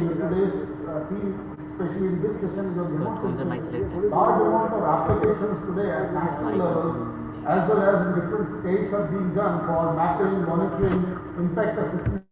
in today's field, especially in this session, is of User mic selected. large amount of applications today at national level as well as in different states are being done for mapping, monitoring, impact assessment.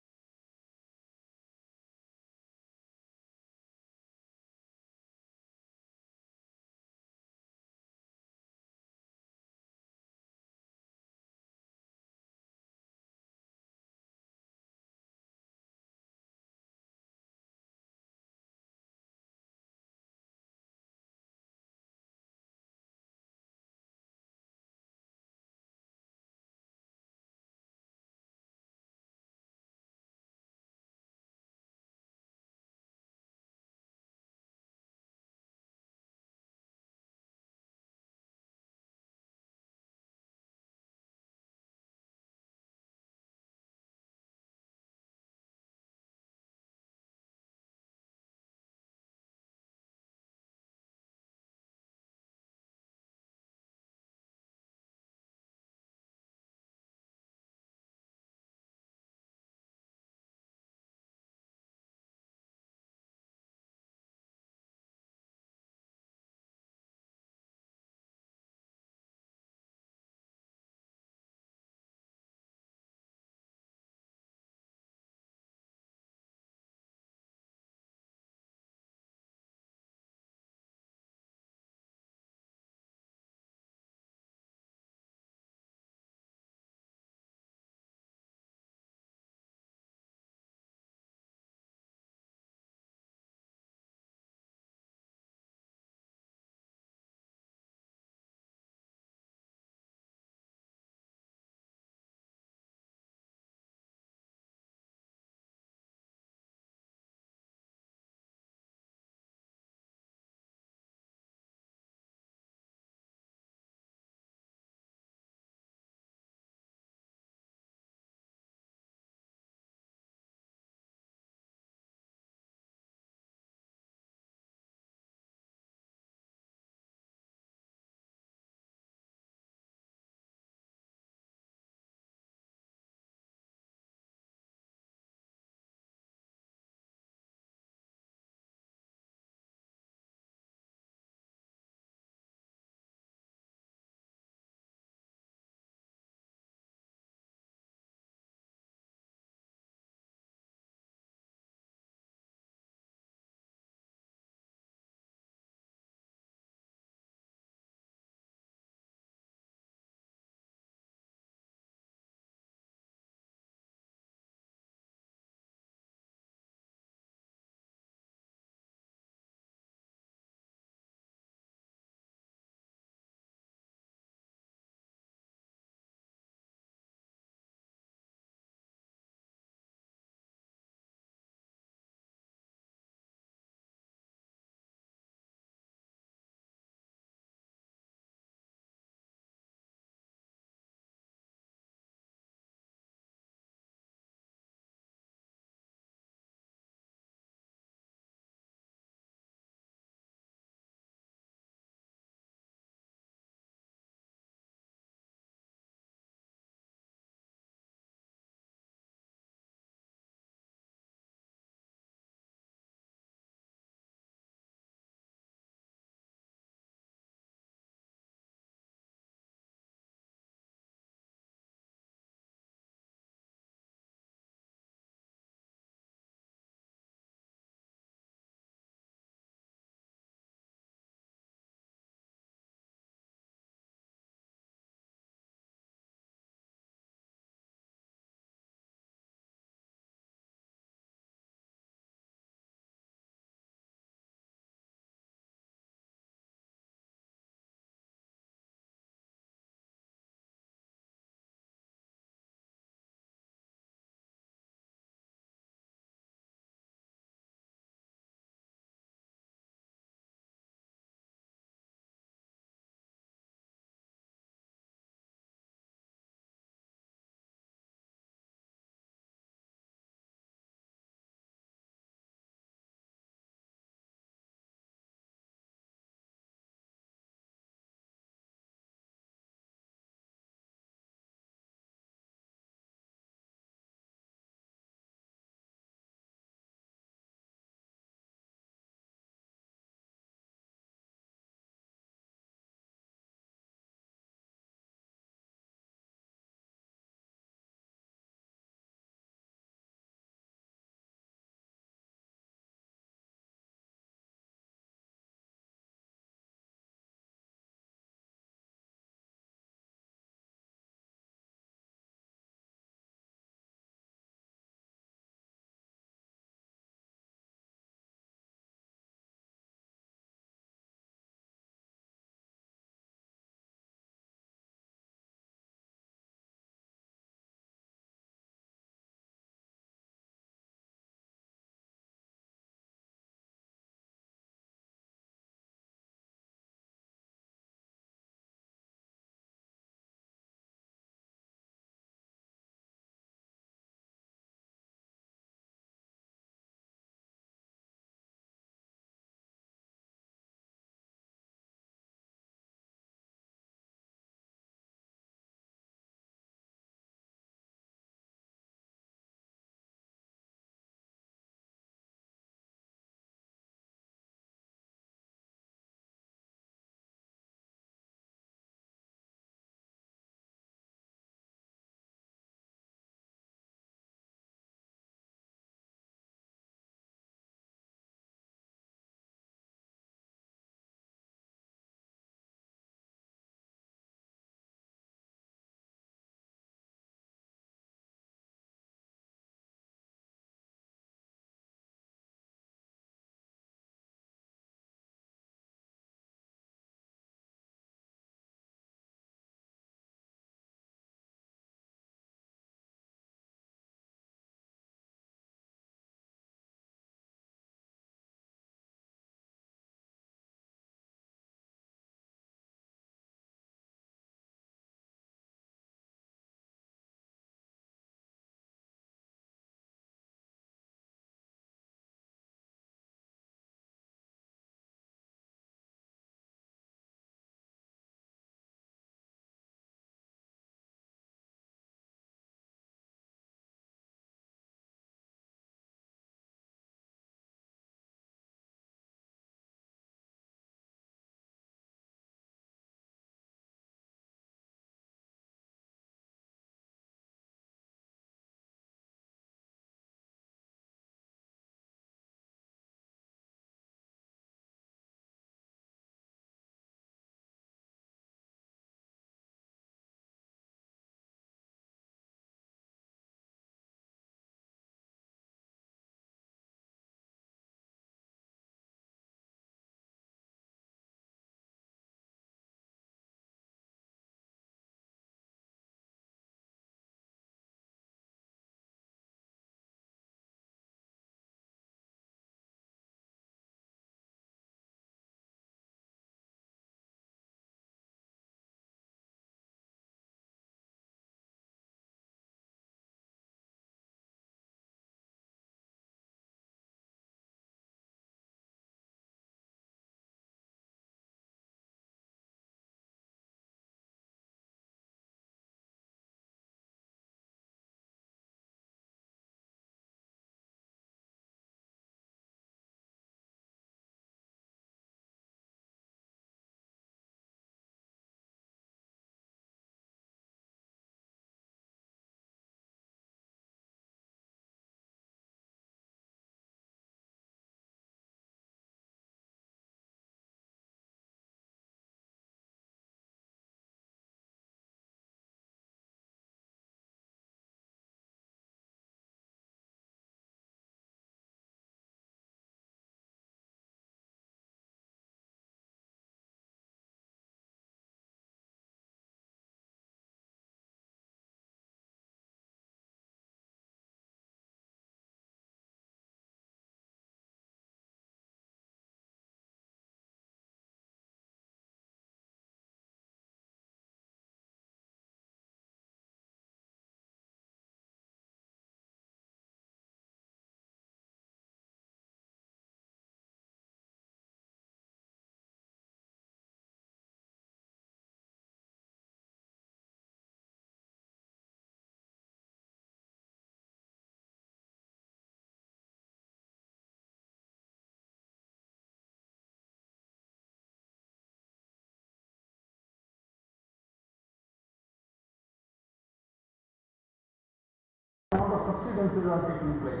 incidences are taking place.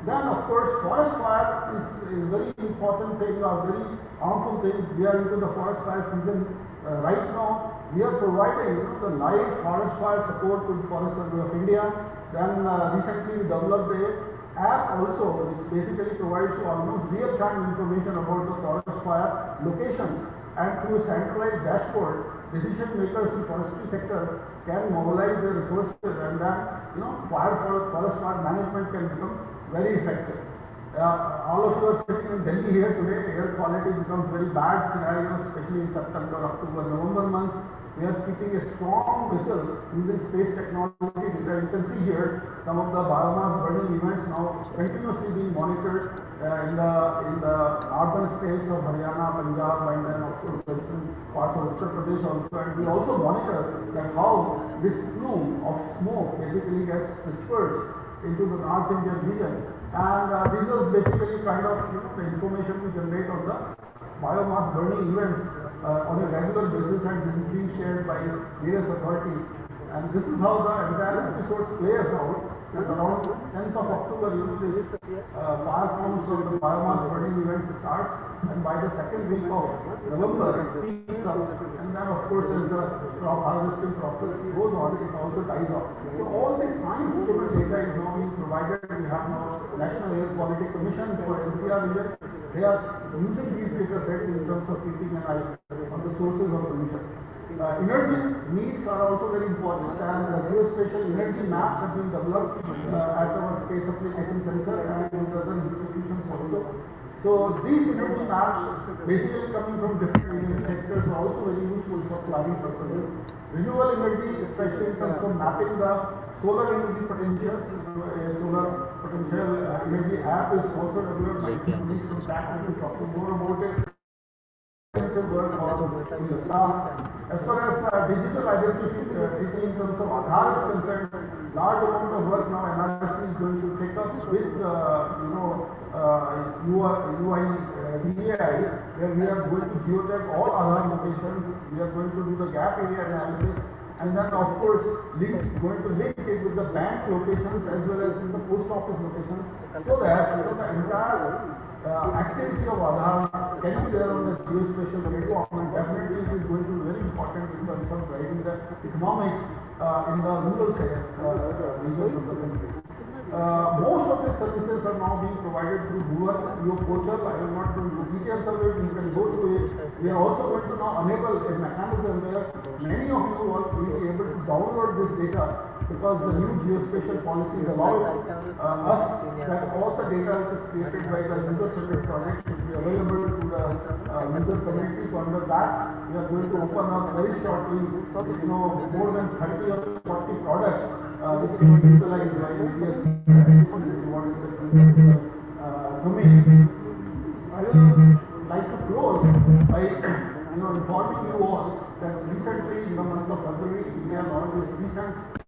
Then of course forest fire is a very important thing, or very harmful thing. We are into the forest fire season right now. We are providing the live forest fire support to the Forest Survey of India. Then recently we developed a app also, which basically provides almost real-time information about the forest fire locations, and through a centralized dashboard, decision makers in forestry sector can mobilize their resources, and then forest fire management can become very effective. All of you are sitting in Delhi here today. Air quality becomes very bad scenario, especially in September, October, November months. We are keeping a strong whistle using space technology. You can see here some of the biomass burning events now continuously being monitored in the northern states of Haryana, Punjab, and then of course western parts of Uttar Pradesh also. And we also monitor that how this plume of smoke basically gets dispersed into the North Indian region. And this is basically kind of the information we generate on the biomass burning events on a regular basis, and this is being shared by various authorities. And this is how the entire episode plays out. And around 10th of October, this fire counts of the biomass burning events starts, and by the second week of November it peaks up, and then of course as the crop harvesting process goes on, it also dies off. So all this science-driven data is now being provided. We have now National Air Quality Commission for NCR region. They are using these data sets in terms of keeping an eye on the sources of pollution. Energy needs are also very important, and geospatial energy maps have been developed at our Space Application Center and with other institutions also. So these energy maps, basically coming from different energy sectors, are also very useful for planning purposes. Renewable energy, especially in terms of mapping the solar energy potential. Solar potential energy app is also developed by companies from that. We will talk more about it. Work in the past. As far as digital identity in terms of Aadhaar is concerned, large amount of work now NRC is going to take up with UIDAI, where we are going to geotag all Aadhaar locations. We are going to do the gap area analysis, and then of course going to link it with the bank locations as well as in the post office locations, so that the entire activity of Aadhaar can be there on the geospatial platform, and definitely it is going to be very important in terms of driving the economics in the rural regions of the country. Most of these services are now being provided through your portal. I will not go into details of it. You can go to it. We are also going to now enable a mechanism where many of you will be able to download this data, because the new geospatial policies allow us that all the data which is created by the user-centered project should be available to the user community. So under that, we are going to open up very shortly, more than 30 or 40 products which can be utilized by various domain. I would like to close by informing you all that recently in the month of February, India launched this recent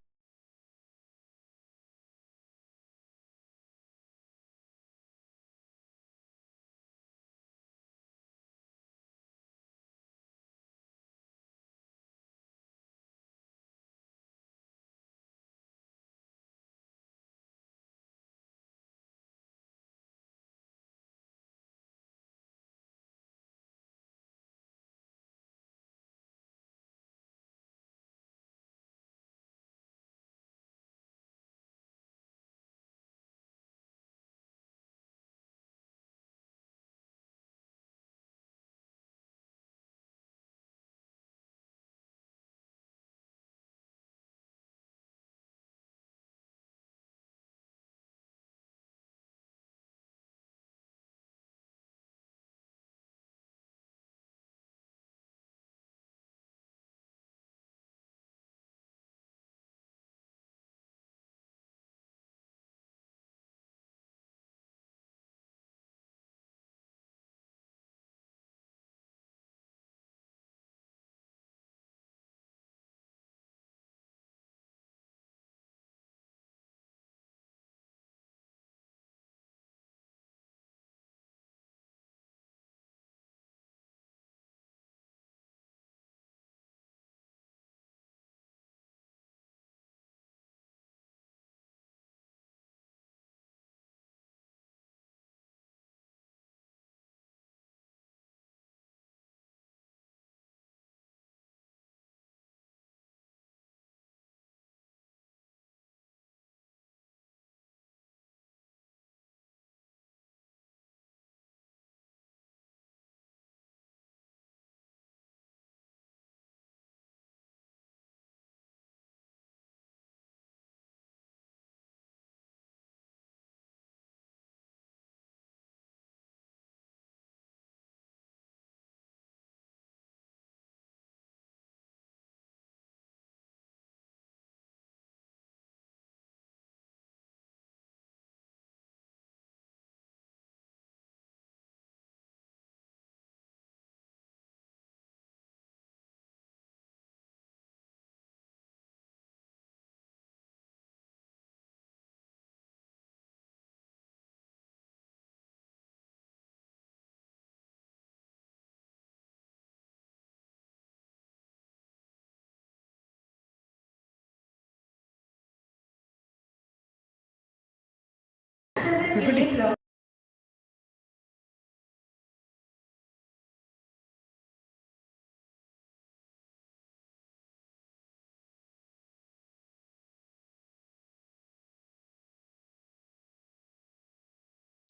PPT.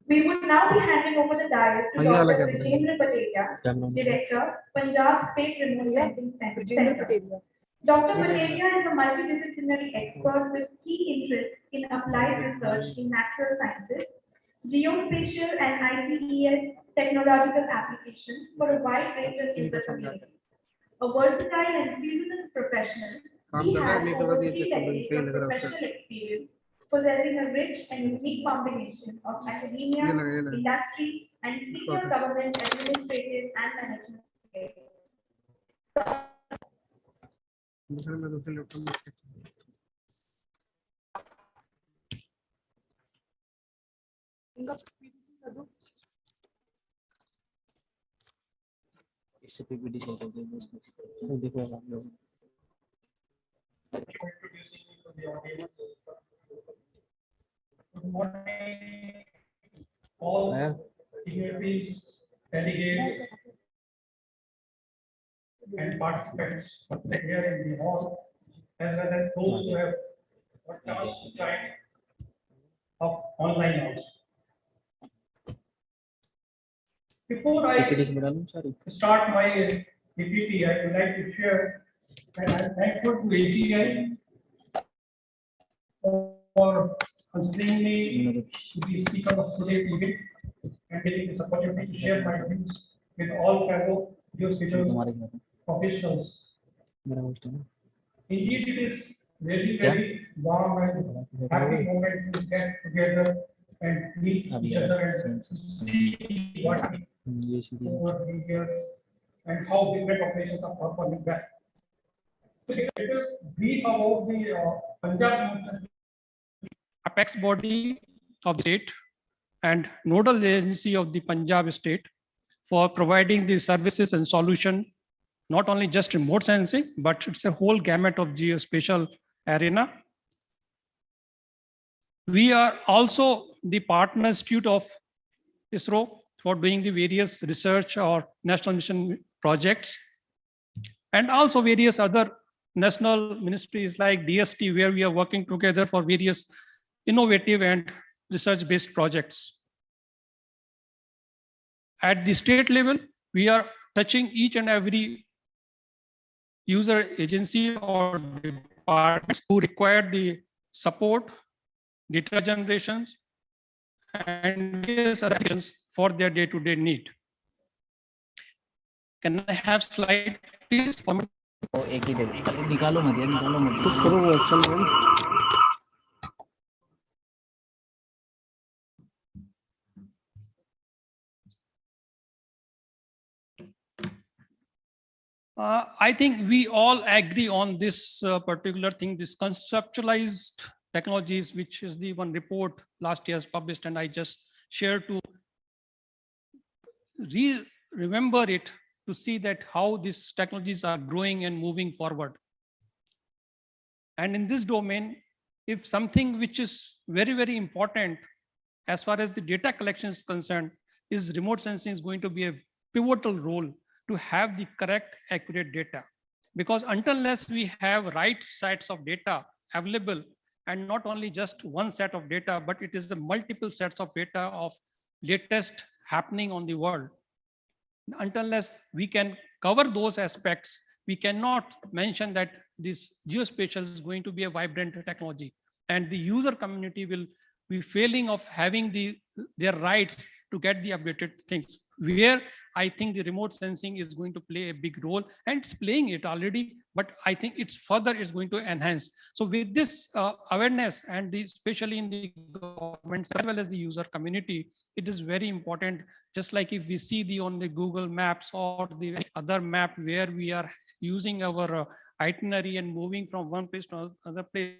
We would now be handing over the dais to Dr. Vijendra Patelia, Director, Punjab State Remote Sensing Center. Dr. Patelia is a multidisciplinary expert with key interests in applied research in natural sciences, geospatial and ICES technological applications for a wide range of user communities. A versatile and seasoned professional, he has over 3 decades of professional experience, possessing a rich and unique combination of academia, industry, and senior government administrative and management skills. इससे PPT share कर देंगे देखो आप लोग Good morning, all dignitaries, delegates, and participants here in the hall, as well as those who have got chance to join of online also. Before I start my PPT, I would like to share that I am thankful to AGI for considering me to be speaker of today's meeting and giving this opportunity to share my views with all fellow geospatial professionals. Indeed, it is very warm and happy moment to get together and meet each other and see what we over the years and how different operations are performing well. So, a little brief about the Punjab apex body of the state and nodal agency of the Punjab state for providing the services and solution, not only just remote sensing, but it's a whole gamut of geospatial arena. We are also the partner institute of ISRO for doing the various research or national mission projects, and also various other national ministries like DST, where we are working together for various innovative and research-based projects. At the state level, we are touching each and every user agency or departments who require the support, data generations, and various other actions for their day-to-day need. Can I have slide, please? निकालो मत यार निकालो मत तो करो वो चल रहा I think we all agree on this particular thing, this conceptualized technologies, which is the one report last year's published, and I just shared to remember it to see that how these technologies are growing and moving forward. And in this domain, if something which is very, very important as far as the data collection is concerned, is remote sensing is going to be a pivotal role to have the correct, accurate data. Because unless we have right sets of data available, and not only just one set of data, but it is the multiple sets of data of latest happening on the world. Unless we can cover those aspects, we cannot mention that this geospatial is going to be a vibrant technology. And the user community will be failing of having their rights to get the updated things. Where I think the remote sensing is going to play a big role, and it's playing it already, but I think it's further is going to enhance. So with this awareness, and especially in the government as well as the user community, it is very important. Just like if we see on the Google Maps or the other map where we are using our itinerary and moving from one place to another place,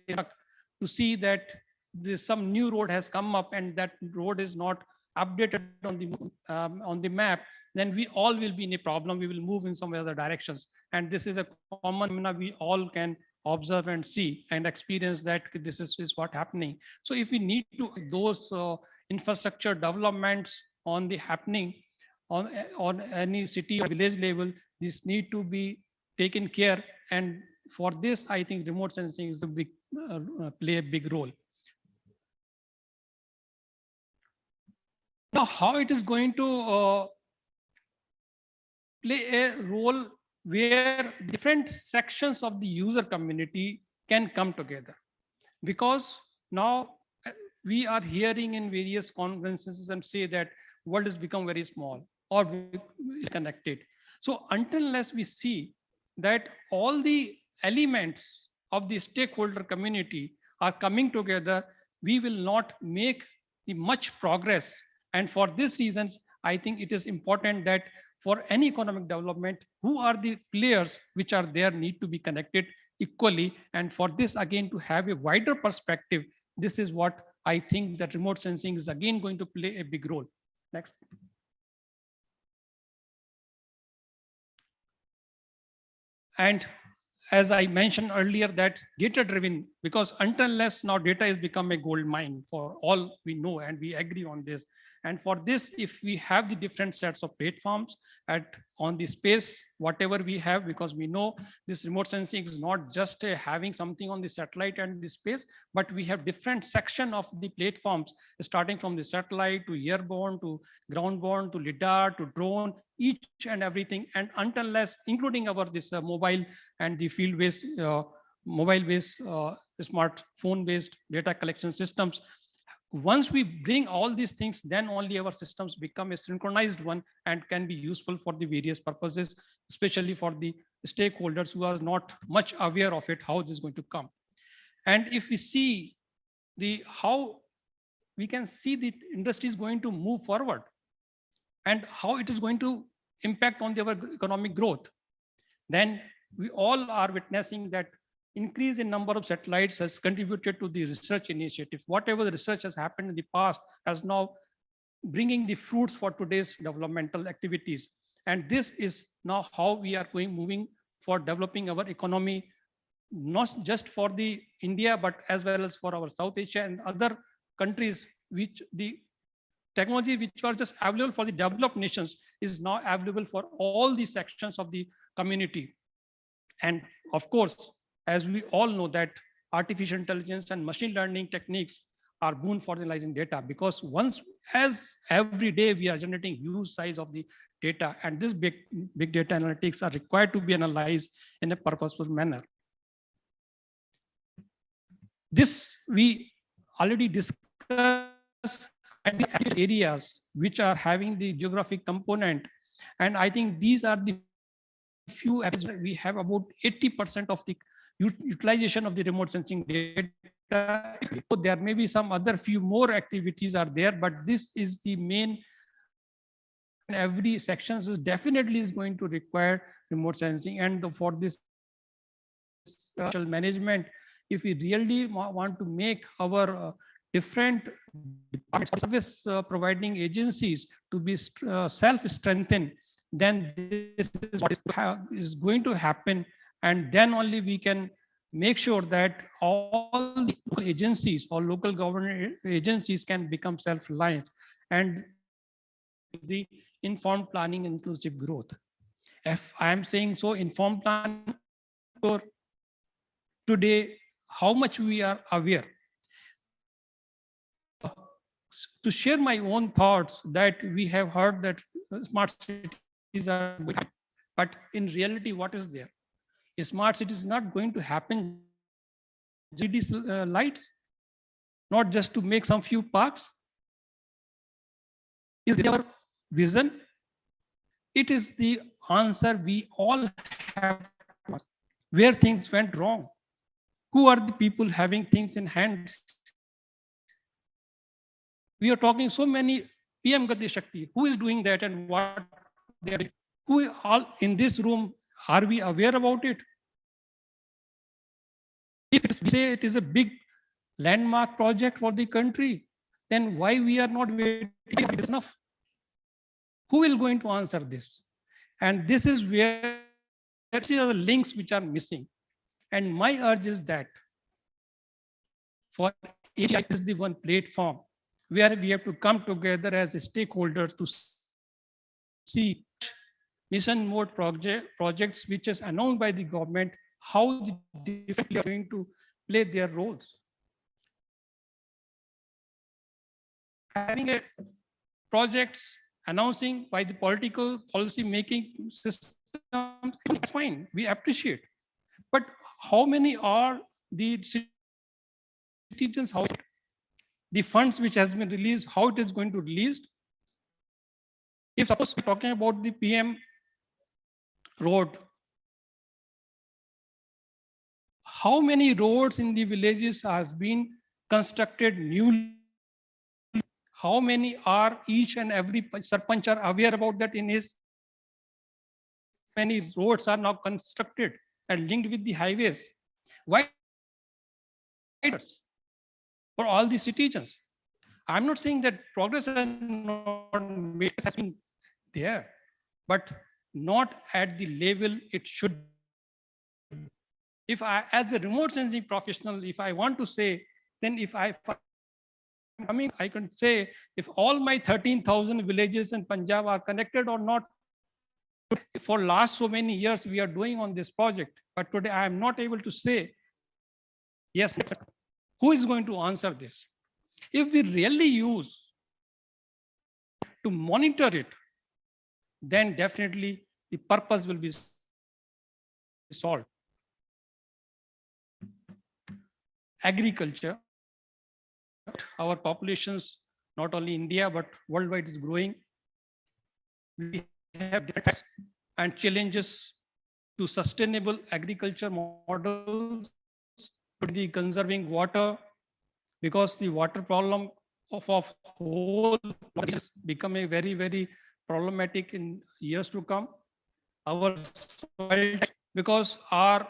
to see that some new road has come up and that road is not updated on the map, then we all will be in a problem. We will move in some other directions. And this is a common phenomena we all can observe and see and experience that this is what happening. So if we need to those infrastructure developments on the happening on any city or village level, this need to be taken care. And for this, I think remote sensing is a big play a big role. Now, how it is going to play a role where different sections of the user community can come together, because now we are hearing in various conferences and say that world has become very small or is connected. So until unless we see that all the elements of the stakeholder community are coming together, we will not make the much progress. And for these reasons, I think it is important that for any economic development, who are the players which are there need to be connected equally. And for this, again, to have a wider perspective, this is what I think that remote sensing is again going to play a big role. Next. And as I mentioned earlier, that data driven, because until unless now data has become a gold mine for all we know, and we agree on this. And for this, if we have the different sets of platforms on the space, whatever we have, because we know this remote sensing is not just having something on the satellite and the space, but we have different section of the platforms, starting from the satellite to airborne, to groundborne, to LiDAR, to drone, each and everything. And until unless, including our this mobile and the field-based, mobile-based, smartphone-based data collection systems, once we bring all these things, then only our systems become a synchronized one and can be useful for the various purposes, especially for the stakeholders who are not much aware of it, how this is going to come. And if we see how we can see the industry is going to move forward and how it is going to impact on our economic growth, then we all are witnessing that increase in number of satellites has contributed to the research initiative. Whatever the research has happened in the past has now bringing the fruits for today's developmental activities. And this is now how we are moving for developing our economy, not just for the India, but as well as for our South Asia and other countries, which the technology which was just available for the developed nations is now available for all the sections of the community. And of course, as we all know that artificial intelligence and machine learning techniques are boon for analyzing data, because as every day we are generating huge size of the data, and this big data analytics are required to be analyzed in a purposeful manner. This we already discussed at the areas which are having the geographic component. And I think these are the few areas we have about 80% of the utilization of the remote sensing data. There may be some other few more activities are there, but this is the main. Every section is definitely is going to require remote sensing. And for this management, if we really want to make our different service providing agencies to be self-strengthened, then this is what is going to happen. And then only we can make sure that all the agencies or local government agencies can become self-reliant and the informed planning and inclusive growth. If I am saying so, informed planning for today, how much we are aware. To share my own thoughts, that we have heard that smart cities are, but in reality, what is there? A smart city is not going to happen LED lights, not just to make some few parks. Is this our vision? It is the answer we all have. Where things went wrong? Who are the people having things in hands? We are talking so many PM Gati Shakti. Who is doing that and what they are doing? Who all in this room, are we aware about it? If we say it is a big landmark project for the country, then why we are not waiting enough? Who will going to answer this? And this is where see the links which are missing. And my urge is that for AGI is the one platform where we have to come together as stakeholders to see mission mode projects which is announced by the government, how the different are going to play their roles. Having a projects announcing by the political policy making system, that's fine, we appreciate. But how many are the citizens, how the funds which has been released, how it is going to released? If suppose we're talking about the PM road, how many roads in the villages has been constructed newly? How many are each and every sarpanch are aware about that in his? Many roads are now constructed and linked with the highways. Why? For all the citizens. I'm not saying that progress has been there, but not at the level it should. If I, as a remote sensing professional, if I want to say, then if I can say if all my 13,000 villages in Punjab are connected or not. For last so many years we are doing on this project, but today I am not able to say yes. Who is going to answer this? If we really use to monitor it, then definitely the purpose will be solved. Agriculture, our populations, not only India, but worldwide is growing. We have different and challenges to sustainable agriculture models, to the conserving water, because the water problem of whole is becoming very, very problematic in years to come. Our soil, because our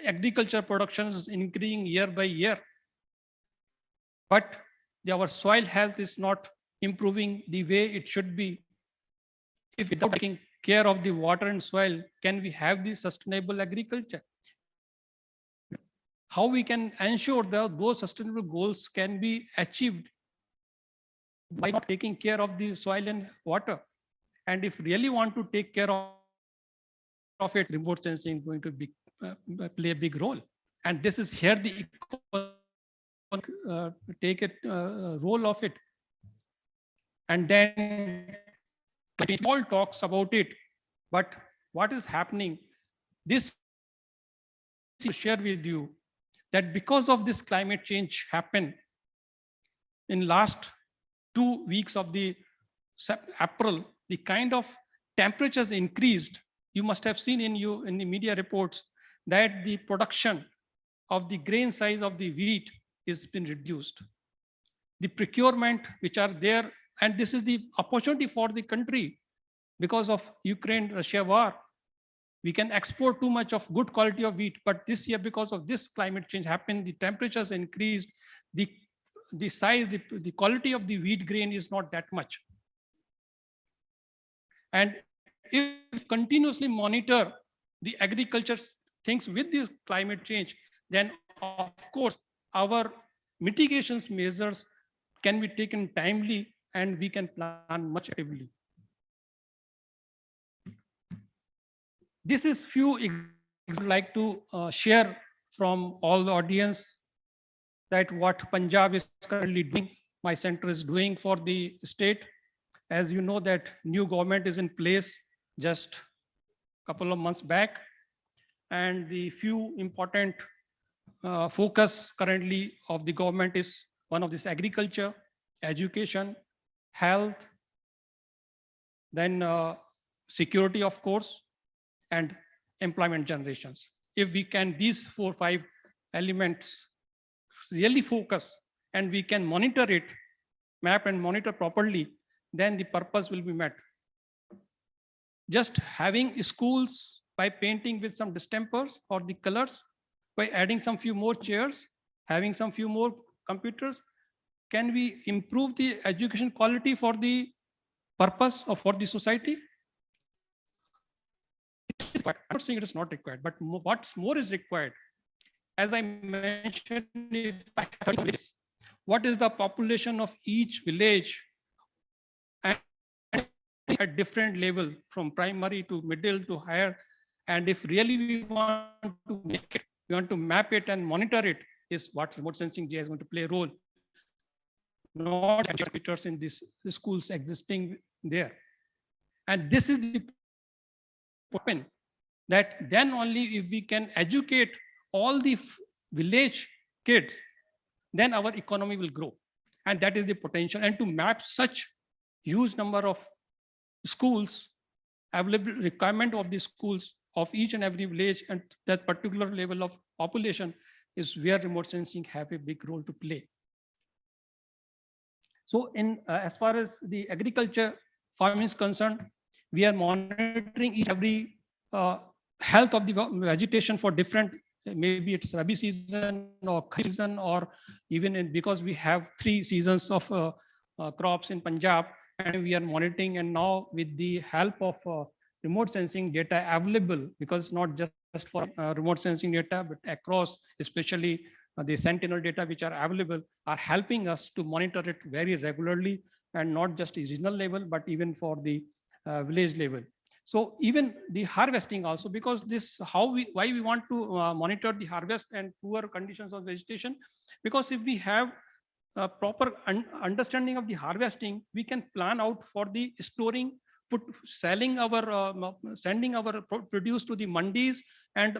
agriculture production is increasing year by year, but our soil health is not improving the way it should be. If without taking care of the water and soil, can we have the sustainable agriculture? How we can ensure that those sustainable goals can be achieved by not taking care of the soil and water? And if really want to take care of it, remote sensing is going to be, play a big role. And this is here the take a role of it. And then it all talks about it, but what is happening? This to share with you that because of this climate change happened in last 2 weeks of the April, the kind of temperatures increased. You must have seen in the media reports that the production of the grain size of the wheat is been reduced. The procurement which are there, and this is the opportunity for the country because of Ukraine-Russia war. We can export too much of good quality of wheat, but this year because of this climate change happened, the temperatures increased, the size, the quality of the wheat grain is not that much. And if we continuously monitor the agriculture things with this climate change, then of course our mitigation measures can be taken timely and we can plan much effectively. This is few I would like to share from all the audience that what Punjab is currently doing, my center is doing for the state. As you know that new government is in place just a couple of months back, and the few important focus currently of the government is one of this agriculture, education, health, then security of course, and employment generations. If we can these 4 or 5 elements really focus and we can monitor it, map and monitor properly, then the purpose will be met. Just having schools by painting with some distempers or the colors, by adding some few more chairs, having some few more computers, can we improve the education quality for the purpose or for the society? I'm not saying it is not required, but what's more is required. As I mentioned, if what is the population of each village and at different level from primary to middle to higher. And if really we want to make it, we want to map it and monitor it, is what remote sensing GIS is going to play a role. Not computers in these schools existing there. And this is the point that then only if we can educate all the village kids, then our economy will grow. And that is the potential. And to map such huge number of schools, available requirement of the schools of each and every village and that particular level of population is where remote sensing have a big role to play. So in as far as the agriculture farming is concerned, we are monitoring each every health of the vegetation for different, maybe it's Rabi season or season, or even because we have 3 seasons of crops in Punjab, and we are monitoring. And now with the help of remote sensing data available, because not just for remote sensing data, but across, especially the Sentinel data which are available, are helping us to monitor it very regularly, and not just regional level, but even for the village level. So even the harvesting also, because this why we want to monitor the harvest and poor conditions of vegetation, because if we have a proper understanding of the harvesting, we can plan out for the storing, sending our produce to the mandis, and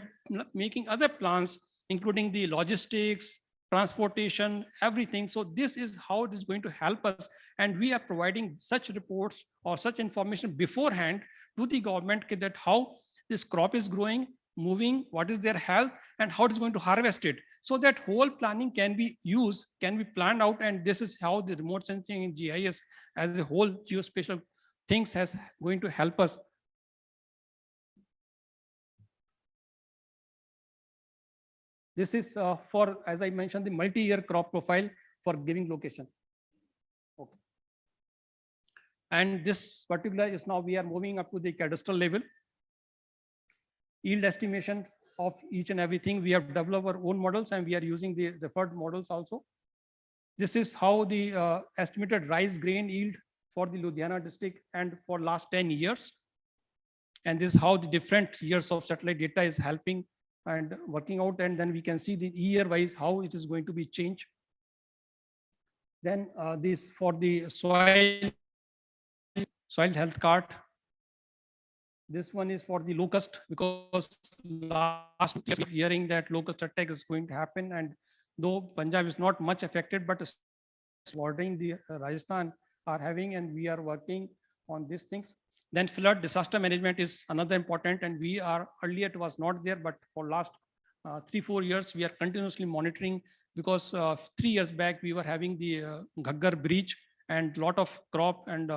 making other plans, including the logistics, transportation, everything. So this is how it is going to help us. And we are providing such reports or such information beforehand to the government that how this crop is growing, moving, what is their health, and how it is going to harvest it. So that whole planning can be used, can be planned out. And this is how the remote sensing in GIS as a whole geospatial things has going to help us. This is for, as I mentioned, the multi-year crop profile for giving locations. Okay. And this particular is now we are moving up to the cadastral level. Yield estimation of each and everything. We have developed our own models, and we are using the referred models also. This is how the estimated rice grain yield for the Ludhiana district and for last 10 years. And this is how the different years of satellite data is helping and working out. And then we can see the year wise how it is going to be changed. Then this for the soil health card. This one is for the locust, because last year we are hearing that locust attack is going to happen. And though Punjab is not much affected, but bordering the Rajasthan are having, and we are working on these things. Then flood disaster management is another important, and we are, earlier it was not there, but for last 3-4 years we are continuously monitoring, because 3 years back we were having the Ghaggar breach, and lot of crop and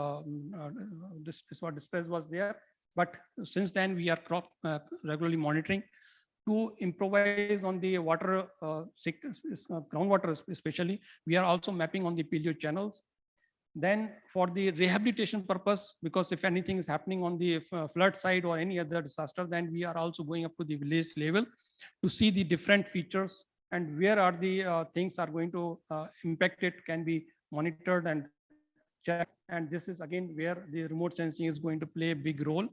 distress was there. But since then we are regularly monitoring to improvise on the water, groundwater especially. We are also mapping on the paleo channels. Then for the rehabilitation purpose, because if anything is happening on the flood side or any other disaster, then we are also going up to the village level to see the different features and where are the things are going to impact it, can be monitored and checked. And this is again where the remote sensing is going to play a big role.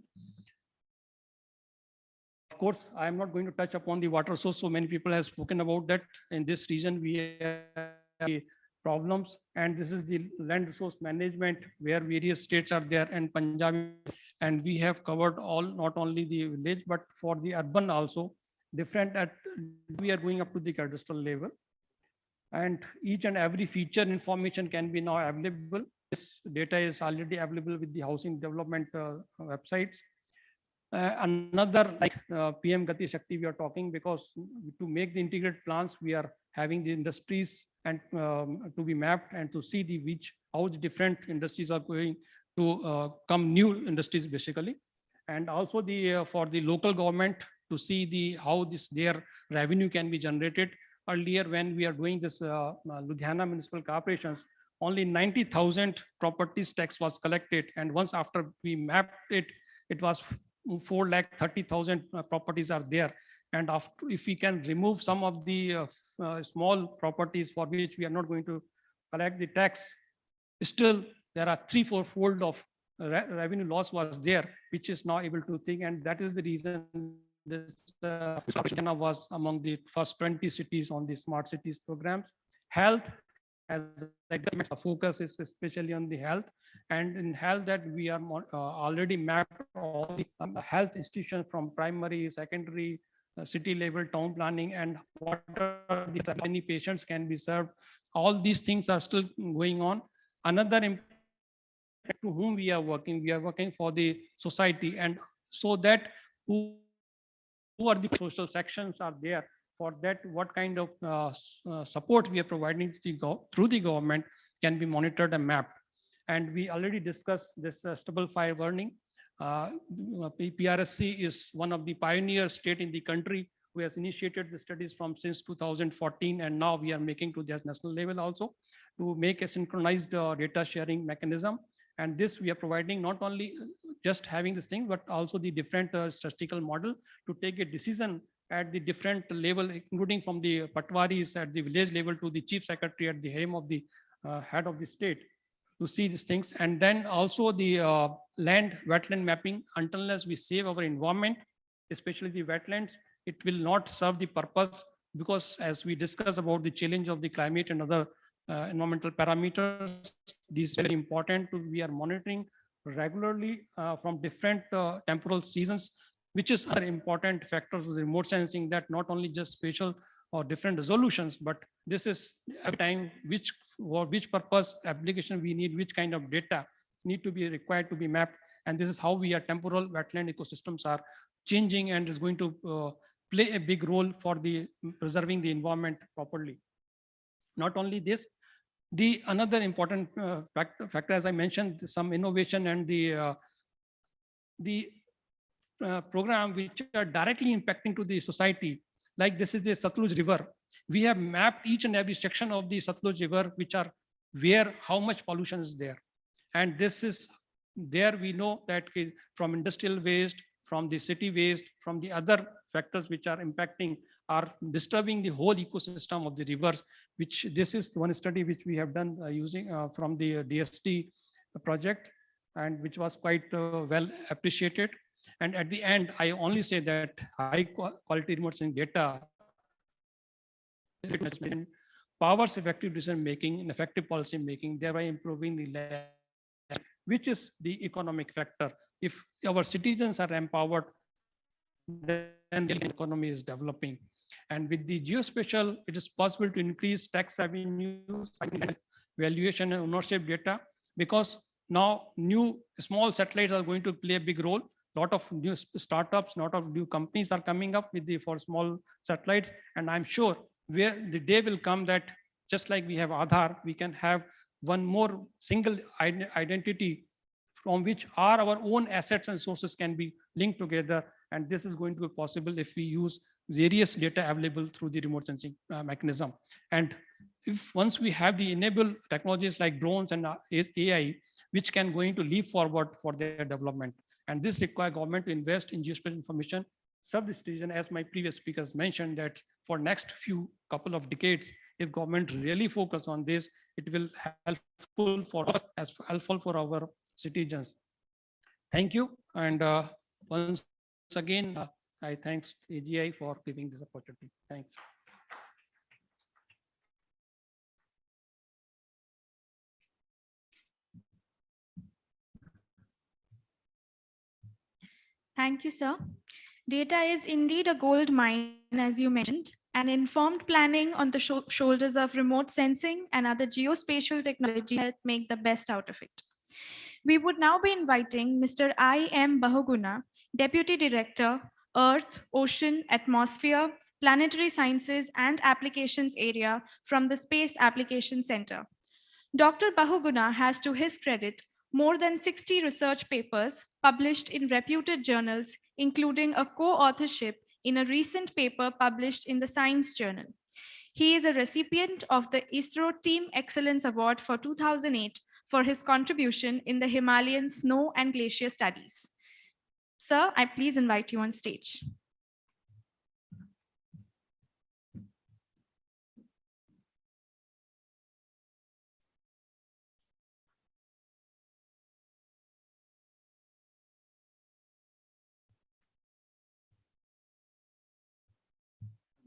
Of course, I am not going to touch upon the water source. So many people have spoken about that. In this region, we have problems, and this is the land resource management where various states are there, and Punjab, and we have covered all, not only the village but for the urban also different. We are going up to the cadastral level, and each and every feature information can be now available. This data is already available with the housing development websites. Another like PM Gati Shakti we are talking, because to make the integrated plans we are having the industries and to be mapped and to see the how the different industries are going to come, new industries basically, and also the for the local government to see the how their revenue can be generated. Earlier when we are doing this Ludhiana municipal corporations, only 90,000 properties tax was collected, and once after we mapped it, it was 430,000 properties are there. And after, if we can remove some of the small properties for which we are not going to collect the tax, still there are 3-4-fold of revenue loss was there, which is now able to think, and that is the reason this China was among the first 20 cities on the smart cities programs. Health, as the focus is especially on the health, and in health that we are already mapped all the health institutions from primary, secondary, city level, town planning, and what are the many patients can be served. All these things are still going on. Another to whom we are working for the society, and so that who are the social sections are there, for that what kind of support we are providing through the government can be monitored and mapped. And we already discussed this stubble fire warning. PRSC is one of the pioneer state in the country who has initiated the studies from since 2014, and now we are making to the national level also to make a synchronized data sharing mechanism. And this we are providing not only just having this thing, but also the different statistical model to take a decision at the different level, including from the patwaris at the village level to the chief secretary at the helm of the head of the state, to see these things. And then also the land wetland mapping. Unless we save our environment, especially the wetlands, it will not serve the purpose, because as we discuss about the challenge of the climate and other environmental parameters, these are very important. We are monitoring regularly from different temporal seasons, which is other important factors of the remote sensing, that not only just spatial or different resolutions, but this is every time for which purpose application we need, which kind of data need to be required to be mapped. And this is how we are temporal wetland ecosystems are changing, and is going to play a big role for the preserving the environment properly. Not only this, the another important factor, as I mentioned, some innovation and the program which are directly impacting to the society. Like this is the Satluj River. We have mapped each and every section of the Satluj River, which are where how much pollution is there. And this is there we know that from industrial waste, from the city waste, from the other factors which are impacting, are disturbing the whole ecosystem of the rivers, which this is one study which we have done using from the DST project, and which was quite well appreciated. And at the end, I only say that high quality remote sensing data powers effective decision making and effective policy making, thereby improving the land, which is the economic factor. If our citizens are empowered, then the economy is developing. And with the geospatial, it is possible to increase tax revenues, valuation and ownership data, because now new small satellites are going to play a big role. A lot of new startups, a lot of new companies are coming up with for small satellites. And I'm sure where the day will come that just like we have Aadhaar, we can have one more single identity from which our own assets and sources can be linked together. And this is going to be possible if we use various data available through the remote sensing mechanism. And if once we have the enable technologies like drones and AI, which can going to leap forward for their development. And this requires government to invest in geospatial information, serve the citizen, as my previous speakers mentioned, that for next couple of decades, if government really focus on this, it will helpful for us as helpful for our citizens. Thank you. And once again, I thanks AGI for giving this opportunity. Thanks. Thank you, sir. Data is indeed a gold mine, as you mentioned, and informed planning on the shoulders of remote sensing and other geospatial technology help make the best out of it. We would now be inviting Mr. I.M. Bahuguna, Deputy Director, Earth, Ocean, Atmosphere, Planetary Sciences and Applications Area from the Space Application Center. Dr. Bahuguna has, to his credit, more than 60 research papers published in reputed journals, including a co-authorship in a recent paper published in the Science Journal. He is a recipient of the ISRO Team Excellence Award for 2008 for his contribution in the Himalayan snow and glacier studies. Sir, I please invite you on stage.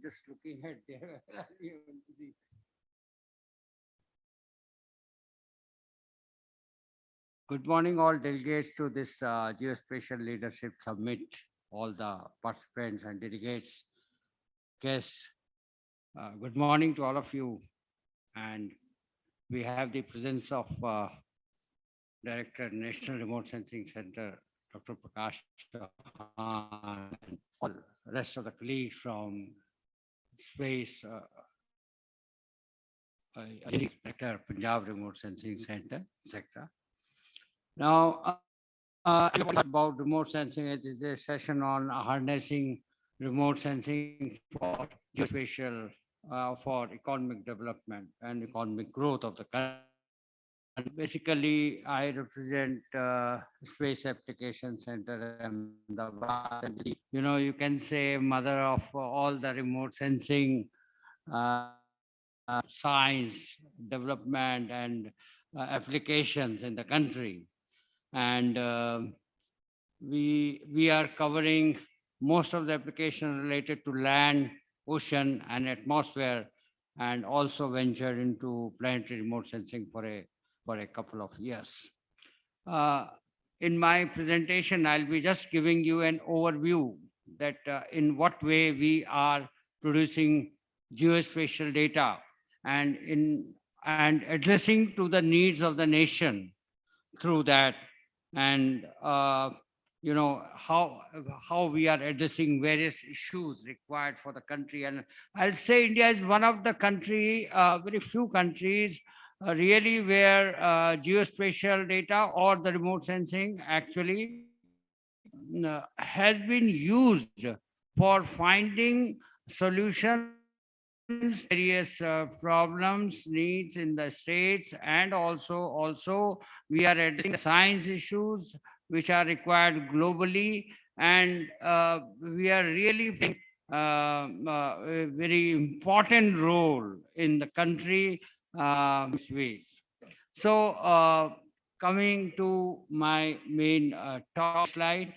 just looking at there. Good morning, all delegates to this Geospatial Leadership Summit, all the participants and delegates, guests. Good morning to all of you. And we have the presence of Director, National Remote Sensing Center, Dr. Prakash Chauhan, and all rest of the colleagues from Space, Director, Punjab Remote Sensing Center, etc. Now, about remote sensing, it is a session on harnessing remote sensing for geospatial, for economic development and economic growth of the country. And basically, I represent Space Application Center Ahmedabad. You know, you can say mother of all the remote sensing science, development, and applications in the country. And we are covering most of the applications related to land, ocean, and atmosphere, and also ventured into planetary remote sensing for a couple of years. In my presentation, I'll be just giving you an overview that in what way we are producing geospatial data and addressing to the needs of the nation through that, and you know how we are addressing various issues required for the country. And I'll say India is one of the very few countries really where geospatial data or the remote sensing actually has been used for finding solutions various problems, needs in the states, and also we are addressing science issues which are required globally, and we are really playing a very important role in the country ways. So coming to my main talk slide.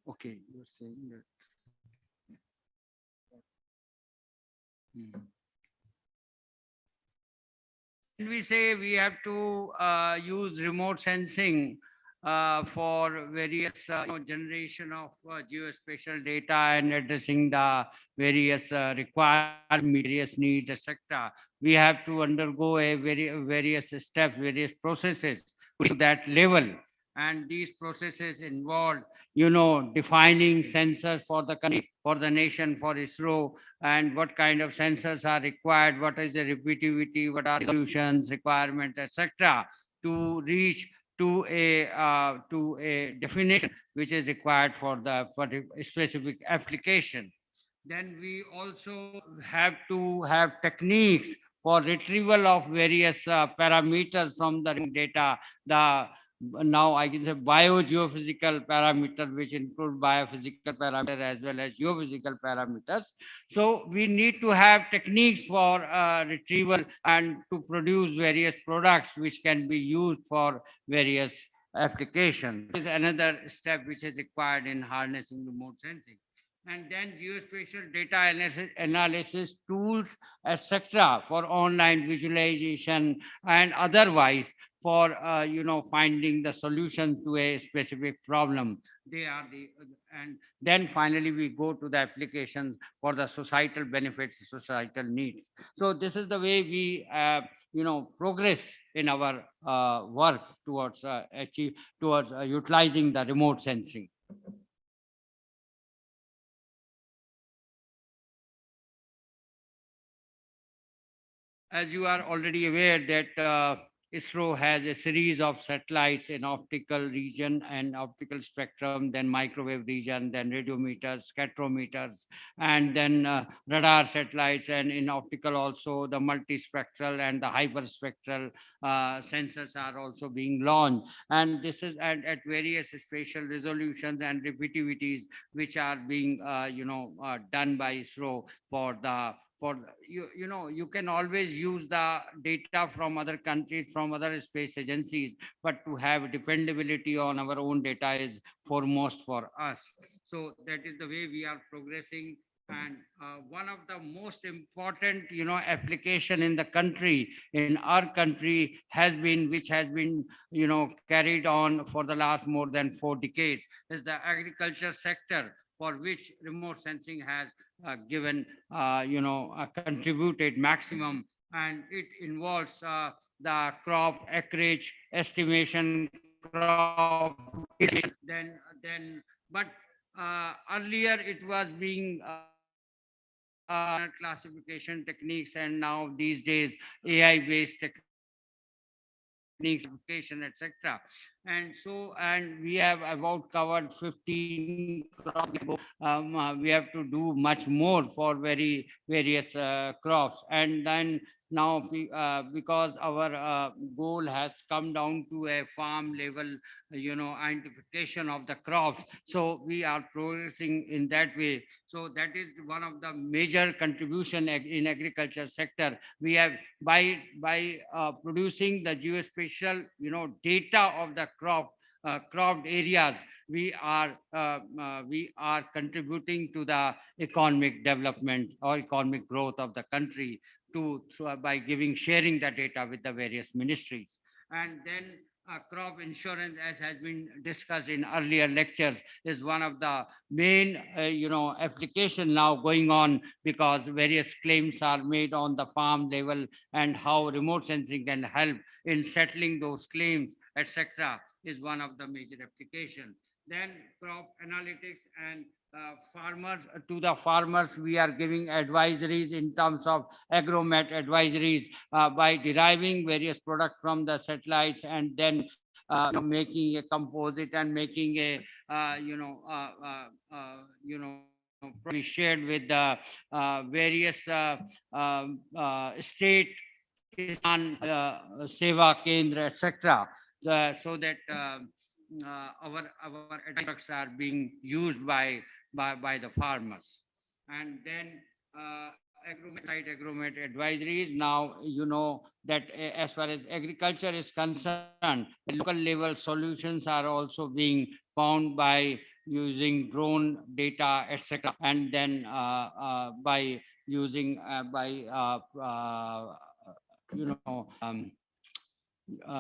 Okay, you're saying that. When we say we have to use remote sensing for various generation of geospatial data and addressing the various requirements, various needs, etc., we have to undergo a various steps, various processes to that level. And these processes involve, defining sensors for the country, for the nation, for ISRO, and what kind of sensors are required, what is the repeativity, what are the solutions, requirements, etc., to reach to a definition which is required for the specific application. Then we also have to have techniques for retrieval of various parameters from the data. Now I can say biogeophysical parameter, which include biophysical parameter as well as geophysical parameters. So we need to have techniques for retrieval and to produce various products which can be used for various applications. This is another step which is required in harnessing remote sensing. And then geospatial data analysis tools, etc., for online visualization and otherwise for finding the solution to a specific problem. And then finally we go to the applications for the societal benefits, societal needs. So this is the way we progress in our work towards utilizing the remote sensing. As you are already aware that ISRO has a series of satellites in optical region and optical spectrum, then microwave region, then radiometers, spectrometers, and then radar satellites, and in optical also the multispectral and the hyperspectral sensors are also being launched. And this is at various spatial resolutions and repeativities which are being done by ISRO for the you can always use the data from other countries, from other space agencies, but to have dependability on our own data is foremost for us. So that is the way we are progressing. And one of the most important, application in the country, in our country, has been, which has been, carried on for the last more than 4 decades, is the agriculture sector, for which remote sensing has given, contributed maximum, and it involves the crop acreage estimation, crop then, but earlier it was being classification techniques, and now these days AI based techniques, application, etc. And we have about covered 15 crops. We have to do much more for various crops. And then now because our goal has come down to a farm level, identification of the crops, so we are progressing in that way. So that is one of the major contribution in agriculture sector. We have, by producing the geospatial data of the cropped areas, we are contributing to the economic development or economic growth of the country by sharing the data with the various ministries. And then crop insurance, as has been discussed in earlier lectures, is one of the main application now going on, because various claims are made on the farm level, and how remote sensing can help in settling those claims, etc., is one of the major applications. Then crop analytics and to the farmers, we are giving advisories in terms of agromet advisories by deriving various products from the satellites, and then making a composite and making a probably shared with the various state Kisan Seva Kendra, etc., so that our products are being used by the farmers. And then agromet advisories. Now, that as far as agriculture is concerned, local level solutions are also being found by using drone data, etc., and then by using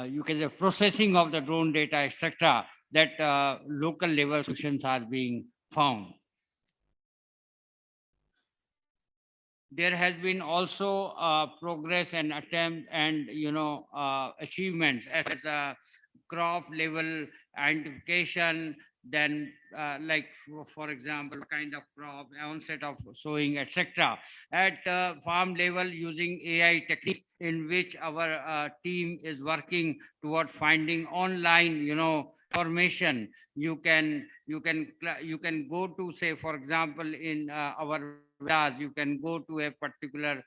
you can say processing of the drone data, etc., that local level solutions are being found. There has been also progress and attempt and achievements as crop level identification, then like for example, kind of crop, onset of sowing, etc., at farm level using AI techniques, in which our team is working towards finding online information. You can go to, say for example, in our you can go to a particular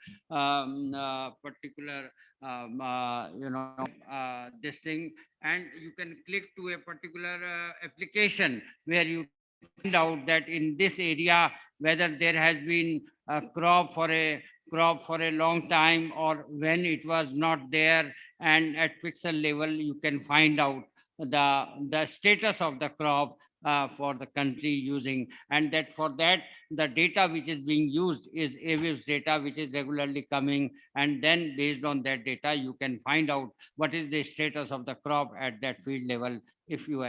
this thing, and you can click to a particular application where you find out that in this area whether there has been a crop for a long time, or when it was not there, and at pixel level you can find out the status of the crop for the country using. And that for that, the data which is being used is AWIPS data, which is regularly coming, and then based on that data you can find out what is the status of the crop at that field level. If you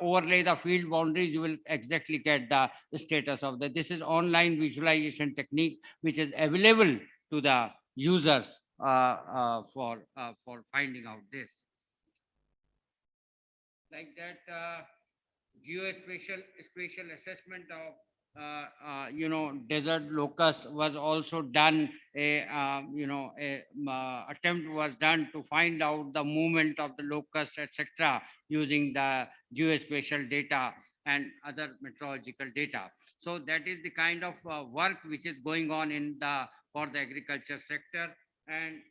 overlay the field boundaries, you will exactly get the status of that. This is online visualization technique which is available to the users for finding out this. Like that, spatial assessment of desert locust was also done. Attempt was done to find out the movement of the locust, etc., using the geospatial data and other meteorological data. So that is the kind of work which is going on for the agriculture sector. And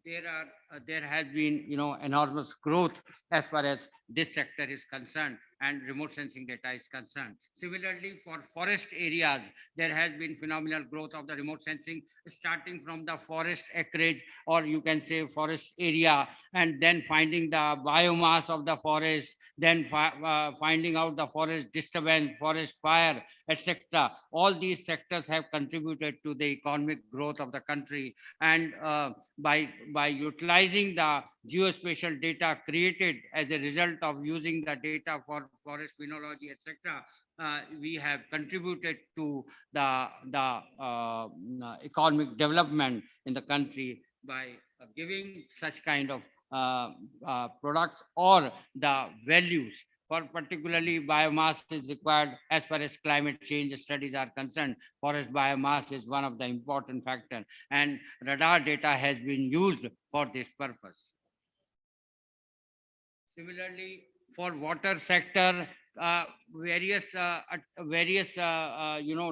there has been enormous growth as far as this sector is concerned, and remote sensing data is concerned. Similarly, for forest areas, there has been phenomenal growth of the remote sensing, starting from the forest acreage, or you can say forest area, and then finding the biomass of the forest, then finding out the forest disturbance, forest fire, etc. All these sectors have contributed to the economic growth of the country. And by utilizing the geospatial data created as a result of using the data for forest phenology, etc., we have contributed to the economic development in the country by giving such kind of products or the values. For particularly biomass is required as far as climate change studies are concerned. Forest biomass is one of the important factors, and radar data has been used for this purpose. Similarly, for water sector, various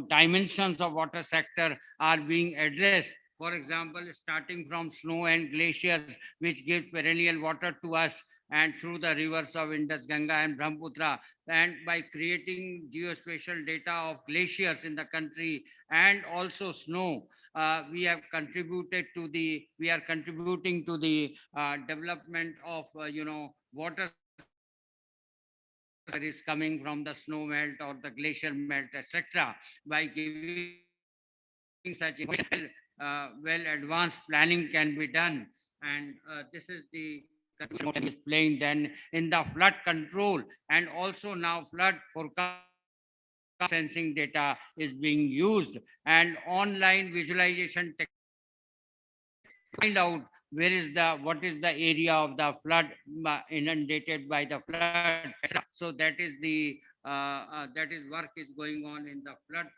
dimensions of water sector are being addressed. For example, starting from snow and glaciers, which gives perennial water to us, and through the rivers of Indus, Ganga, and Brahmaputra, and by creating geospatial data of glaciers in the country and also snow, we are contributing to the development of water that is coming from the snow melt or the glacier melt, etc. By giving such well advanced planning can be done, and this is the explained then in the flood control, and also now flood forecast sensing data is being used, and online visualization find out what is the area of the flood inundated by the flood. So that is the work is going on in the flood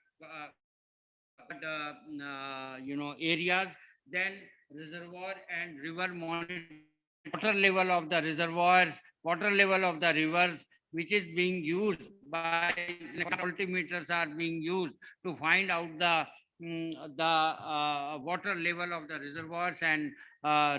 areas. Then reservoir and river monitoring, water level of the reservoirs, water level of the rivers, which is being used by altimeters are being used to find out the water level of the reservoirs and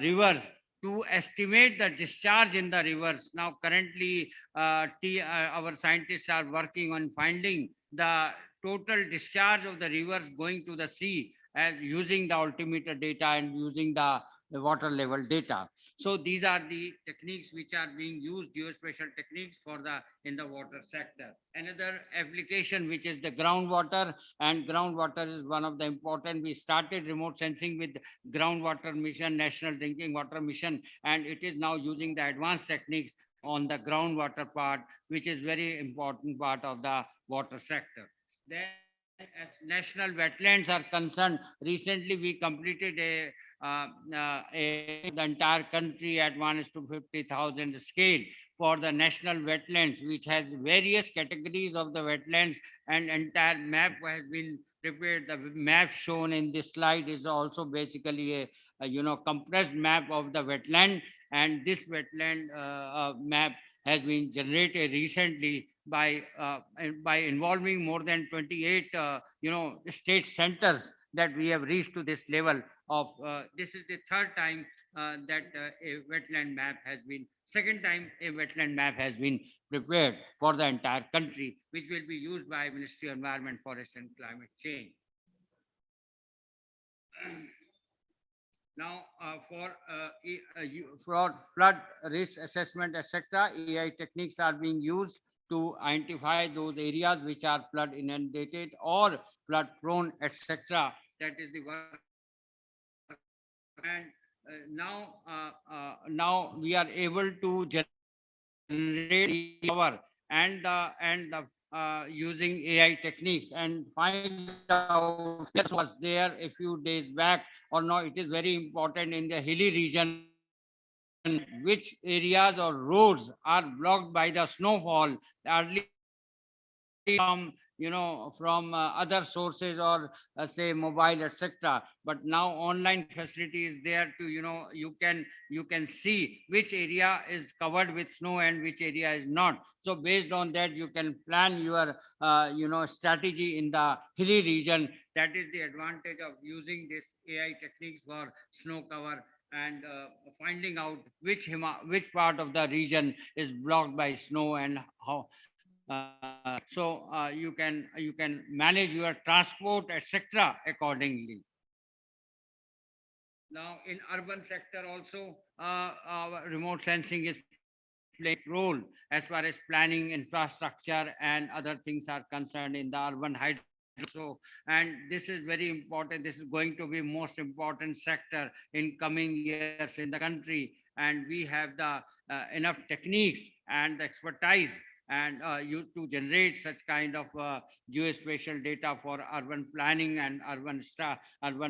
rivers, to estimate the discharge in the rivers. Now currently our scientists are working on finding the total discharge of the rivers going to the sea, as using the altimeter data and using the water level data. So these are the techniques which are being used, geospatial techniques in the water sector. Another application, which is the groundwater, and groundwater is one of the important. We started remote sensing with groundwater mission, national drinking water mission, and it is now using the advanced techniques on the groundwater part, which is very important part of the water sector. Then, as national wetlands are concerned, recently we completed the entire country at 1:50,000 scale for the national wetlands, which has various categories of the wetlands, and entire map has been prepared. The map shown in this slide is also basically a compressed map of the wetland, and this wetland map has been generated recently by involving more than 28 state centers, that we have reached to this level of this is the third time that a wetland map has been, second time a wetland map has been prepared for the entire country, which will be used by Ministry of Environment, Forest and Climate Change. Now, for flood risk assessment, etc., AI techniques are being used to identify those areas which are flood inundated or flood prone, etc. That is the work. And now we are able to generate power and using AI techniques, and find out that was there a few days back or no. It is very important in the hilly region, which areas or roads are blocked by the snowfall, early from other sources, or say mobile, etc. But now online facility is there to you can see which area is covered with snow and which area is not. So based on that, you can plan your strategy in the hilly region. That is the advantage of using this AI techniques for snow cover, and finding out which part of the region is blocked by snow, and You can manage your transport, etc. accordingly. Now, in urban sector also, remote sensing is playing a role as far as planning, infrastructure, and other things are concerned in the urban hydro. And this is very important. This is going to be most important sector in coming years in the country. And we have the enough techniques and the expertise and used to generate such kind of geospatial data for urban planning and urban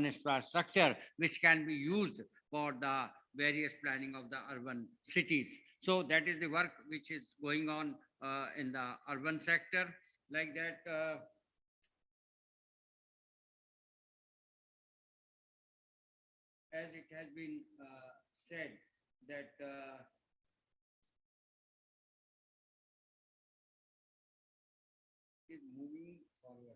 infrastructure, which can be used for the various planning of the urban cities. So that is the work which is going on in the urban sector. Like that, as it has been said, that is moving forward.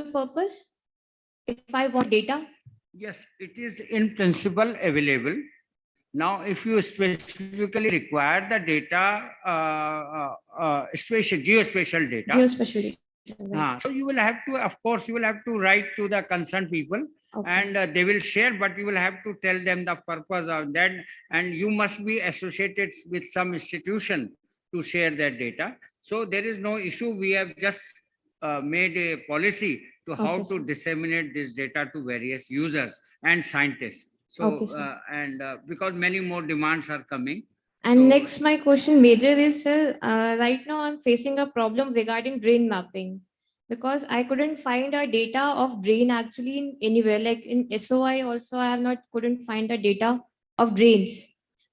purpose if I want data? Yes, it is in principle available. Now, if you specifically require the data, geospatial data, Geospatial data. so you will have to, of course, you will have to write to the concerned people, and they will share, but you will have to tell them the purpose of that, and you must be associated with some institution to share that data. So there is no issue. We have just made a policy to how to disseminate this data to various users and scientists. So, because many more demands are coming. And so, next, my question major is, right now I'm facing a problem regarding drain mapping, because I couldn't find a data of drain actually in anywhere. Like in SOI also, I have couldn't find the data of drains,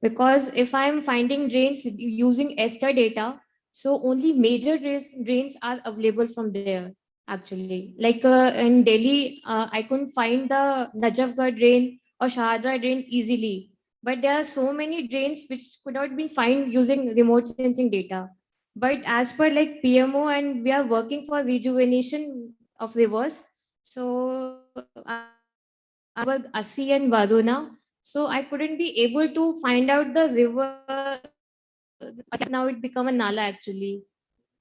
because if I'm finding drains using ESTA data, so only major drains are available from there. Actually, like in Delhi, I couldn't find the Najafgarh drain or Shahadra drain easily. But there are so many drains which could not be found using remote sensing data. But as per like PMO, and we are working for rejuvenation of rivers. So about Asi and Vadona. So I couldn't be able to find out the river. Now it become a nala actually.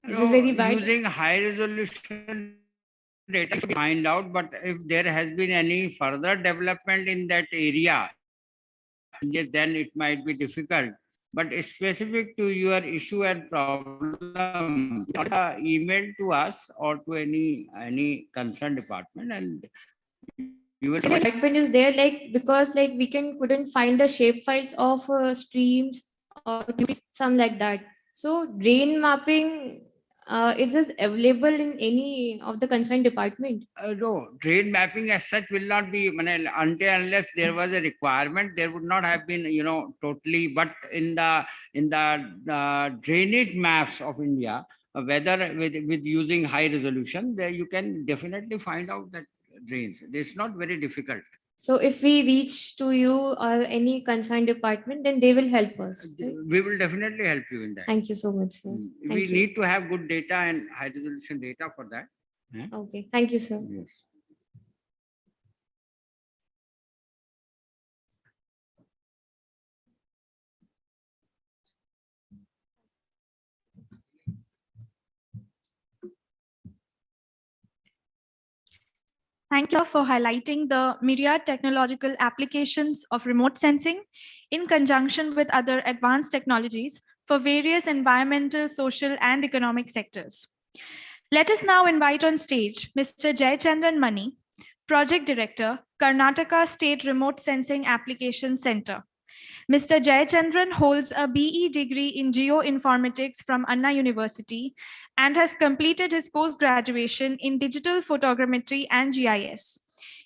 This is very bad. Using high resolution data to find out, but if there has been any further development in that area, then it might be difficult. But specific to your issue and problem, email to us or to any concerned department, and you will. Department is there, like because like we couldn't find the shape files of streams or some like that. So drain mapping. Is this available in any of the concerned department? No, drain mapping as such will not be, until unless there was a requirement, there would not have been, totally. But in the drainage maps of India, whether with using high resolution, there you can definitely find out that drains. It's not very difficult. So if we reach to you or any concerned department, then they will help us. Right? We will definitely help you in that. Thank you so much, sir. We need to have good data and high resolution data for that. Okay. Thank you, sir. Yes. Thank you for highlighting the myriad technological applications of remote sensing in conjunction with other advanced technologies for various environmental, social, and economic sectors. Let us now invite on stage Mr. Jayachandran Mani, Project Director, Karnataka State Remote Sensing Application Center. Mr. Jayachandran holds a BE degree in Geoinformatics from Anna University and has completed his post-graduation in Digital Photogrammetry and GIS.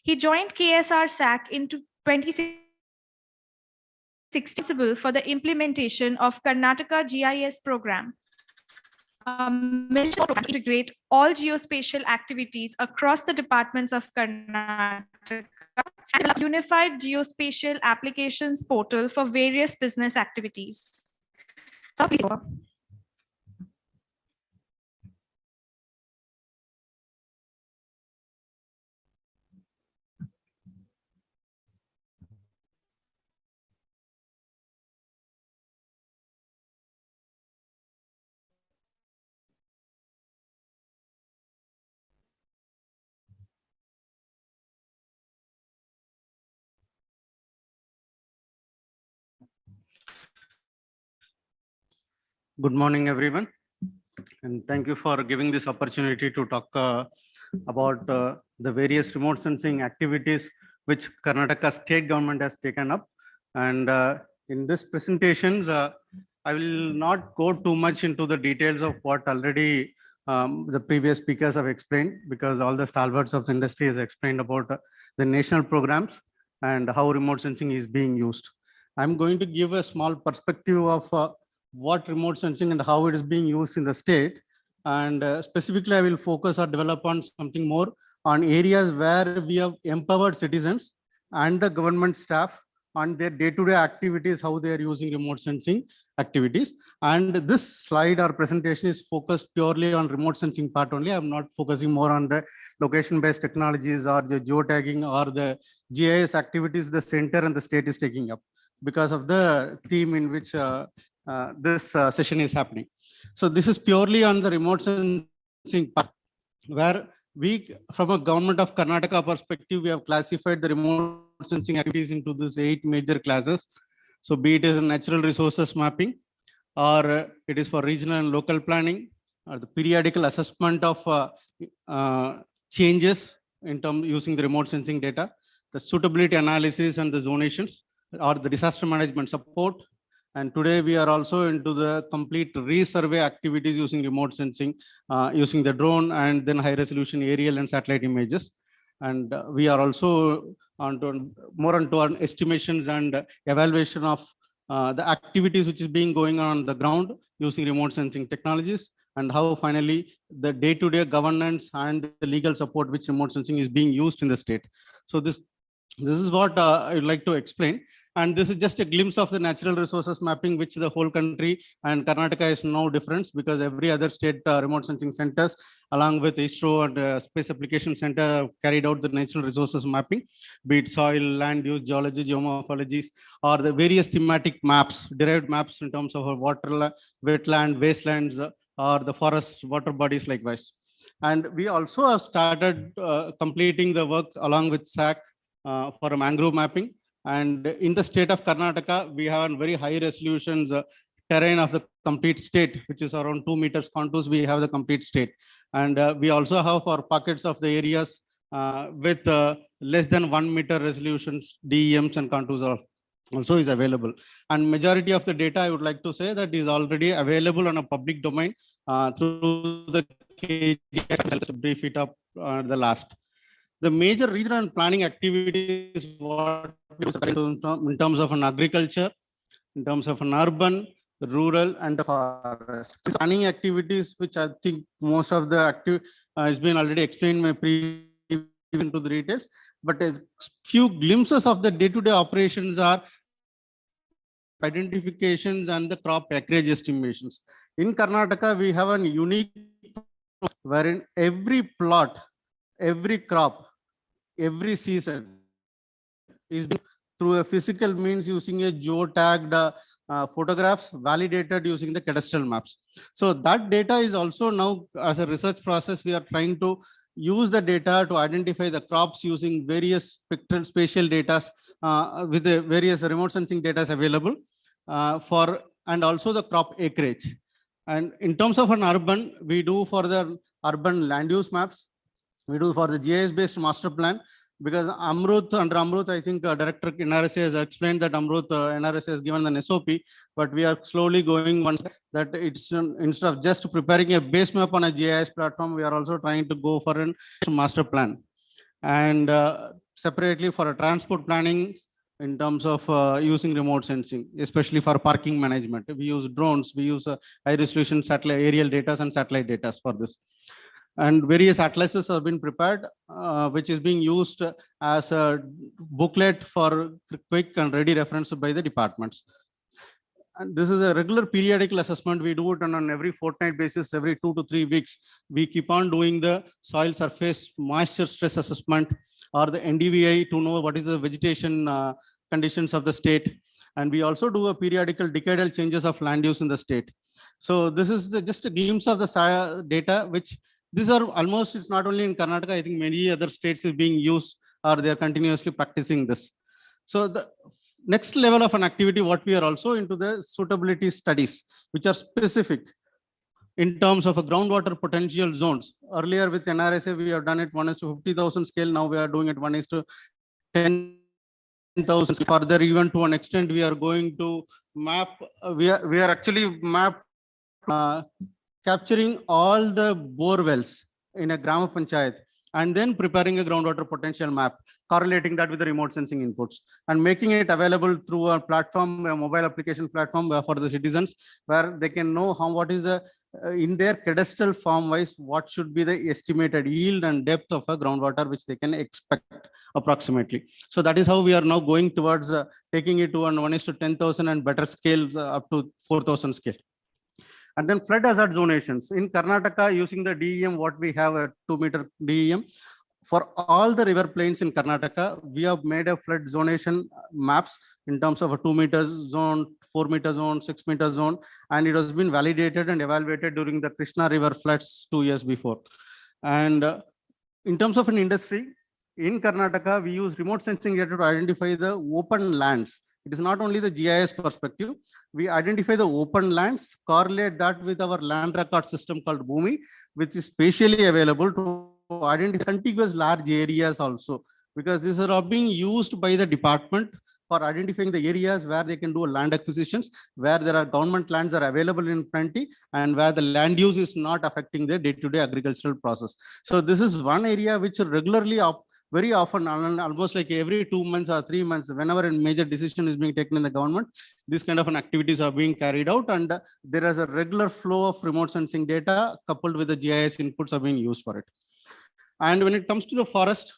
He joined KSR SAC in 2016, responsible for the implementation of Karnataka GIS program, mission to integrate all geospatial activities across the departments of Karnataka and a unified geospatial applications portal for various business activities. Good morning, everyone. And thank you for giving this opportunity to talk about the various remote sensing activities which Karnataka state government has taken up. And in this presentations, I will not go too much into the details of what already the previous speakers have explained, because all the stalwarts of the industry has explained about the national programs and how remote sensing is being used. I'm going to give a small perspective of what remote sensing and how it is being used in the state. And specifically, I will focus or develop on something more on areas where we have empowered citizens and the government staff on their day-to-day activities, how they are using remote sensing activities. And this slide or presentation is focused purely on remote sensing part only. I'm not focusing more on the location-based technologies or the geotagging or the GIS activities the center and the state is taking up because of the theme in which this session is happening. So this is purely on the remote sensing part, where we, from a government of Karnataka perspective, we have classified the remote sensing activities into these 8 major classes. So be it is natural resources mapping, or it is for regional and local planning, or the periodical assessment of changes in terms using the remote sensing data, the suitability analysis and the zonations, or the disaster management support. And today we are also into the complete resurvey activities using remote sensing, using the drone and then high resolution aerial and satellite images. And we are also more onto our estimations and evaluation of the activities which is being going on the ground using remote sensing technologies, and how finally the day-to-day governance and the legal support which remote sensing is being used in the state. So this is what I would like to explain. And this is just a glimpse of the natural resources mapping, which the whole country and Karnataka is no difference, because every other state remote sensing centers, along with ISRO and Space Application Center, carried out the natural resources mapping, be it soil, land use, geology, geomorphology, or the various thematic maps, derived maps in terms of water, wetland, wastelands, or the forest water bodies likewise. And we also have started completing the work along with SAC for a mangrove mapping. And in the state of Karnataka, we have very high resolutions terrain of the complete state, which is around 2 meters contours. We have the complete state. And we also have for pockets of the areas with less than 1 meter resolutions, DEMs and contours are also is available. And majority of the data, I would like to say, that is already available on a public domain through the KGS. I'll brief it up the last. The major regional planning activities, what in terms of an agriculture, in terms of an urban, rural, and the forest. Planning activities, which I think most of the active has been already explained my even to the details, but a few glimpses of the day-to-day operations are identifications and the crop acreage estimations. In Karnataka, we have a unique wherein every plot, every crop, every season is through a physical means using a geotagged photographs validated using the cadastral maps. So that data is also now, as a research process, we are trying to use the data to identify the crops using various spectral spatial data with the various remote sensing data available and also the crop acreage. And in terms of an urban, we do for the urban land use maps. We do for the GIS-based master plan, because under Amrut, I think Director NRSA has explained that Amrut NRSA has given an SOP, but we are slowly going one that it's instead of just preparing a base map on a GIS platform, we are also trying to go for a master plan. And separately for a transport planning in terms of using remote sensing, especially for parking management. We use drones, we use high resolution satellite aerial data and satellite data for this. And various atlases have been prepared, which is being used as a booklet for quick and ready reference by the departments. And this is a regular periodical assessment. We do it on an every fortnight basis, every 2 to 3 weeks. We keep on doing the soil surface moisture stress assessment or the NDVI to know what is the vegetation conditions of the state. And we also do a periodical decadal changes of land use in the state. So this is just a glimpse of the data, which these are almost, it's not only in Karnataka, I think many other states is being used or they are continuously practicing this. So the next level of an activity, what we are also into the suitability studies, which are specific in terms of a groundwater potential zones. Earlier with NRSA, we have done it 1:50,000 scale. Now we are doing it 1:10,000. Further, even to an extent, we are going to map, we are actually capturing all the bore wells in a Grama Panchayat and then preparing a groundwater potential map, correlating that with the remote sensing inputs and making it available through a platform, a mobile application platform for the citizens, where they can know what is the in their cadastral form wise, what should be the estimated yield and depth of a groundwater which they can expect approximately. So that is how we are now going towards taking it to 1:10,000 and better scales up to 4,000 scale. And then flood hazard zonations. In Karnataka, using the DEM, what we have a 2-meter DEM, for all the river plains in Karnataka, we have made a flood zonation maps in terms of a 2-meter zone, 4-meter zone, 6-meter zone, and it has been validated and evaluated during the Krishna River floods 2 years before. And in terms of an industry, in Karnataka, we use remote sensing data to identify the open lands. It is not only the GIS perspective. We identify the open lands, correlate that with our land record system called Bhumi, which is spatially available to identify contiguous large areas also, because these are all being used by the department for identifying the areas where they can do land acquisitions, where there are government lands are available in plenty, and where the land use is not affecting the day-to-day agricultural process. So this is one area which regularly very often, almost like every 2 months or 3 months, whenever a major decision is being taken in the government, these kind of activities are being carried out, and there is a regular flow of remote sensing data coupled with the GIS inputs are being used for it. And when it comes to the forest,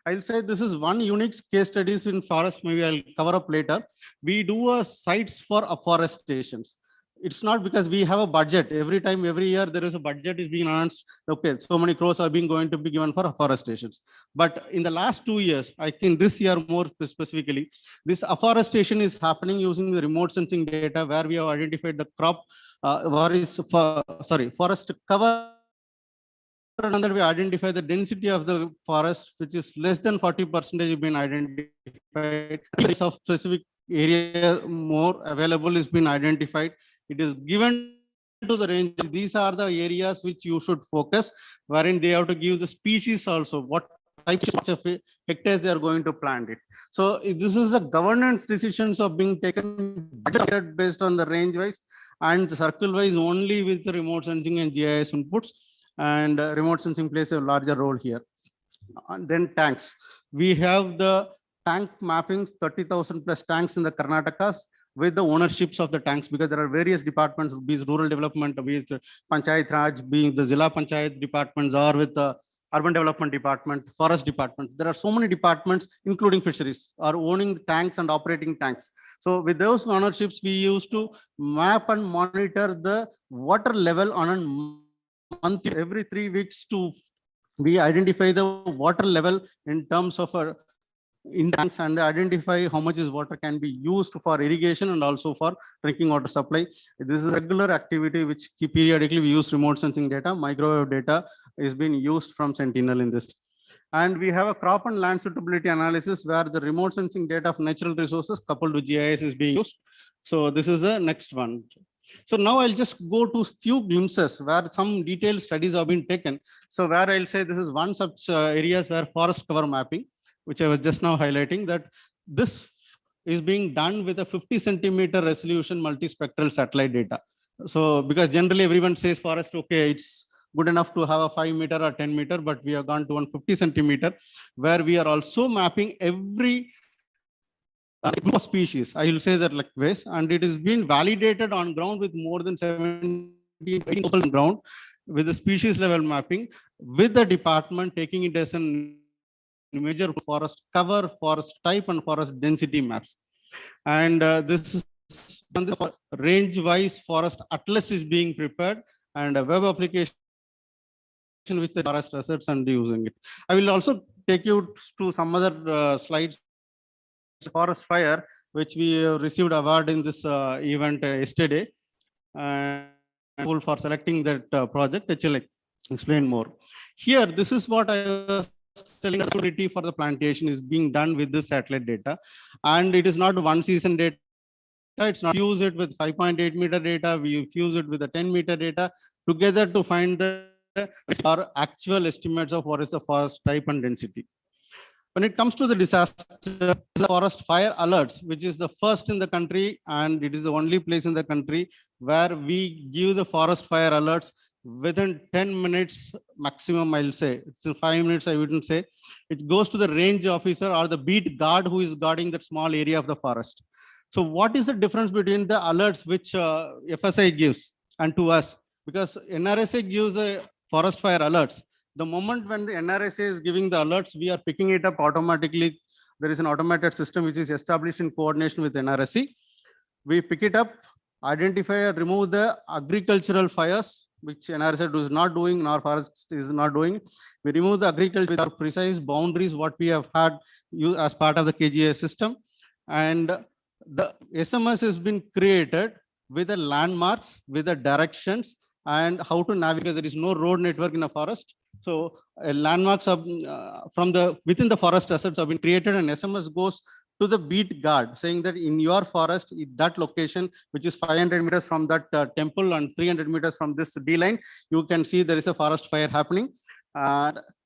I'll say this is one unique case studies in forest, maybe I'll cover up later. We do sites for afforestations. It's not because we have a budget. Every time, every year, there is a budget is being announced. Okay, so many crores are going to be given for afforestations. But in the last 2 years, I think this year more specifically, this afforestation is happening using the remote sensing data where we have identified the crop, forest cover. And then we identify the density of the forest, which is less than 40% has been identified. Of specific area more available is been identified. It is given to the range. These are the areas which you should focus, wherein they have to give the species also, what types of hectares they are going to plant it. So this is the governance decisions of being taken based on the range wise and circle wise only with the remote sensing and GIS inputs, and remote sensing plays a larger role here. And then tanks. We have the tank mappings, 30,000 plus tanks in the Karnatakas, with the ownerships of the tanks, because there are various departments, be it rural development, be it Panchayat Raj, being the Zilla Panchayat departments, or with the urban development department, forest department. There are so many departments, including fisheries, are owning tanks and operating tanks. So with those ownerships, we used to map and monitor the water level on a month, every 3 weeks we identify the water level in terms of in tanks and identify how much is water can be used for irrigation and also for drinking water supply. This is a regular activity which periodically we use remote sensing data. Microwave data is being used from Sentinel in this. And we have a crop and land suitability analysis where the remote sensing data of natural resources coupled with GIS is being used. So this is the next one. So now I'll just go to few glimpses where some detailed studies have been taken. So where I'll say this is one such areas where forest cover mapping, which I was just now highlighting, that this is being done with a 50 centimeter resolution multispectral satellite data. So because generally everyone says forest, okay, it's good enough to have a 5 meter or 10 meter, but we have gone to 150 centimeter where we are also mapping every group of species. I will say that like this, and it is being validated on ground with more than 70 on ground with the species level mapping, with the department taking it as a major forest cover, forest type, and forest density maps. And this is the range wise forest atlas is being prepared, and a web application with the forest assets and using it. I will also take you to some other slides. Forest fire, which we received award in this event yesterday, and for selecting that project, which will explain more. Here, this is what I was telling you, for the plantation is being done with this satellite data, and it is not one season data. It's not fuse it with 5.8 meter data. We fuse it with the 10 meter data together to find the our actual estimates of what is the forest type and density. When it comes to the disaster, the forest fire alerts, which is the first in the country, and it is the only place in the country where we give the forest fire alerts within 10 minutes maximum, I'll say. It's in 5 minutes, I wouldn't say. It goes to the range officer or the beat guard who is guarding that small area of the forest. So what is the difference between the alerts which FSI gives and to us? because NRSA gives a forest fire alerts. The moment when the NRSA is giving the alerts, we are picking it up automatically. There is an automated system which is established in coordination with NRSA. We pick it up, identify and remove the agricultural fires, which NRSA is not doing, nor forest is not doing. We remove the agriculture with our precise boundaries, what we have had as part of the KGA system. And the SMS has been created with the landmarks, with the directions, and how to navigate. There is no road network in a forest. So landmarks of, from the within the forest assets have been created, and SMS goes to the beat guard saying that in your forest, in that location, which is 500 meters from that temple and 300 meters from this D line, you can see there is a forest fire happening.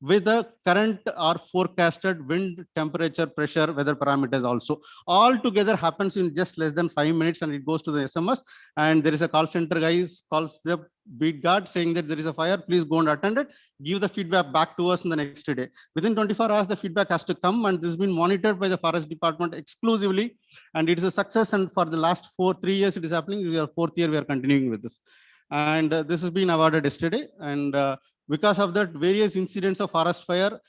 With the current or forecasted wind, temperature, pressure, weather parameters also. All together happens in just less than 5 minutes, and it goes to the SMS. And there is a call center guys calls the beat guard saying that there is a fire, please go and attend it, give the feedback back to us in the next day. Within 24 hours, the feedback has to come, and this has been monitored by the forest department exclusively. And it is a success. And for the last 3 years, it is happening. We are 4th year, we are continuing with this. And this has been awarded yesterday. And because of that, various incidents of forest fire,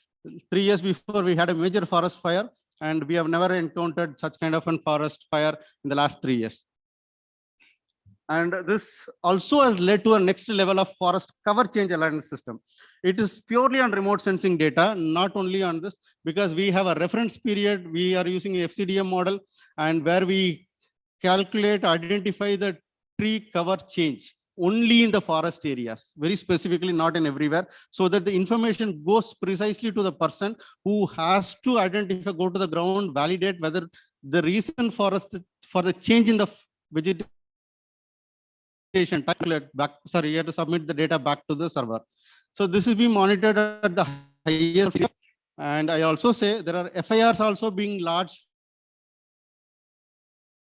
3 years before we had a major forest fire, and we have never encountered such kind of a forest fire in the last 3 years. And this also has led to a next level of forest cover change awareness system. It is purely on remote sensing data, not only on this, because we have a reference period. We are using a FCDM model, and where we calculate, identify the tree cover change only in the forest areas, very specifically, not in everywhere, so that the information goes precisely to the person who has to identify, go to the ground, validate whether the reason for the change in the vegetation, back, sorry, you have to submit the data back to the server. So this is being monitored at the higher. And I also say there are FIRs also being lodged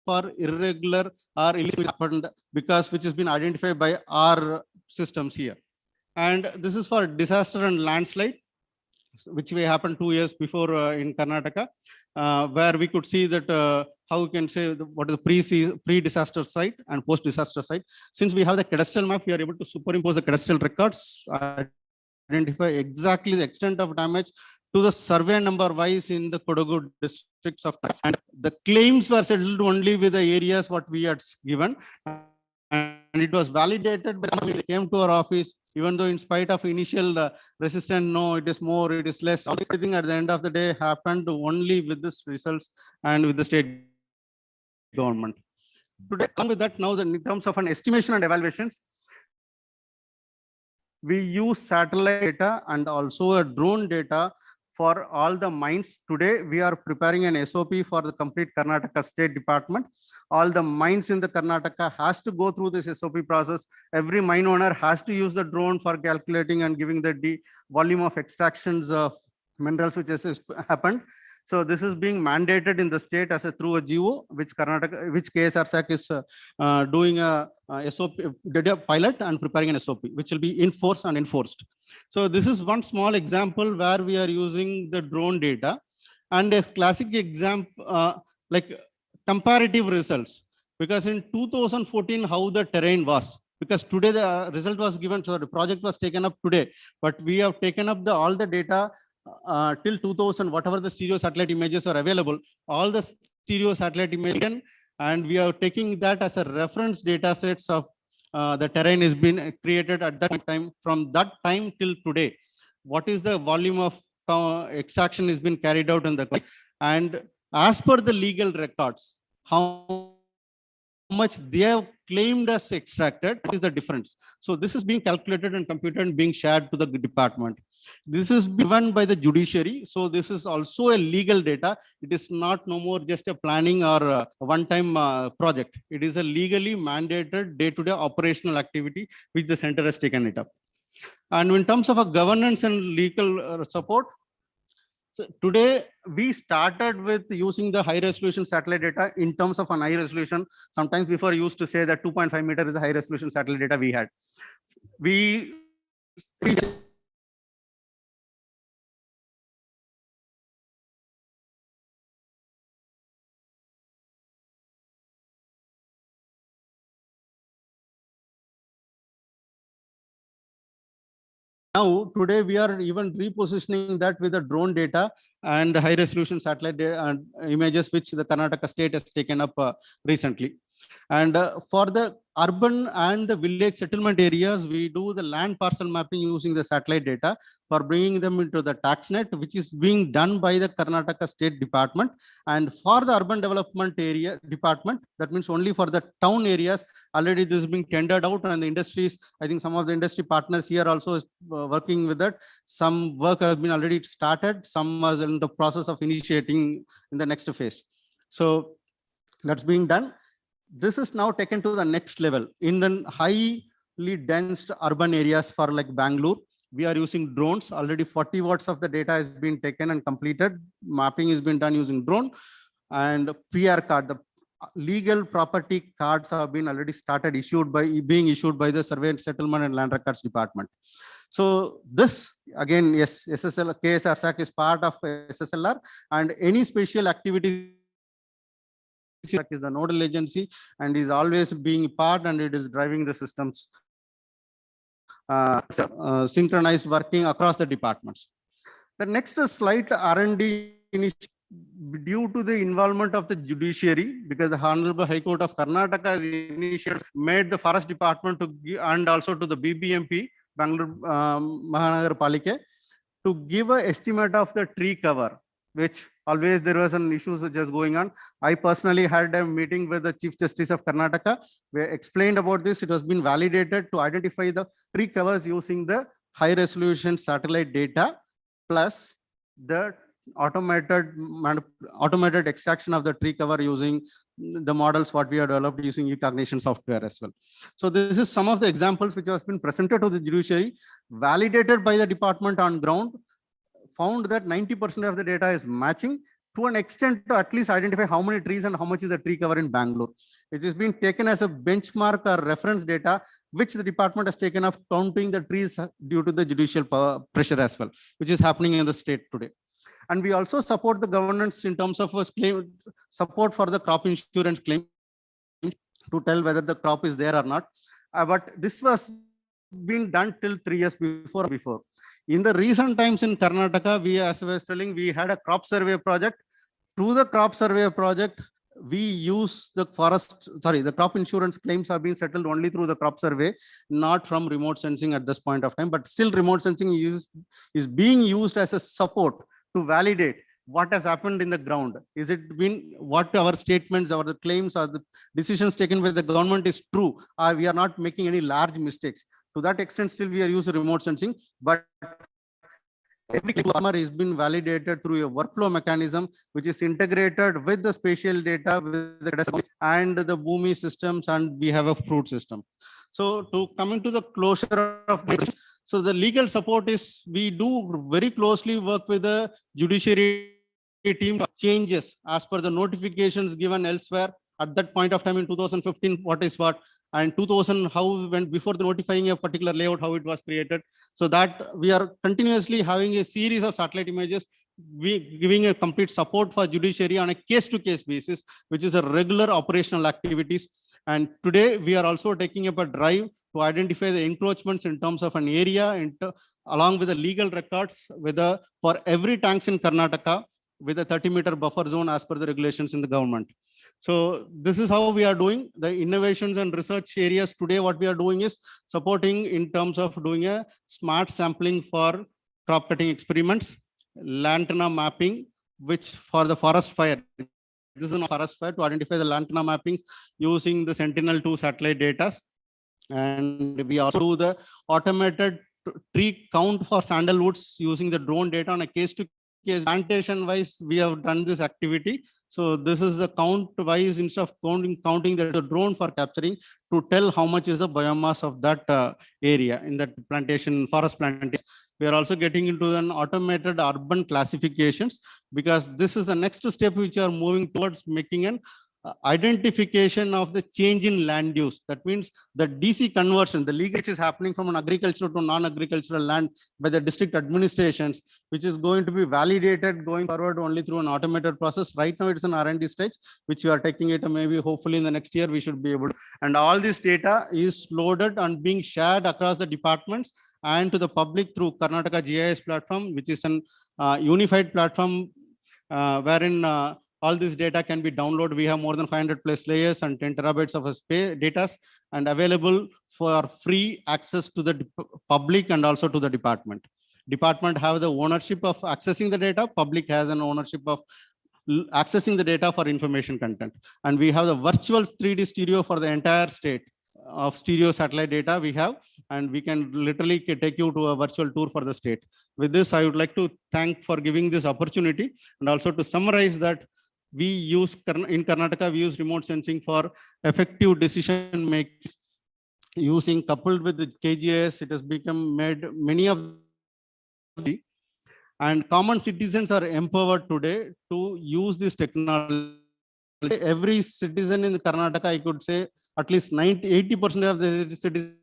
for irregular or illicit happened, because which has been identified by our systems here. And this is for disaster and landslide, which may happen 2 years before in Karnataka, where we could see that how you can say what is the pre-disaster site and post-disaster site. Since we have the cadastral map, we are able to superimpose the cadastral records, identify exactly the extent of damage to the survey number wise in the Kodagu districts of, and the claims were settled only with the areas what we had given, and it was validated. But when they came to our office, even though in spite of initial resistance, no, it is more, it is less, everything at the end of the day happened only with this results and with the state government. Today, along with that, now in terms of an estimation and evaluations, we use satellite data and also a drone data for all the mines. Today, we are preparing an SOP for the complete Karnataka State Department. All the mines in the Karnataka has to go through this SOP process. Every mine owner has to use the drone for calculating and giving the volume of extractions of minerals which has happened. So this is being mandated in the state as through a GO, which KSRSAC is doing a SOP data pilot and preparing an SOP, which will be enforced and enforced. So this is one small example where we are using the drone data, and a classic example like comparative results. Because in 2014, how the terrain was. Because today the result was given, so the project was taken up today, but we have taken up all the data till 2000, whatever the stereo satellite images are available, all the stereo satellite images, and we are taking that as a reference data sets of the terrain has been created at that time. From that time till today, what is the volume of extraction has been carried out in the, and as per the legal records, how much they have claimed as extracted, what is the difference? So this is being calculated and computed and being shared to the department. This is given by the judiciary. So this is also a legal data. It is not no more just a planning or a one-time project. It is a legally mandated day-to-day operational activity which the center has taken it up. And in terms of a governance and legal support, so today we started with using the high resolution satellite data in terms of an high resolution. Sometimes before I used to say that 2.5 meter is the high resolution satellite data we had. We now today we are even repositioning that with the drone data and the high resolution satellite data, images which the Karnataka state has taken up recently. And for the urban and the village settlement areas, we do the land parcel mapping using the satellite data for bringing them into the tax net, which is being done by the Karnataka State Department. And for the urban development area department, that means only for the town areas, already this is being tendered out, and the industries, I think some of the industry partners here also is working with that. Some work has been already started, some was in the process of initiating in the next phase. So that's being done. This is now taken to the next level in the highly dense urban areas for like Bangalore. We are using drones. Already 40 watts of the data has been taken and completed. Mapping has been done using drone, and PR card, the legal property cards have been already started being issued by the Survey and Settlement and Land Records Department. So this again, yes, SSL KSRSAC is part of SSLR, and any spatial activities is the nodal agency and is always being part, and it is driving the systems synchronized working across the departments. The next slight R&D initiative due to the involvement of the judiciary, because the Honorable High Court of Karnataka has initiated, made the Forest Department to give, and also to the BBMP, Bangalore Mahanagar Palike, to give an estimate of the tree cover, which always there was an issues which is going on. I personally had a meeting with the Chief Justice of Karnataka. We explained about this. It has been validated to identify the tree covers using the high resolution satellite data plus the automated extraction of the tree cover using the models what we have developed using e-cognition software as well. So this is some of the examples which has been presented to the judiciary, validated by the department on ground, found that 90% of the data is matching to an extent to at least identify how many trees and how much is the tree cover in Bangalore. It is being taken as a benchmark or reference data, which the department has taken up counting the trees due to the judicial pressure as well, which is happening in the state today. And we also support the governance in terms of claim support for the crop insurance claim to tell whether the crop is there or not. But this was been done till 3 years before. In the recent times in Karnataka, we, as I was telling, we had a crop survey project. Through the crop survey project, we use the the crop insurance claims are being settled only through the crop survey, not from remote sensing at this point of time. But still, remote sensing is being used as a support to validate what has happened in the ground. Is it been what our statements or the claims or the decisions taken by the government is true, or we are not making any large mistakes. To that extent, still we are using remote sensing, but every farmer has been validated through a workflow mechanism, which is integrated with the spatial data with the and the Boomi systems, and we have a fruit system. So to come into the closure of this, so the legal support is, we do very closely work with the judiciary team changes as per the notifications given elsewhere at that point of time in 2015, what is what, and 2000, how when before the notifying a particular layout, how it was created. So that we are continuously having a series of satellite images, we giving a complete support for judiciary on a case-to-case basis, which is a regular operational activities. And today we are also taking up a drive to identify the encroachments in terms of an area, along with the legal records, for every tanks in Karnataka with a 30-meter buffer zone as per the regulations in the government. So this is how we are doing the innovations and research areas. Today, what we are doing is supporting in terms of doing a smart sampling for crop cutting experiments, lantana mapping, which for the forest fire. This is a forest fire to identify the lantana mappings using the Sentinel-2 satellite data. And we also do the automated tree count for sandalwoods using the drone data on a case-to-case. Plantation wise, we have done this activity. So this is the count wise, instead of counting the drone for capturing, to tell how much is the biomass of that area in that plantation, forest plantation. We are also getting into an automated urban classifications, because this is the next step which are moving towards making an identification of the change in land use. That means the DC conversion, the legal which is happening from an agricultural to non-agricultural land by the district administrations, which is going to be validated going forward only through an automated process. Right now it's an R&D stage, which we are taking it, and maybe hopefully in the next year we should be able to. And all this data is loaded and being shared across the departments and to the public through Karnataka GIS platform, which is an unified platform wherein all this data can be downloaded. We have more than 500 plus layers and 10 terabytes of space data and available for free access to the public and also to the department. Department have the ownership of accessing the data. Public has an ownership of accessing the data for information content. And we have the virtual 3D stereo for the entire state of stereo satellite data we have, and we can literally take you to a virtual tour for the state. With this, I would like to thank for giving this opportunity, and also to summarize that we use in Karnataka, we use remote sensing for effective decision making. Using coupled with the KGIS, it has become made many of the, and common citizens are empowered today to use this technology. Every citizen in Karnataka, I could say at least 80% of the citizens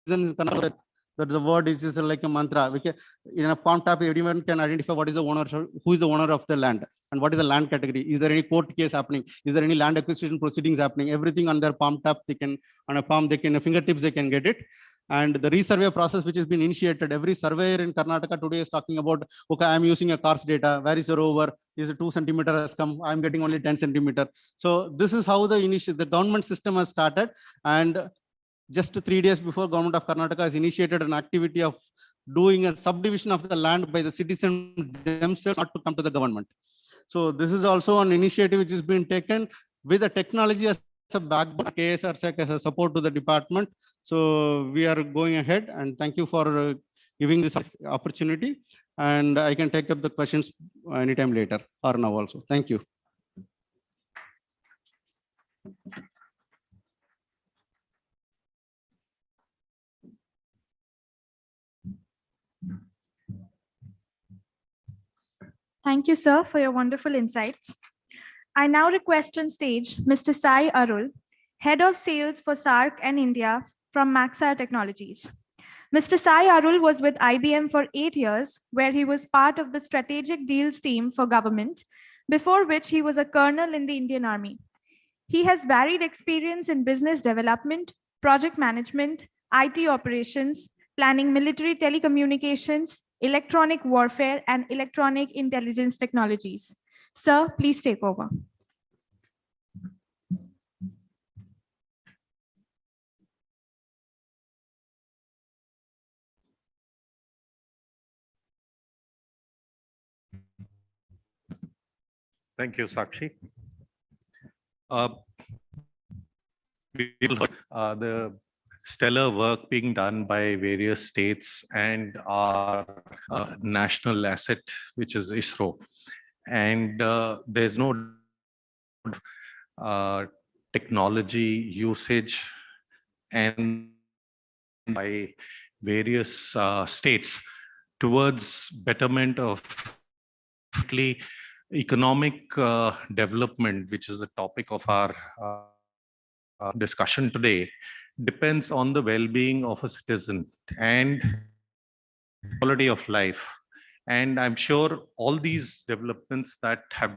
in Karnataka, that's the word is just like a mantra. We can, in a palm tap, everyone can identify what is the owner, who is the owner of the land, and what is the land category. Is there any court case happening? Is there any land acquisition proceedings happening? Everything on their palm tap, they can, on a palm, they can, fingertips, they can get it. And the resurvey process, which has been initiated, every surveyor in Karnataka today is talking about, okay, I'm using a car's data. Where is the rover? Is it 2 centimeter has come? I'm getting only 10 centimeter. So this is how the government system has started. And just 3 days before, government of Karnataka has initiated an activity of doing a subdivision of the land by the citizens themselves, not to come to the government. So this is also an initiative which has been taken with the technology as a backbone, KSRSEC as a support to the department. So we are going ahead, and thank you for giving this opportunity. And I can take up the questions anytime later or now also. Thank you. Thank you, sir, for your wonderful insights. I now request on stage Mr. Sai Arul, Head of Sales for SARC and India from Maxar Technologies. Mr. Sai Arul was with IBM for 8 years, where he was part of the strategic deals team for government, before which he was a colonel in the Indian Army. He has varied experience in business development, project management, IT operations, planning military telecommunications, electronic warfare, and electronic intelligence technologies. Sir, please take over. Thank you, Sakshi. The stellar work being done by various states and our national asset, which is ISRO. And there's no technology usage and by various states towards betterment of economic development, which is the topic of our discussion today, depends on the well-being of a citizen and quality of life. And I'm sure all these developments that have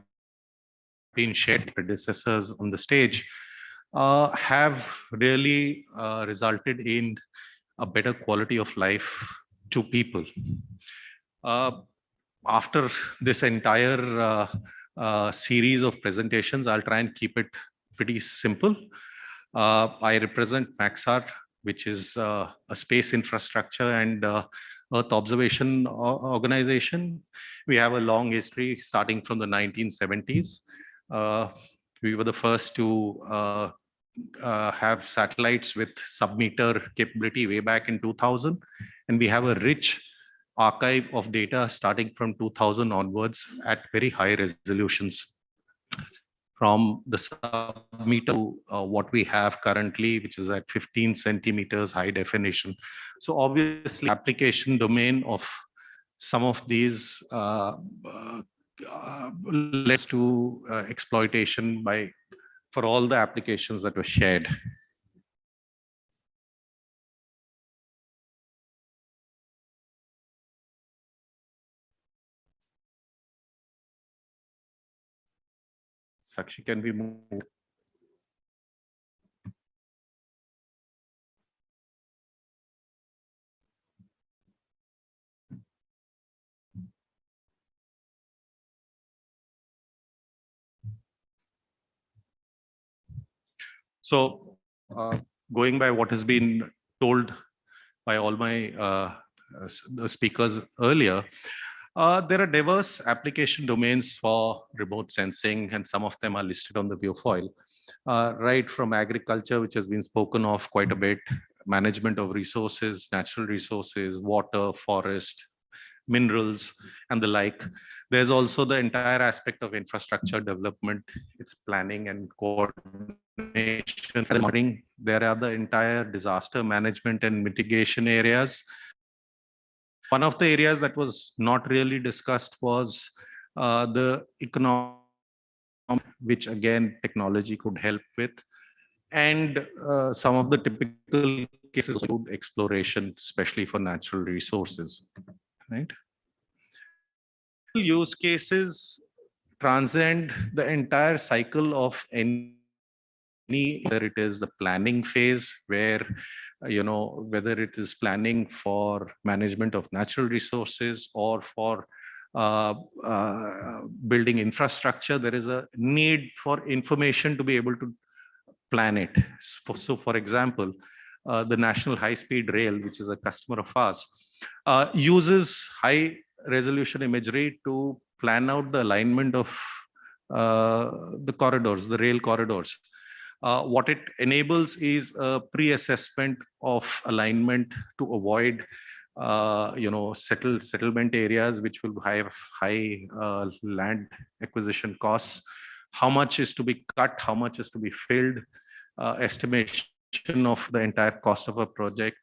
been shared predecessors on the stage have really resulted in a better quality of life to people. After this entire series of presentations, I'll try and keep it pretty simple. I represent Maxar, which is a space infrastructure and Earth observation organization. We have a long history starting from the 1970s. We were the first to have satellites with sub-meter capability way back in 2000. And we have a rich archive of data starting from 2000 onwards at very high resolutions. From the sub-meter to what we have currently, which is at 15 centimeters high definition. So obviously, application domain of some of these leads to exploitation for all the applications that were shared. Sakshi, can we move? So going by what has been told by all my the speakers earlier, there are diverse application domains for remote sensing, and some of them are listed on the viewfoil. Right from agriculture, which has been spoken of quite a bit, management of resources, natural resources, water, forest, minerals, and the like. There's also the entire aspect of infrastructure development, its planning and coordination, and monitoring. There are the entire disaster management and mitigation areas. One of the areas that was not really discussed was the economic, which again technology could help with, and some of the typical cases include exploration, especially for natural resources, right? Use cases transcend the entire cycle of any, whether it is the planning phase, where whether it is planning for management of natural resources or for building infrastructure. There is a need for information to be able to plan it. So for example, the National High Speed Rail, which is a customer of ours, uses high resolution imagery to plan out the alignment of the corridors, the rail corridors. What it enables is a pre-assessment of alignment to avoid settlement areas which will have high land acquisition costs. How much is to be cut, how much is to be filled, estimation of the entire cost of a project,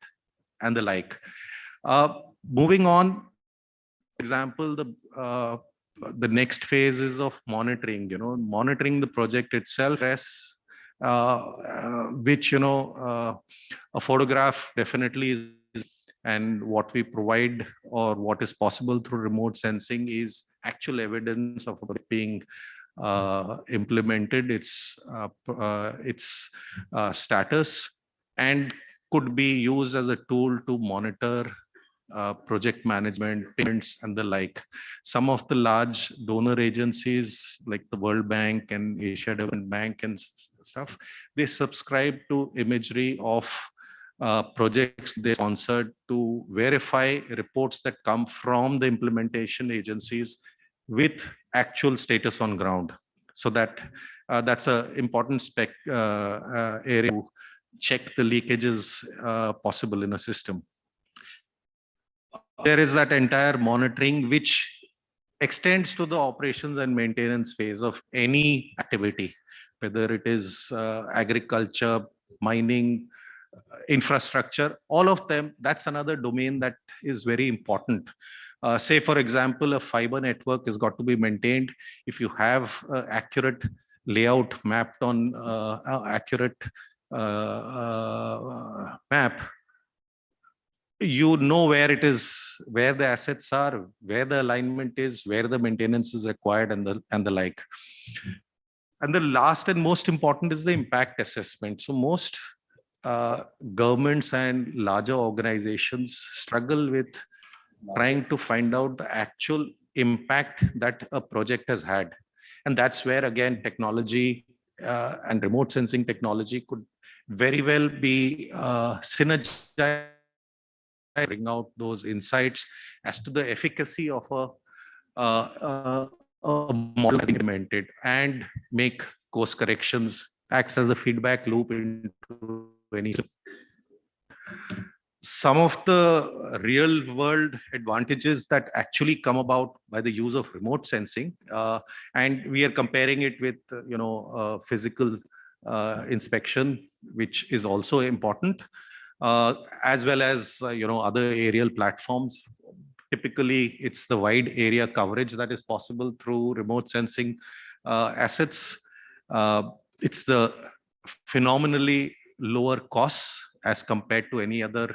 and the like. Moving on, for example, the next phase is of monitoring. Monitoring the project itself, which a photograph definitely is, and what we provide or what is possible through remote sensing is actual evidence of it being implemented, its status, and could be used as a tool to monitor project management, payments, and the like. Some of the large donor agencies like the World Bank and Asia Development Bank and stuff, they subscribe to imagery of projects they sponsored to verify reports that come from the implementation agencies with actual status on ground. So that's an important area to check the leakages possible in a system. There is that entire monitoring which extends to the operations and maintenance phase of any activity, whether it is agriculture, mining, infrastructure, all of them. That's another domain that is very important. Say, for example, a fiber network has got to be maintained. If you have accurate layout mapped on accurate map, you know where it is, where the assets are, where the alignment is, where the maintenance is required, and the like. And the last and most important is the impact assessment. So most governments and larger organizations struggle with trying to find out the actual impact that a project has had. And that's where, again, technology and remote sensing technology could very well be synergized, bring out those insights as to the efficacy of a model implemented, and make course corrections, acts as a feedback loop into any. Some of the real world advantages that actually come about by the use of remote sensing, and we are comparing it with physical inspection, which is also important, as well as other aerial platforms. Typically, it's the wide area coverage that is possible through remote sensing assets. It's the phenomenally lower costs as compared to any other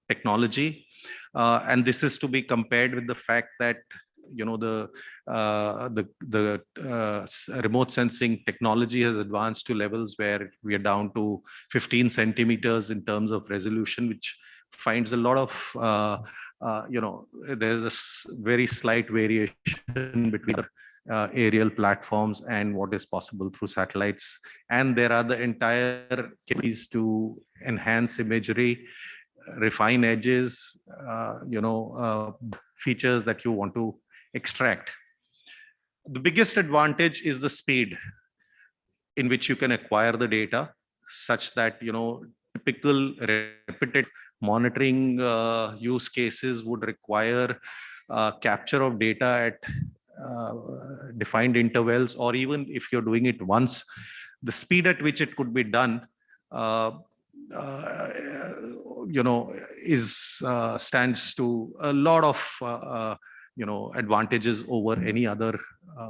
technology, and this is to be compared with the fact that the remote sensing technology has advanced to levels where we are down to 15 centimeters in terms of resolution, which finds a lot of there's a very slight variation between aerial platforms and what is possible through satellites. And there are the entire ways to enhance imagery, refine edges, features that you want to extract. The biggest advantage is the speed in which you can acquire the data, such that, typical repetitive monitoring use cases would require capture of data at defined intervals, or even if you're doing it once, the speed at which it could be done stands to a lot of advantages over any other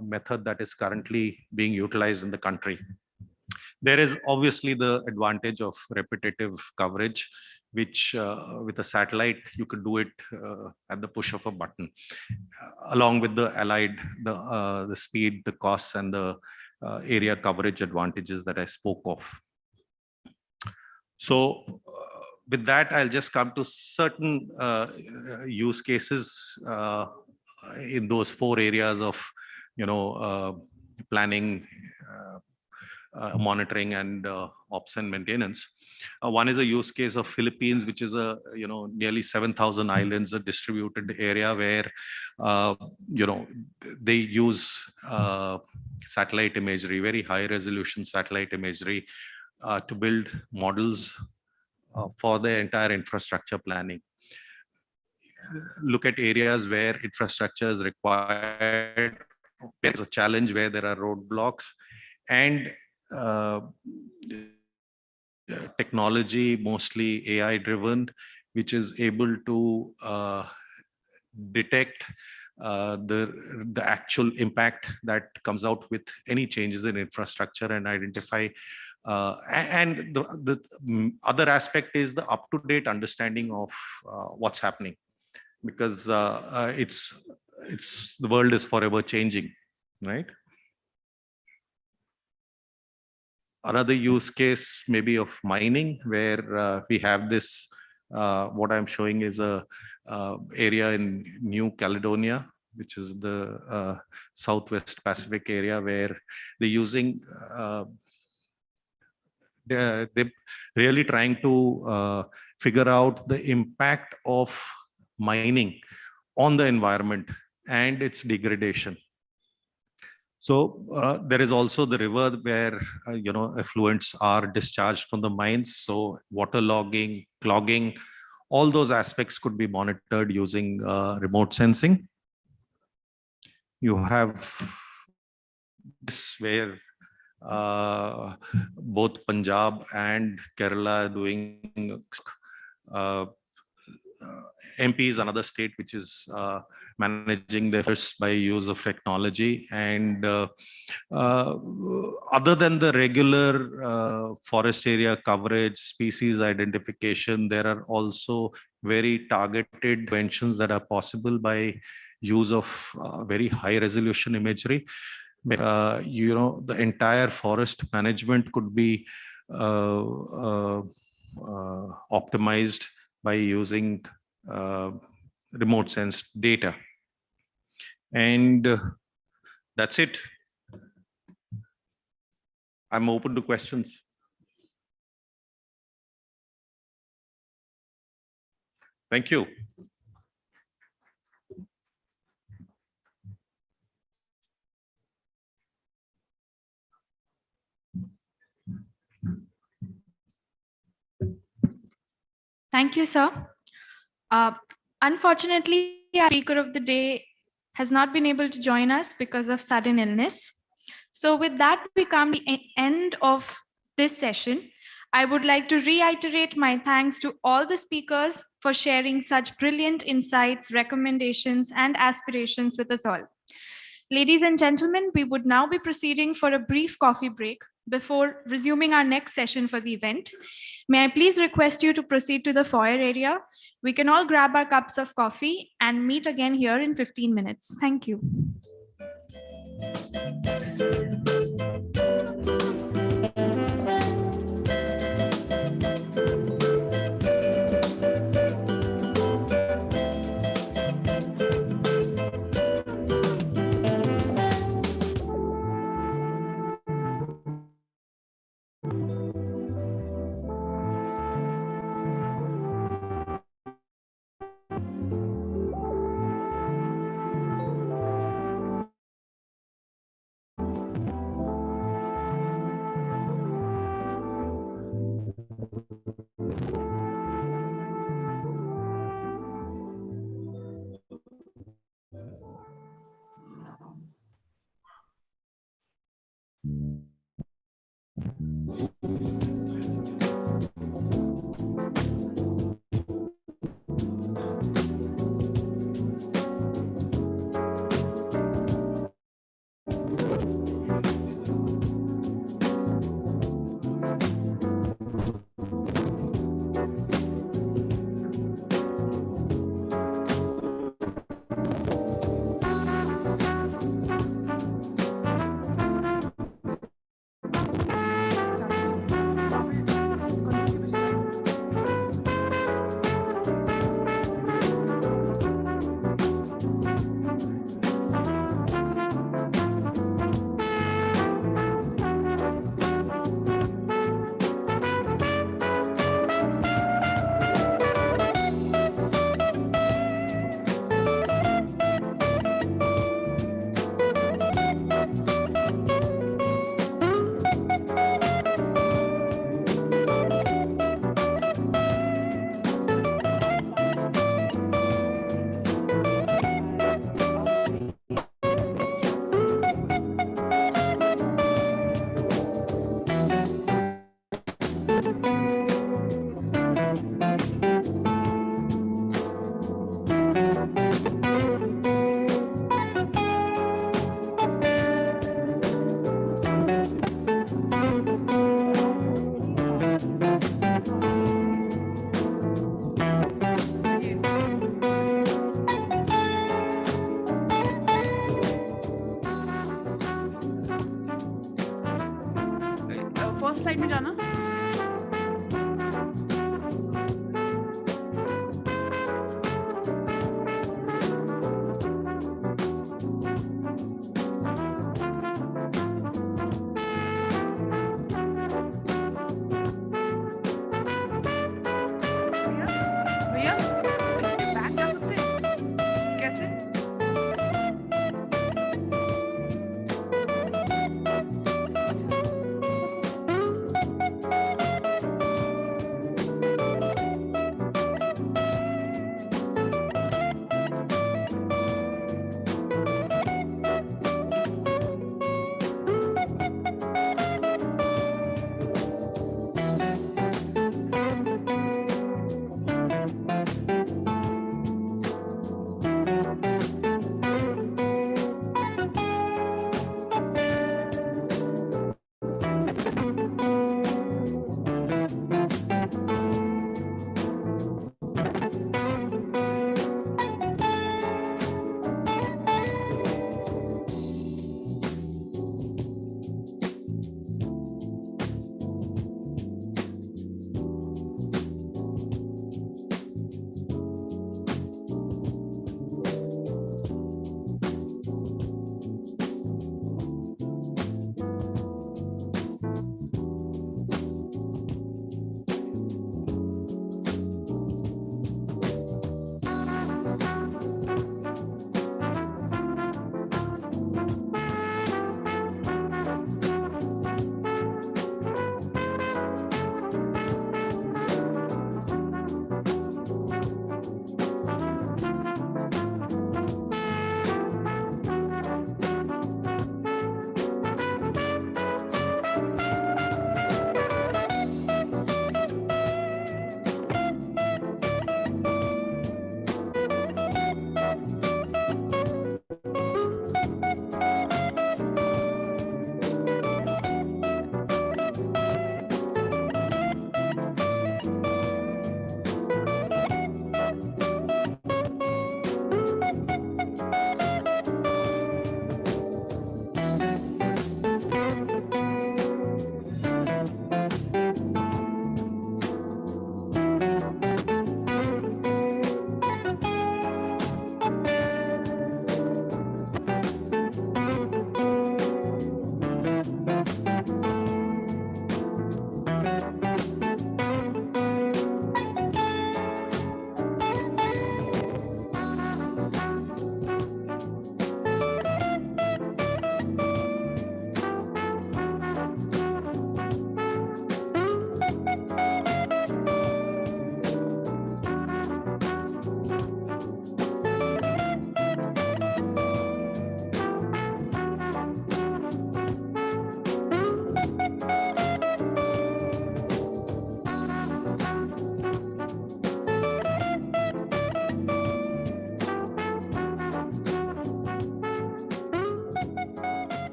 method that is currently being utilized in the country. There is obviously the advantage of repetitive coverage, which with a satellite you could do it at the push of a button, along with the allied the speed, the costs, and the area coverage advantages that I spoke of. So with that, I'll just come to certain use cases in those 4 areas of planning, monitoring, and ops and maintenance. One is a use case of Philippines, which is a nearly 7,000 islands, a distributed area where they use satellite imagery, very high resolution satellite imagery, to build models for the entire infrastructure planning. Look at areas where infrastructure is required. There's a challenge where there are roadblocks, and technology, mostly AI driven, which is able to detect the actual impact that comes out with any changes in infrastructure and identify. And the other aspect is the up-to-date understanding of what's happening, because the world is forever changing, right? Another use case maybe of mining, where we have this, what I'm showing is a area in New Caledonia, which is the Southwest Pacific area, where they're using, they're really trying to figure out the impact of mining on the environment and its degradation. So there is also the river where effluents are discharged from the mines. So water logging, clogging, all those aspects could be monitored using remote sensing. You have this where both Punjab and Kerala are doing. MP is another state which is managing their forests by use of technology. And other than the regular forest area coverage, species identification, there are also very targeted interventions that are possible by use of very high resolution imagery. The entire forest management could be optimized by using remote sensed data. And that's it. I'm open to questions. Thank you. Thank you, sir. Unfortunately, our speaker of the day has not been able to join us because of sudden illness. So with that, we come to the end of this session. I would like to reiterate my thanks to all the speakers for sharing such brilliant insights, recommendations, and aspirations with us all. Ladies and gentlemen, we would now be proceeding for a brief coffee break before resuming our next session for the event. May I please request you to proceed to the foyer area? We can all grab our cups of coffee and meet again here in 15 minutes. Thank you. Slide में जाना। भैया back जा सकते हैं कैसे?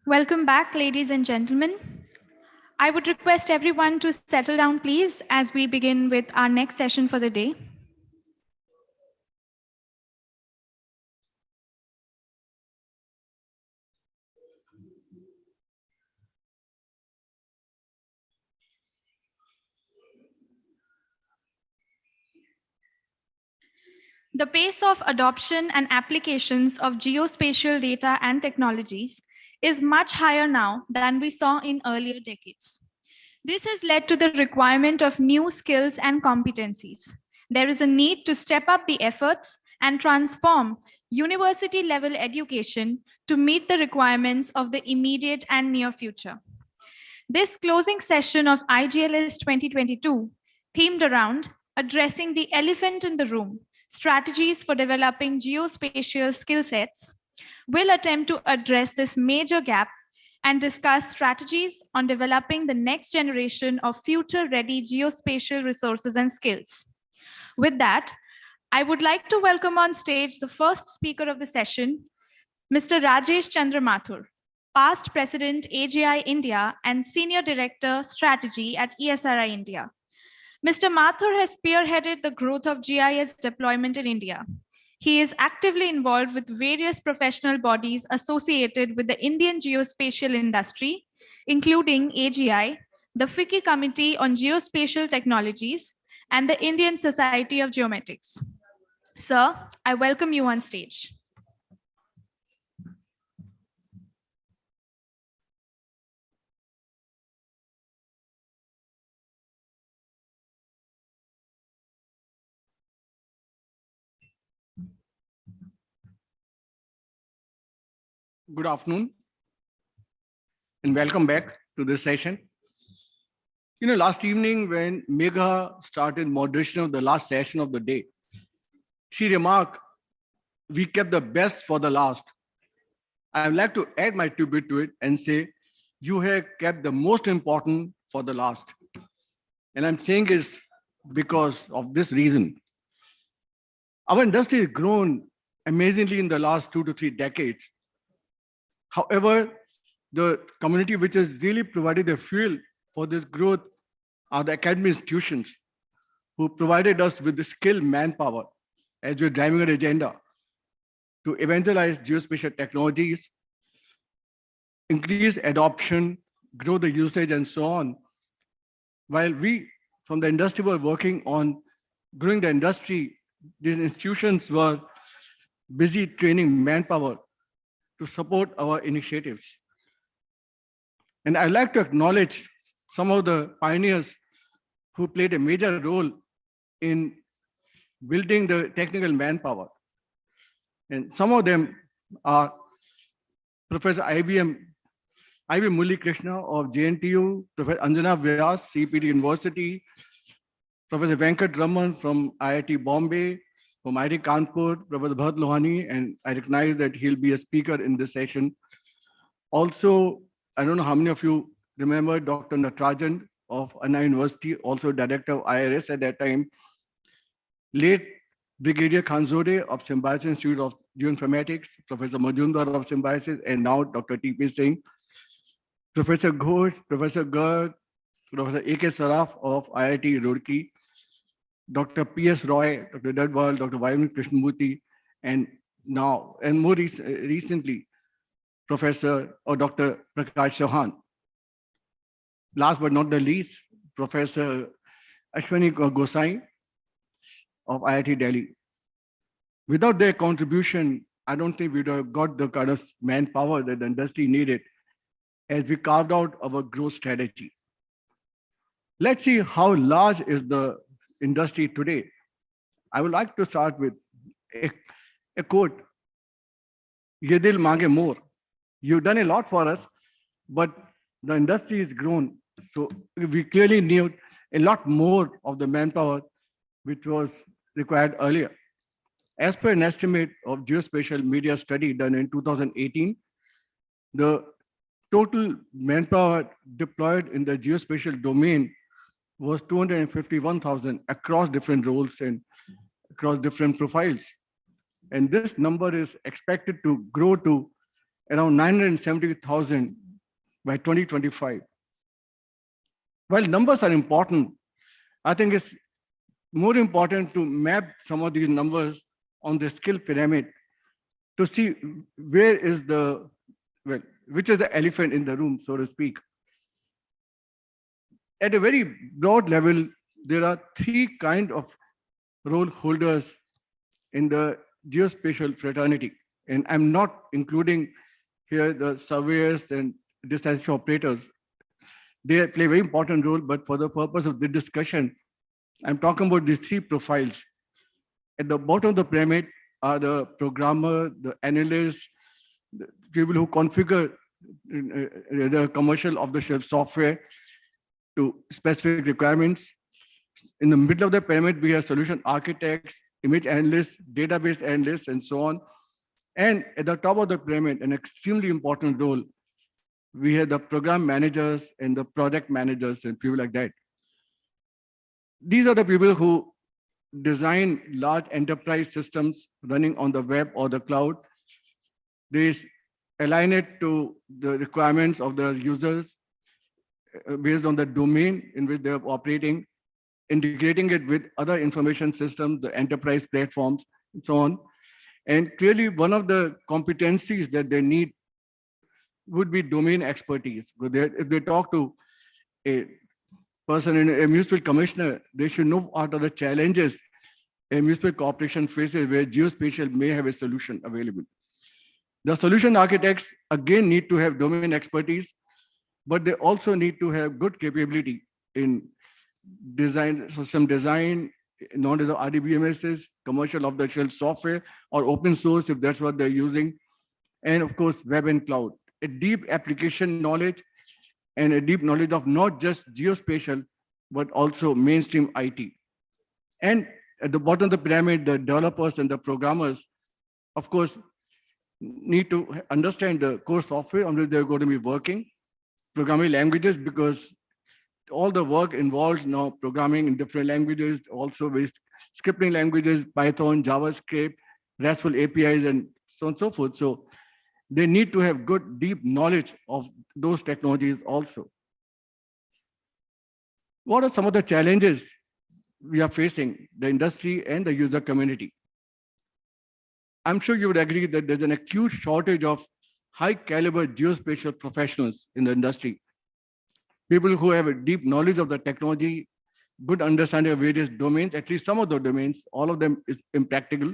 Welcome back, ladies and gentlemen. I would request everyone to settle down, please, as we begin with our next session for the day. The pace of adoption and applications of geospatial data and technologies is much higher now than we saw in earlier decades. This has led to the requirement of new skills and competencies. There is a need to step up the efforts and transform university-level education to meet the requirements of the immediate and near future. This closing session of IGLS 2022, themed around addressing the elephant in the room, strategies for developing geospatial skill sets, will attempt to address this major gap and discuss strategies on developing the next generation of future-ready geospatial resources and skills. With that, I would like to welcome on stage the first speaker of the session, Mr. Rajesh Chandra Mathur, past President AGI India and Senior Director Strategy at Esri India. Mr. Mathur has spearheaded the growth of GIS deployment in India. He is actively involved with various professional bodies associated with the Indian geospatial industry, including AGI, the FICCI Committee on Geospatial Technologies, and the Indian Society of Geomatics. Sir, I welcome you on stage. Good afternoon and welcome back to this session. You know, last evening when Megha started moderation of the last session of the day, she remarked, we kept the best for the last. I would like to add my tribute to it and say, you have kept the most important for the last. And I'm saying is because of this reason. Our industry has grown amazingly in the last 2 to 3 decades. However, the community which has really provided the fuel for this growth are the academic institutions who provided us with the skilled manpower as we're driving an agenda to evangelize geospatial technologies, increase adoption grow the usage and so on. While we from the industry were working on growing the industry, these institutions were busy training manpower to support our initiatives. And I'd like to acknowledge some of the pioneers who played a major role in building the technical manpower. And some of them are Professor IBM Mulli Krishna of JNTU, Professor Anjana Vyas, CPT University, Professor Venkat Raman from IIT Bombay, from IIT Kanpur, Professor Bharat Lohani, and I recognize that he'll be a speaker in this session. Also, I don't know how many of you remember Dr. Natarajan of Anna University, also director of IRS at that time, late Brigadier Khanzode of Symbiosis Institute of Geoinformatics, Professor Majumdar of Symbiosis, and now Dr. T.P. Singh, Professor Ghosh, Professor Garg, Professor A.K. Saraf of IIT Roorkee, Dr. P.S. Roy, Dr. Dadwal, Dr. Vayam Krishnamurthy, and now, and more recently, Professor or Dr. Prakash Chauhan. Last but not the least, Professor Ashwani Gosai of IIT Delhi. Without their contribution, I don't think we'd have got the kind of manpower that the industry needed as we carved out our growth strategy. Let's see how large is the industry today. I would like to start with a quote, "Ye dil mange more." You've done a lot for us, but the industry has grown. So we clearly need a lot more of the manpower which was required earlier. As per an estimate of Geospatial Media Study done in 2018, the total manpower deployed in the geospatial domain was 251,000 across different roles and across different profiles. And this number is expected to grow to around 970,000 by 2025. While numbers are important, I think it's more important to map some of these numbers on the skill pyramid to see where is the, well, which is the elephant in the room, so to speak. At a very broad level, there are three kinds of role holders in the geospatial fraternity. And I'm not including here the surveyors and disaster operators. They play a very important role, but for the purpose of the discussion, I'm talking about these three profiles. At the bottom of the pyramid are the programmer, the analyst, the people who configure the commercial off-the-shelf software to specific requirements. In the middle of the pyramid, we have solution architects, image analysts, database analysts, and so on. And at the top of the pyramid, an extremely important role, we have the program managers and the project managers and people like that. These are the people who design large enterprise systems running on the web or the cloud. They align it to the requirements of the users based on the domain in which they're operating, integrating it with other information systems, the enterprise platforms, and so on. And clearly, one of the competencies that they need would be domain expertise. If they talk to a person in a municipal commissioner, they should know what are the challenges a municipal corporation faces where geospatial may have a solution available. The solution architects, again, need to have domain expertise, but they also need to have good capability in design, system design, knowledge of RDBMSs, commercial off-the-shelf software, or open source if that's what they're using, and of course, web and cloud. A deep application knowledge and a deep knowledge of not just geospatial, but also mainstream IT. And at the bottom of the pyramid, the developers and the programmers, of course, need to understand the core software on which they're going to be working, programming languages, because all the work involves now programming in different languages, also with scripting languages, Python, JavaScript, RESTful APIs, and so on and so forth. So they need to have good, deep knowledge of those technologies also. What are some of the challenges we are facing, the industry and the user community? I'm sure you would agree that there's an acute shortage of high caliber geospatial professionals in the industry. people who have a deep knowledge of the technology, good understanding of various domains, at least some of the domains, all of them is impractical,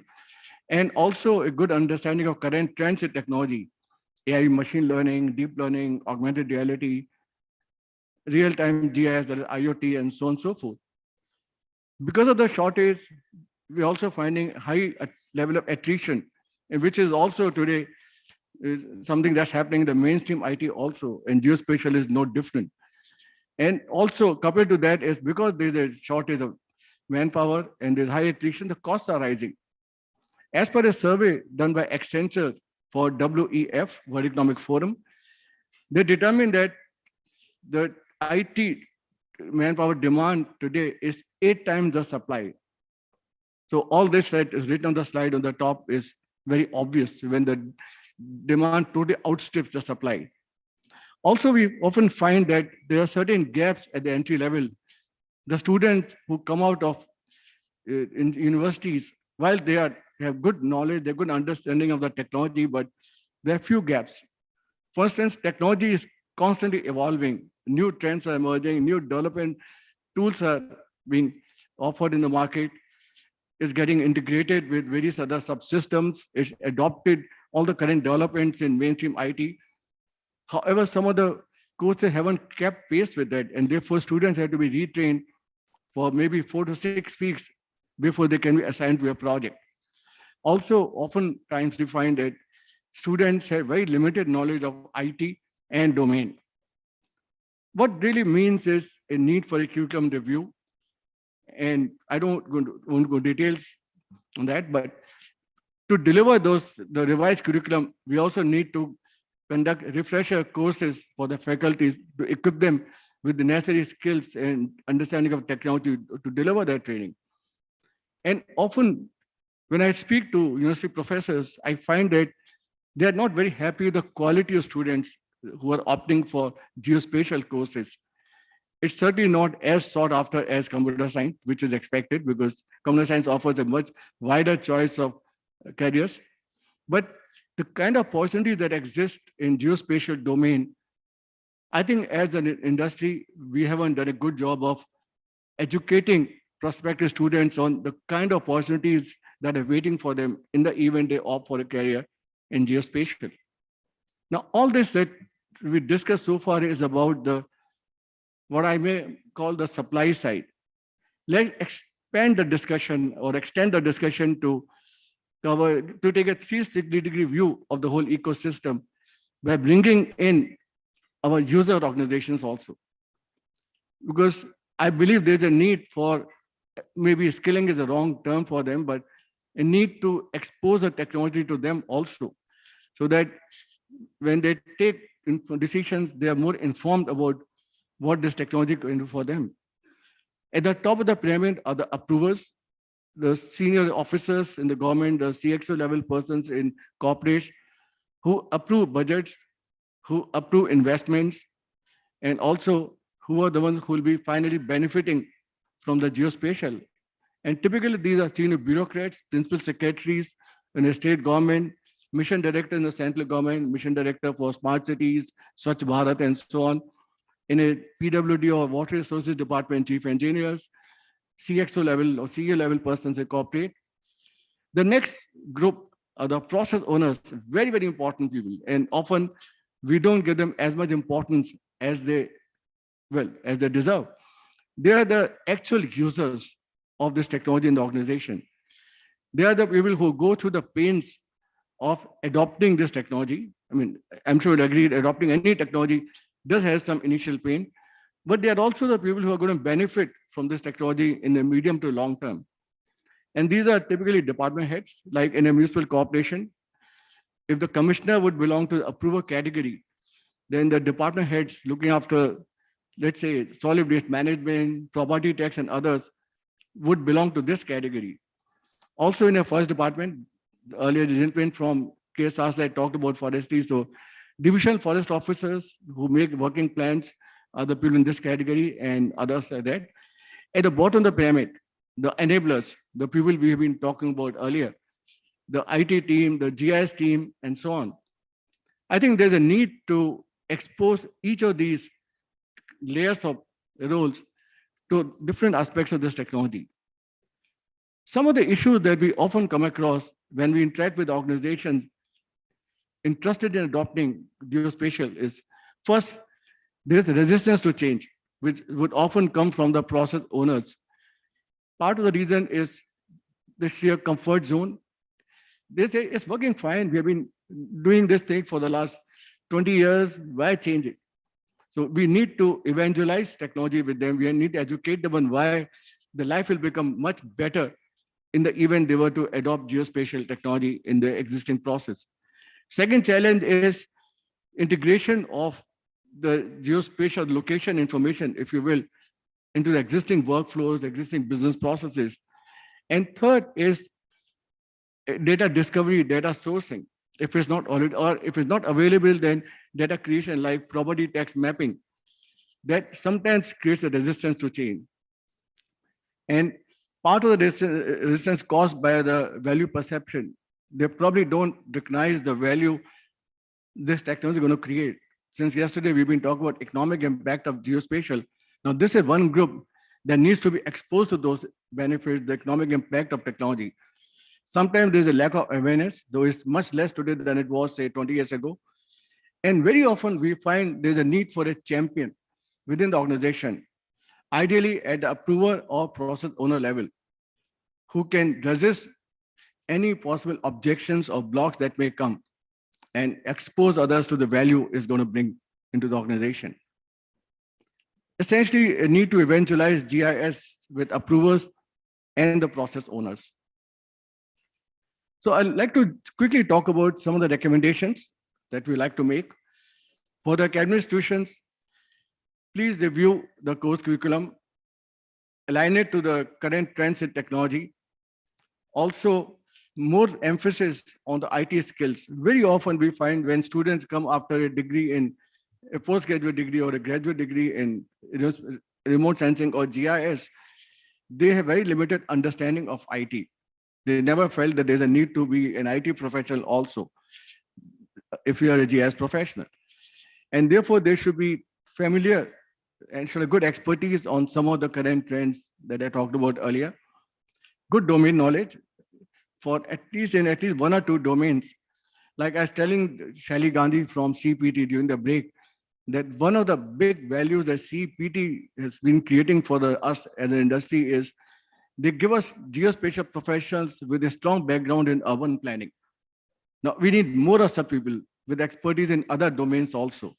and also a good understanding of current trends in technology, AI, machine learning, deep learning, augmented reality, real-time GIS, that is IoT, and so on and so forth. Because of the shortage, we're also finding high level of attrition, which is also today is something that's happening in the mainstream IT also, and geospatial is no different. And also coupled to that is because there's a shortage of manpower and there's high attrition, the costs are rising. As per a survey done by Accenture for WEF, World Economic Forum, they determined that the IT manpower demand today is 8 times the supply. So all this that is written on the slide on the top is very obvious when the demand totally outstrips the supply. Also, we often find that there are certain gaps at the entry level. The students who come out of in universities, while they have good knowledge, they have good understanding of the technology, but there are few gaps. For instance, technology is constantly evolving. New trends are emerging, new development tools are being offered in the market. It's getting integrated with various other subsystems. It's adopted all the current developments in mainstream IT. However, some of the courses haven't kept pace with that, and therefore students have to be retrained for maybe 4 to 6 weeks before they can be assigned to a project. Also, oftentimes we find that students have very limited knowledge of IT and domain. What really means is a need for a curriculum review. And I won't go details on that, but to deliver the revised curriculum, we also need to conduct refresher courses for the faculty to equip them with the necessary skills and understanding of technology to deliver that training. And often when I speak to university professors, I find that they are not very happy with the quality of students who are opting for geospatial courses. It's certainly not as sought after as computer science, which is expected because computer science offers a much wider choice of careers. But the kind of opportunities that exist in geospatial domain, I think as an industry, we haven't done a good job of educating prospective students on the kind of opportunities that are waiting for them in the event they opt for a career in geospatial. Now, all this that we discussed so far is about what I may call the supply side. Let's expand the discussion or extend the discussion to take a 360-degree view of the whole ecosystem by bringing in our user organizations also. Because I believe there's a need for, maybe skilling is the wrong term for them, but a need to expose the technology to them also, so that when they take decisions, they are more informed about what this technology can do for them. At the top of the pyramid are the approvers, the senior officers in the government, the CXO level persons in corporates who approve budgets, who approve investments, and also who are the ones who will be finally benefiting from the geospatial. And typically these are senior bureaucrats, principal secretaries in the state government, mission director in the central government, mission director for smart cities, Swachh Bharat, and so on. In a PWD or water resources department, chief engineers, CXO level or CEO level persons in corporate. The next group are the process owners, very, very important people. And often we don't give them as much importance as they deserve. They are the actual users of this technology in the organization. They are the people who go through the pains of adopting this technology. I mean, I'm sure you'll agree, adopting any technology does have some initial pain, but they are also the people who are going to benefit from this technology in the medium to long term. And these are typically department heads, like in a municipal corporation. If the commissioner would belong to the approver category, then the department heads looking after, let's say, solid waste management, property tax, and others would belong to this category. Also in a forest department, earlier the gentleman from KSR talked about forestry. So divisional forest officers who make working plans are the people in this category, and others are there. At the bottom of the pyramid, the enablers, the people we have been talking about earlier, the IT team, the GIS team, and so on. I think there's a need to expose each of these layers of roles to different aspects of this technology. Some of the issues that we often come across when we interact with organizations interested in adopting geospatial is, first, there's a resistance to change, which would often come from the process owners. Part of the reason is the sheer comfort zone. They say it's working fine. We have been doing this thing for the last 20 years. Why change it? So we need to evangelize technology with them. We need to educate them on why the life will become much better in the event they were to adopt geospatial technology in the existing process. Second challenge is integration of the geospatial location information, if you will, into the existing workflows, the existing business processes. And third is data discovery, data sourcing. If it's not already, or if it's not available, then data creation like property tax mapping, that sometimes creates a resistance to change. And part of the resistance caused by the value perception. They probably don't recognize the value this technology is going to create. Since yesterday, we've been talking about economic impact of geospatial. Now, this is one group that needs to be exposed to those benefits, the economic impact of technology. Sometimes there's a lack of awareness, though it's much less today than it was, say, 20 years ago. And very often we find there's a need for a champion within the organization, ideally at the approver or process owner level, who can resist any possible objections or blocks that may come and expose others to the value it's going to bring into the organization. Essentially, a need to evangelize GIS with approvers and the process owners. So I'd like to quickly talk about some of the recommendations that we like to make. For the academic institutions, please review the course curriculum, align it to the current trends in technology. Also, more emphasis on the IT skills. Very often we find when students come after a degree in a postgraduate degree or a graduate degree in remote sensing or GIS, they have very limited understanding of IT. They never felt that there's a need to be an IT professional also, if you are a GIS professional. And therefore, they should be familiar and should have good expertise on some of the current trends that I talked about earlier. Good domain knowledge for at least one or two domains. Like I was telling Shaili Gandhi from CPT during the break, that one of the big values that CPT has been creating for us as an industry is they give us geospatial professionals with a strong background in urban planning. Now, we need more of such people with expertise in other domains also.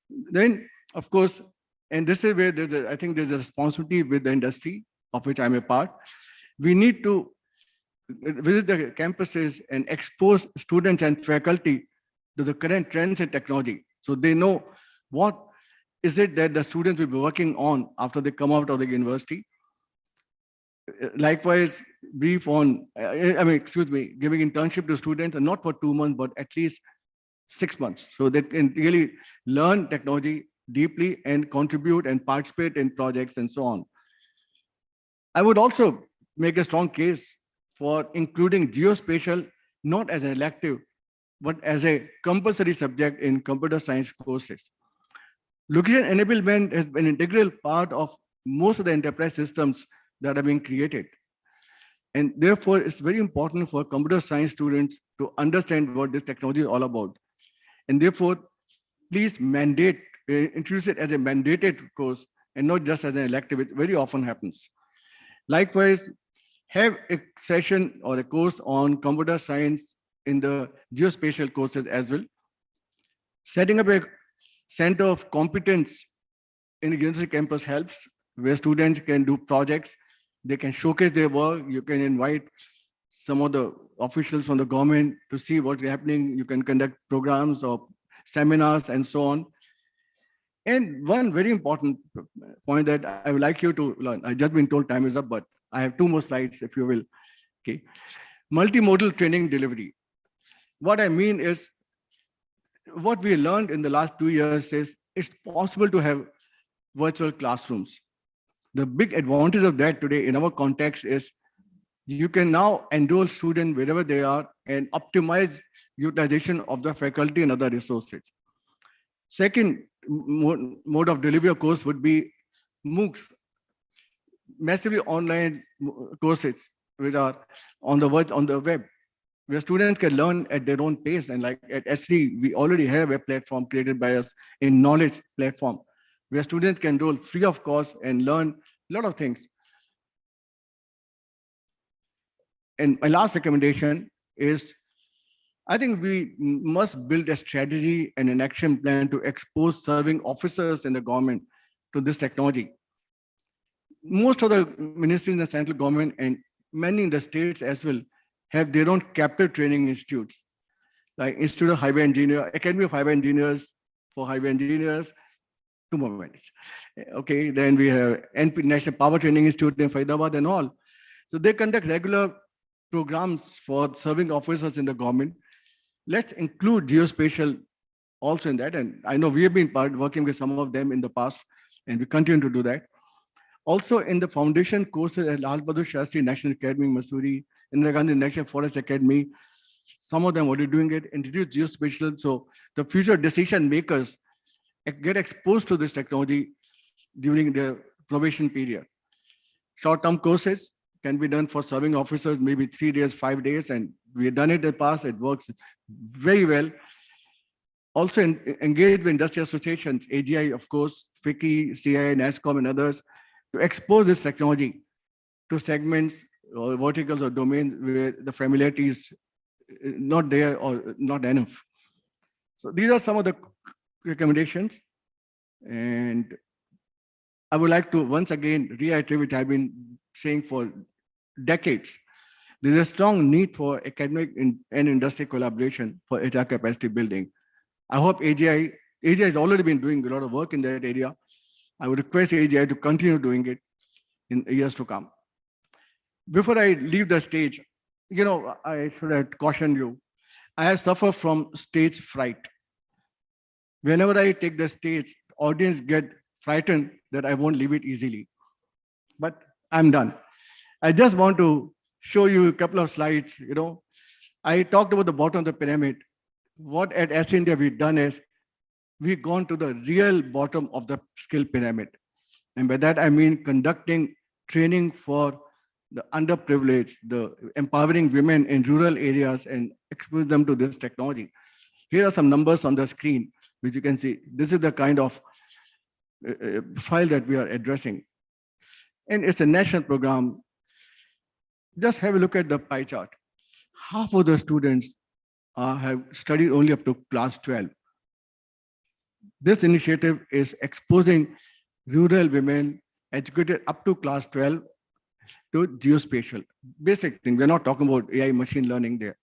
Then, of course, and this is where I think there's a responsibility with the industry, of which I'm a part. We need to visit the campuses and expose students and faculty to the current trends in technology, so they know what is it that the students will be working on after they come out of the university. Likewise, brief on, giving internship to students, and not for 2 months, but at least 6 months, so they can really learn technology deeply and contribute and participate in projects and so on. I would also make a strong case for including geospatial not as an elective, but as a compulsory subject in computer science courses. Location enablement has been an integral part of most of the enterprise systems that are being created. And therefore, it's very important for computer science students to understand what this technology is all about. And therefore, please introduce it as a mandated course and not just as an elective. It very often happens. Likewise, have a session or a course on computer science in the geospatial courses as well. Setting up a center of competence in the university campus helps, where students can do projects, they can showcase their work, you can invite some of the officials from the government to see what's happening, you can conduct programs or seminars and so on. And one very important point that I would like you to learn, I've just been told time is up, but I have 2 more slides, if you will. Okay, multimodal training delivery. What I mean is, what we learned in the last 2 years is it's possible to have virtual classrooms. The big advantage of that today in our context is you can now enroll students wherever they are and optimize utilization of the faculty and other resources. Second, mode of delivery of course would be MOOCs, massively online courses which are on the web, where students can learn at their own pace. And like at Esri, we already have a platform created by us in knowledge platform, where students can enroll free of cost and learn a lot of things. And my last recommendation is, I think we must build a strategy and an action plan to expose serving officers in the government to this technology. Most of the ministries in the central government and many in the states as well have their own captive training institutes, like Institute of Highway Engineer, Academy of Highway Engineers for Highway Engineers. 2 more minutes. Okay, then we have NP, National Power Training Institute in Faridabad and all. So they conduct regular programs for serving officers in the government. Let's include geospatial also in that. And I know we have been working with some of them in the past, and we continue to do that. Also in the foundation courses at Lal Bahadur Shastri National Academy, Missouri, Indira Gandhi National Forest Academy, some of them already doing it, introduce geospatial. So the future decision makers get exposed to this technology during their probation period. Short-term courses can be done for serving officers, maybe 3 days, 5 days, and we have done it in the past. It works very well. Also engage with industry associations, AGI, of course, FICCI, CII, SatCom, and others, to expose this technology to segments or verticals or domains where the familiarity is not there or not enough. So these are some of the recommendations. And I would like to once again reiterate, which I've been saying for decades, there's a strong need for academic and industry collaboration for HR capacity building. I hope AGI has already been doing a lot of work in that area. I would request AGI to continue doing it in years to come. Before I leave the stage, I should have cautioned you. I have suffered from stage fright. Whenever I take the stage, audience get frightened that I won't leave it easily. But I'm done. I just want to show you a couple of slides. I talked about the bottom of the pyramid. What at Esri India we've done is we've gone to the real bottom of the skill pyramid. And by that, I mean conducting training for the underprivileged, the empowering women in rural areas and expose them to this technology. Here are some numbers on the screen, which you can see. This is the kind of file that we are addressing. And it's a national program. Just have a look at the pie chart. Half of the students have studied only up to class 12. This initiative is exposing rural women educated up to class 12 to geospatial. Basic thing. We're not talking about AI machine learning there.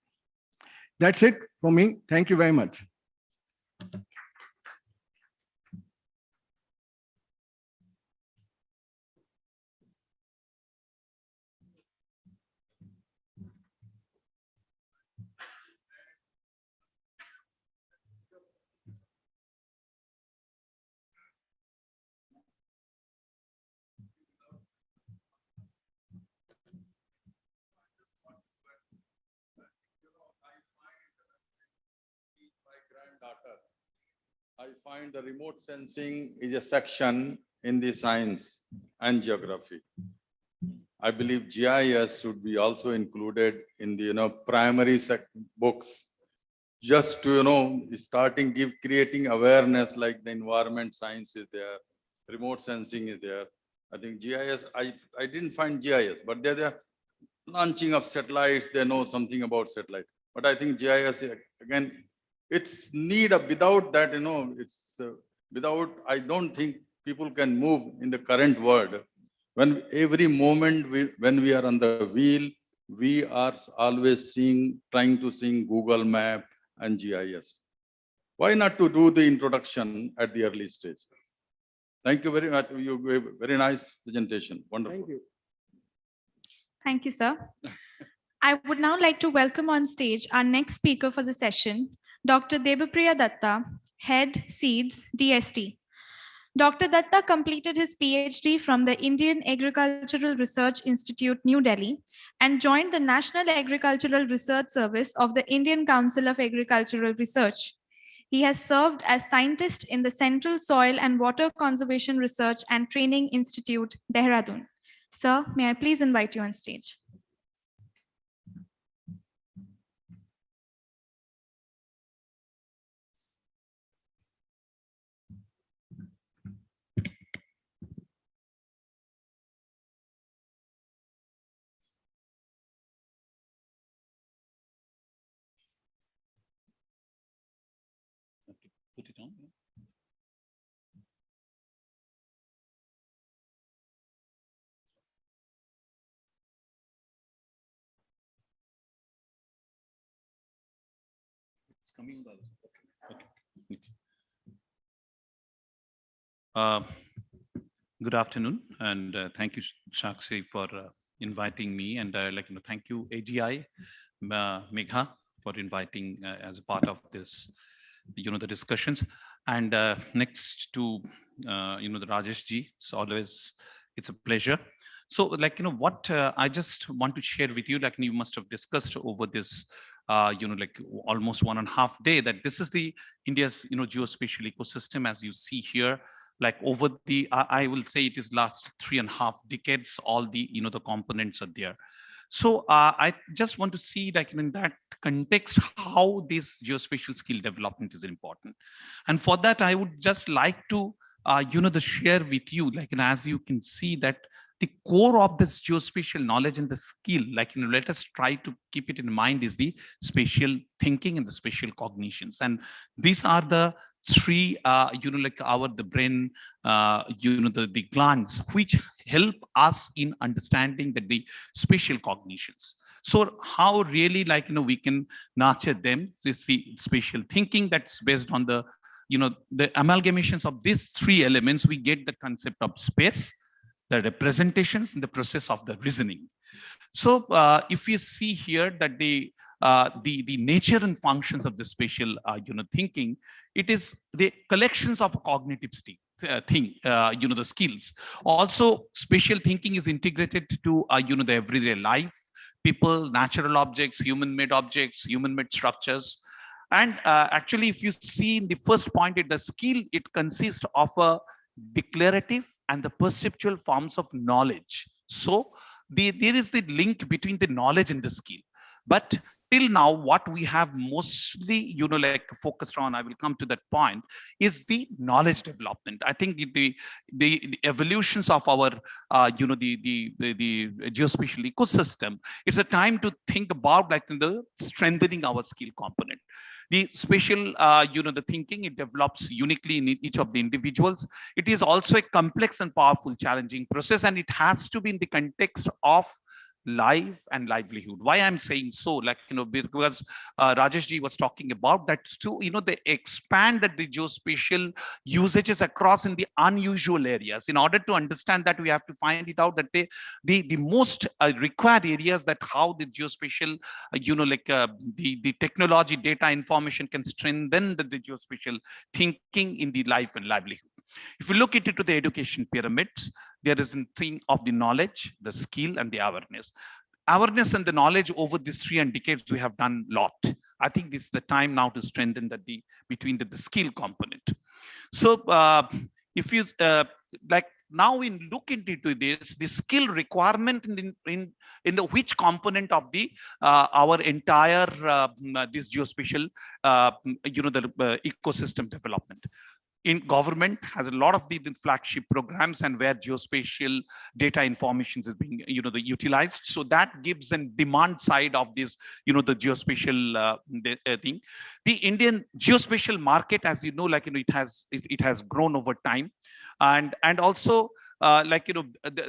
That's it for me. Thank you very much. I find the remote sensing is a section in the science and geography. I believe GIS should be also included in the primary books, just to creating awareness, like the environment science is there, remote sensing is there. I think GIS, I didn't find GIS, but they're the launching of satellites. They know something about satellite, but I think GIS again. It's need of, without that, it's without, I don't think people can move in the current world. When every moment when we are on the wheel, we are always trying to see Google Map and GIS. Why not to do the introduction at the early stage? Thank you very much. You gave a very nice presentation. Wonderful. Thank you. Thank you, sir. I would now like to welcome on stage our next speaker for the session, Dr. Debapriya Datta, Head Seeds, DST. Dr. Datta completed his PhD from the Indian Agricultural Research Institute, New Delhi, and joined the National Agricultural Research Service of the Indian Council of Agricultural Research. He has served as scientist in the Central Soil and Water Conservation Research and Training Institute, Dehradun. Sir, may I please invite you on stage? Put it on. It's coming. Okay. Good afternoon, and thank you, Shakshi, for inviting me, and thank you, AGI Megha, for inviting as a part of this, the discussions. And next to the Rajesh ji, so always it's a pleasure. So what I just want to share with you, you must have discussed over this almost 1.5 days, that this is the India's geospatial ecosystem, as you see here. Over the I will say it is last 3.5 decades, all the the components are there. So I just want to see in that context how this geospatial skill development is important. And for that, I would just like to share with you, as you can see, that the core of this geospatial knowledge and the skill, let us try to keep it in mind, is the spatial thinking and the spatial cognitions. And these are the three the brain the glands which help us in understanding that the spatial cognitions. So how really we can nurture them is the spatial thinking that's based on the the amalgamations of these three elements. We get the concept of space, the representations, and the process of the reasoning. So if you see here that the nature and functions of the spatial thinking, it is the collections of cognitive state the skills. Also, spatial thinking is integrated to the everyday life, people, natural objects, human-made structures. And actually, if you see in the first point, the skill, it consists of a declarative and the perceptual forms of knowledge. So there is the link between the knowledge and the skill. But till now, what we have mostly, focused on, I will come to that point, is the knowledge development. I think the evolutions of our, the geospatial ecosystem, it's a time to think about the strengthening our skill component. The spatial, the thinking, it develops uniquely in each of the individuals. It is also a complex and powerful, challenging process, and it has to be in the context of life and livelihood. Why I'm saying so, because Rajesh ji was talking about that to they expand that the geospatial usages across in the unusual areas. In order to understand that, we have to find it out that the most required areas, that how the geospatial the technology, data, information can strengthen the geospatial thinking in the life and livelihood. If you look into the education pyramids, there is a thing of the knowledge, the skill, and the awareness. Awareness and the knowledge over these 3 decades, we have done a lot. I think this is the time now to strengthen between the skill component. So if you now we look into this, the skill requirement in the which component of the our entire this geospatial the ecosystem development. In government has a lot of the flagship programs, and where geospatial data information is being utilized. So that gives a demand side of this the geospatial thing. The Indian geospatial market, as you know, it has grown over time, and also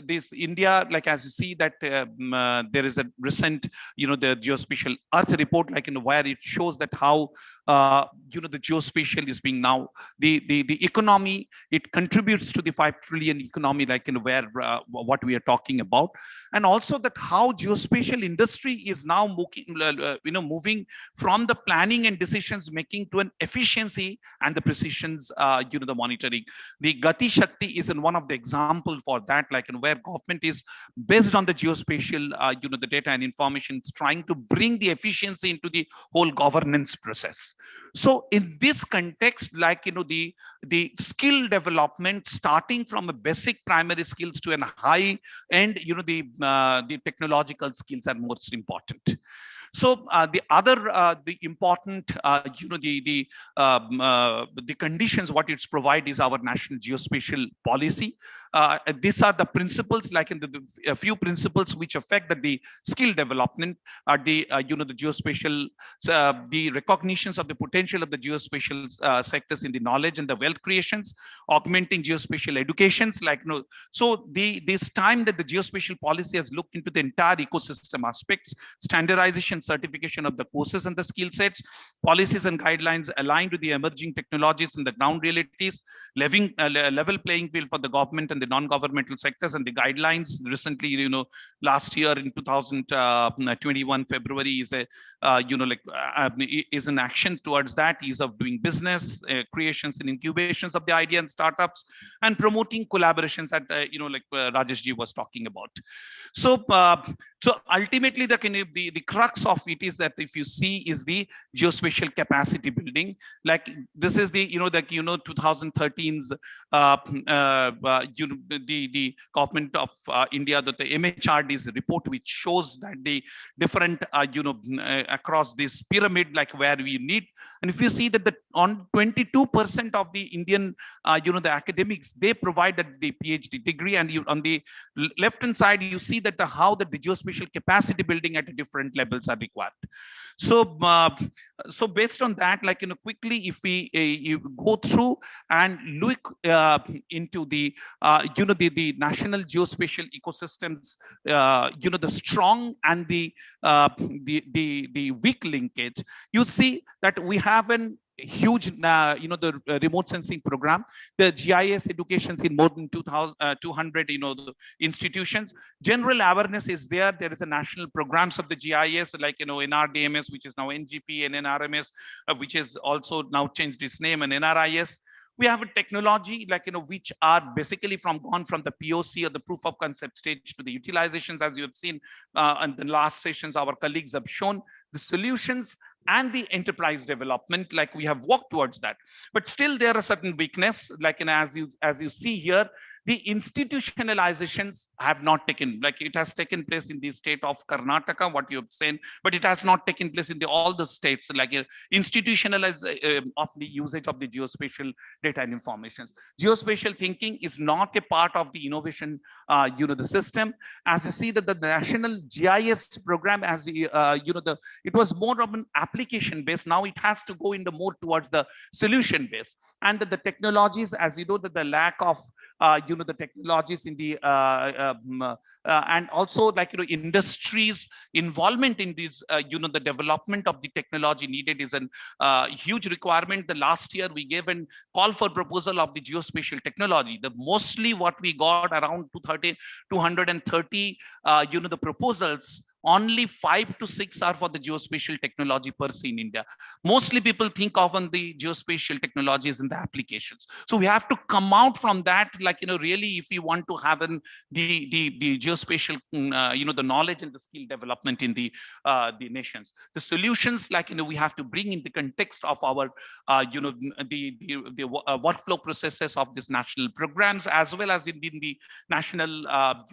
this India, as you see that there is a recent the geospatial Earth report, where it shows that how the geospatial is being now the economy, it contributes to the 5 trillion economy, where what we are talking about. And also that how geospatial industry is now moving from the planning and decisions making to an efficiency and the precisions the monitoring. The Gati Shakti is in one of the examples example for that, like where government is based on the geospatial, the data and information, is trying to bring the efficiency into the whole governance process. So in this context, like, the skill development, starting from a basic primary skills to a high end, the technological skills are most important. So the other, the important, the conditions what it's provide is our national geospatial policy. These are the principles, like in a few principles which affect the skill development, the the geospatial, the recognitions of the potential of the geospatial sectors in the knowledge and the wealth creations, augmenting geospatial educations, like so this time that the geospatial policy has looked into the entire ecosystem aspects, standardization, certification of the courses and the skill sets, policies and guidelines aligned with the emerging technologies and the ground realities, level playing field for the government and the non-governmental sectors, and the guidelines recently, last year in 2021 February is a is an action towards that, ease of doing business, creations and incubations of the idea and startups, and promoting collaborations at Rajesh ji was talking about. So so ultimately the crux of it is that, if you see, is the geospatial capacity building. Like this is the 2013's the government of India, that the MHRD's report, which shows that the different across this pyramid, like where we need, and if you see that on 22% of the Indian the academics, they provided the PhD degree, and on the left hand side you see that how the geospatial capacity building at different levels are required. So so based on that, like quickly, if we you go through and look into the the national geospatial ecosystems, the strong and the weak linkage, you see that we have an huge the remote sensing program, the GIS educations in more than 200 the institutions. General awareness is there. There is a national programs of the GIS, like NRDMS, which is now NGP, and NRMS, which has also now changed its name, and NRIS. We have a technology, like which are basically gone from the POC or the proof of concept stage to the utilizations, as you have seen in the last sessions. Our colleagues have shown the solutions and the enterprise development, like we have worked towards that. But still there are certain weakness, like as you see here, the institutionalizations have not taken, like it has taken place in the state of Karnataka, what you have seen, but it has not taken place in all the states, like institutionalization of the usage of the geospatial data and informations. Geospatial thinking is not a part of the innovation, the system. As you see that the national GIS program, as the it was more of an application based. Now it has to go into more towards the solution based, and that the technologies, as you know, that the lack of the technologies in the and also like industries involvement in these the development of the technology needed is a huge requirement. The last year we gave a call for proposal of the geospatial technology. The mostly what we got around 230 the proposals, only 5 to 6 are for the geospatial technology per se in India. Mostly people think of on the geospatial technologies in the applications. So we have to come out from that, like, really, if we want to have the geospatial, the knowledge and the skill development in the nations. The solutions, like, we have to bring in the context of our, the workflow processes of these national programs, as well as in the national,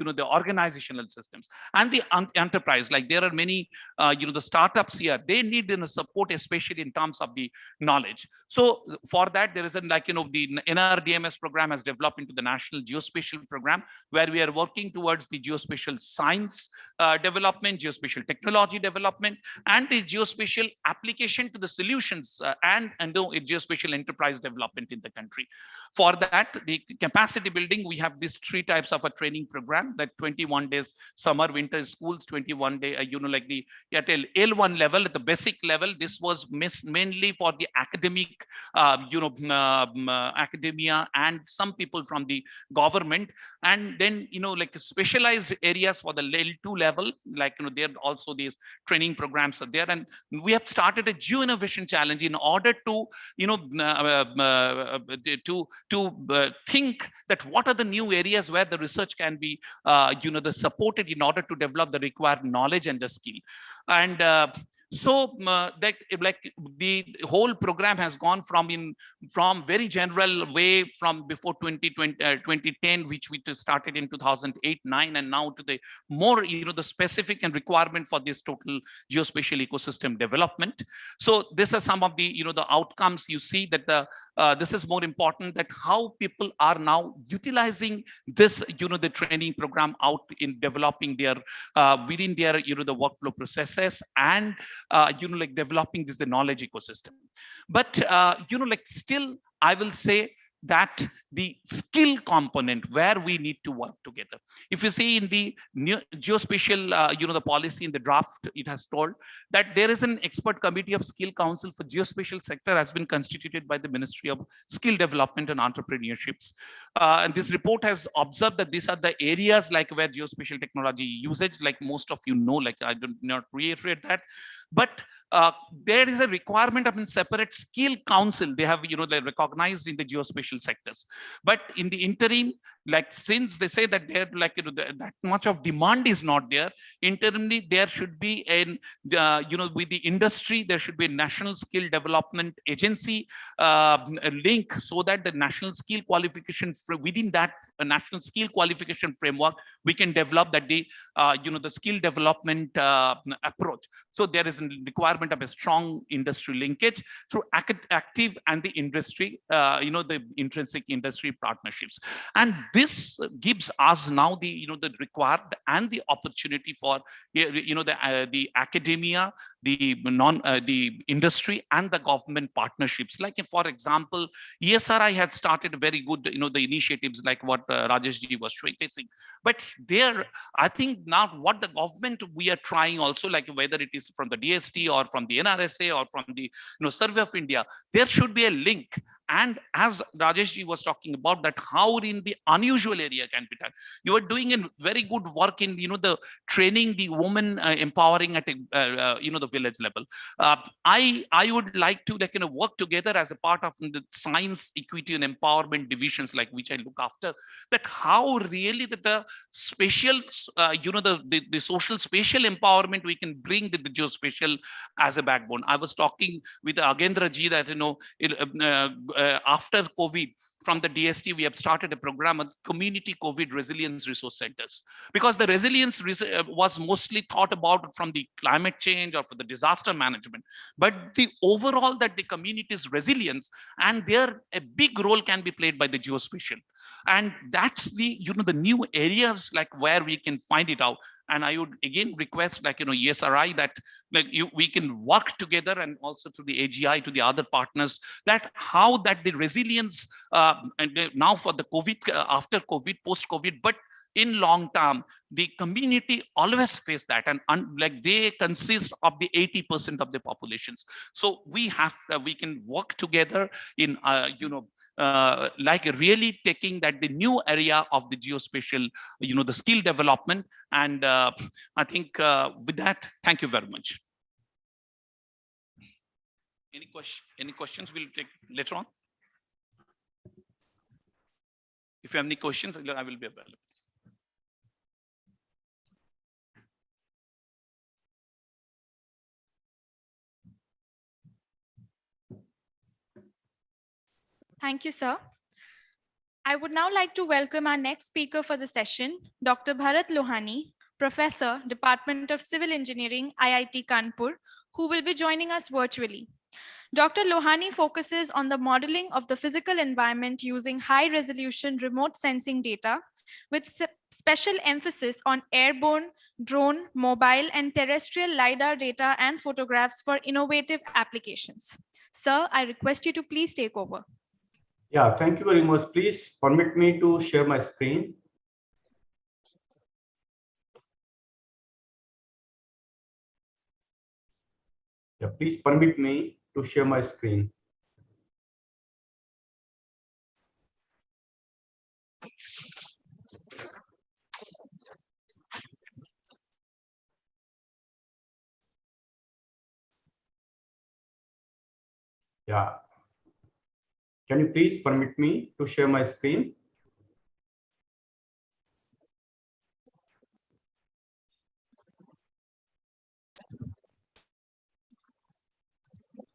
the organizational systems and the enterprise. Like there are many, the startups here, they need support, especially in terms of the knowledge. So for that, there is the NRDMS program has developed into the National Geospatial Program, where we are working towards the geospatial science development, geospatial technology development, and the geospatial application to the solutions and the geospatial enterprise development in the country. For that, the capacity building, we have these 3 types of a training program, that 21 days summer, winter schools, 21 one day, like the at L1 level, at the basic level, this was mainly for the academic, academia and some people from the government. And then, like specialized areas for the L2 level, like, there also these training programs are there. And we have started a Geo Innovation Challenge in order to, think that what are the new areas where the research can be, supported in order to develop the required knowledge and the skill. And so that like the whole program has gone from very general way from before 2010, which we started in 2008-9, and now to the more, the specific and requirement for this total geospatial ecosystem development. So these are some of the, the outcomes you see that this is more important, that how people are now utilizing this, the training program out in developing their within their, the workflow processes and, like developing the knowledge ecosystem. But, like still, I will say that the skill component where we need to work together. If you see in the new geospatial, the policy in the draft, it has told that there is an expert committee of skill council for geospatial sector has been constituted by the Ministry of Skill Development and Entrepreneurships. And this report has observed that these are the areas like where geospatial technology usage, like most of like I do not reiterate that, but there is a requirement of a separate skill council. They have, they're recognized in the geospatial sectors. But in the interim, like since they say that they're like, that much of demand is not there, internally there should be an, with the industry, there should be a national skill development agency a link, so that the national skill qualification within that national skill qualification framework, we can develop that the, the skill development approach. So there is a requirement of a strong industry linkage through active and the industry, the intrinsic industry partnerships. And this gives us now the, the required and the opportunity for, the academia, the industry and the government partnerships. Like for example, ESRI had started very good, the initiatives like what Rajesh ji was showcasing. But there, I think now what the government we are trying also, like whether it is from the DST or from the NRSA or from the Survey of India, there should be a link. And as Rajesh ji was talking about that, how in the unusual area can be done. You are doing a very good work in, the training the women, empowering at, the village level. I would like to work together as a part of the science, equity and empowerment divisions, like which I look after, that how really that the spatial, the social spatial empowerment we can bring the geospatial as a backbone. I was talking with Agendra ji that, after COVID, from the DST, we have started a program of community COVID resilience resource centers, because the resilience was mostly thought about from the climate change or for the disaster management, but the overall that the community's resilience and there a big role can be played by the geospatial. And that's the, the new areas like where we can find it out. And I would again request like, ESRI that like we can work together, and also to the AGI, to the other partners, that how that the resilience and now for the COVID, after COVID, post-COVID, but in long term, the community always face that, and like they consist of the 80% of the populations. So we have, we can work together in, like really taking that the new area of the geospatial, the skill development. And I think with that, thank you very much. Any questions we'll take later on? If you have any questions, I will be available. Thank you, sir. I would now like to welcome our next speaker for the session, Dr. Bharat Lohani, Professor, Department of Civil Engineering, IIT Kanpur, who will be joining us virtually. Dr. Lohani focuses on the modeling of the physical environment using high-resolution remote sensing data, with special emphasis on airborne, drone, mobile, and terrestrial LiDAR data and photographs for innovative applications. Sir, I request you to please take over. Yeah, thank you very much. Please permit me to share my screen. Yeah, please permit me to share my screen. Yeah. Can you please permit me to share my screen?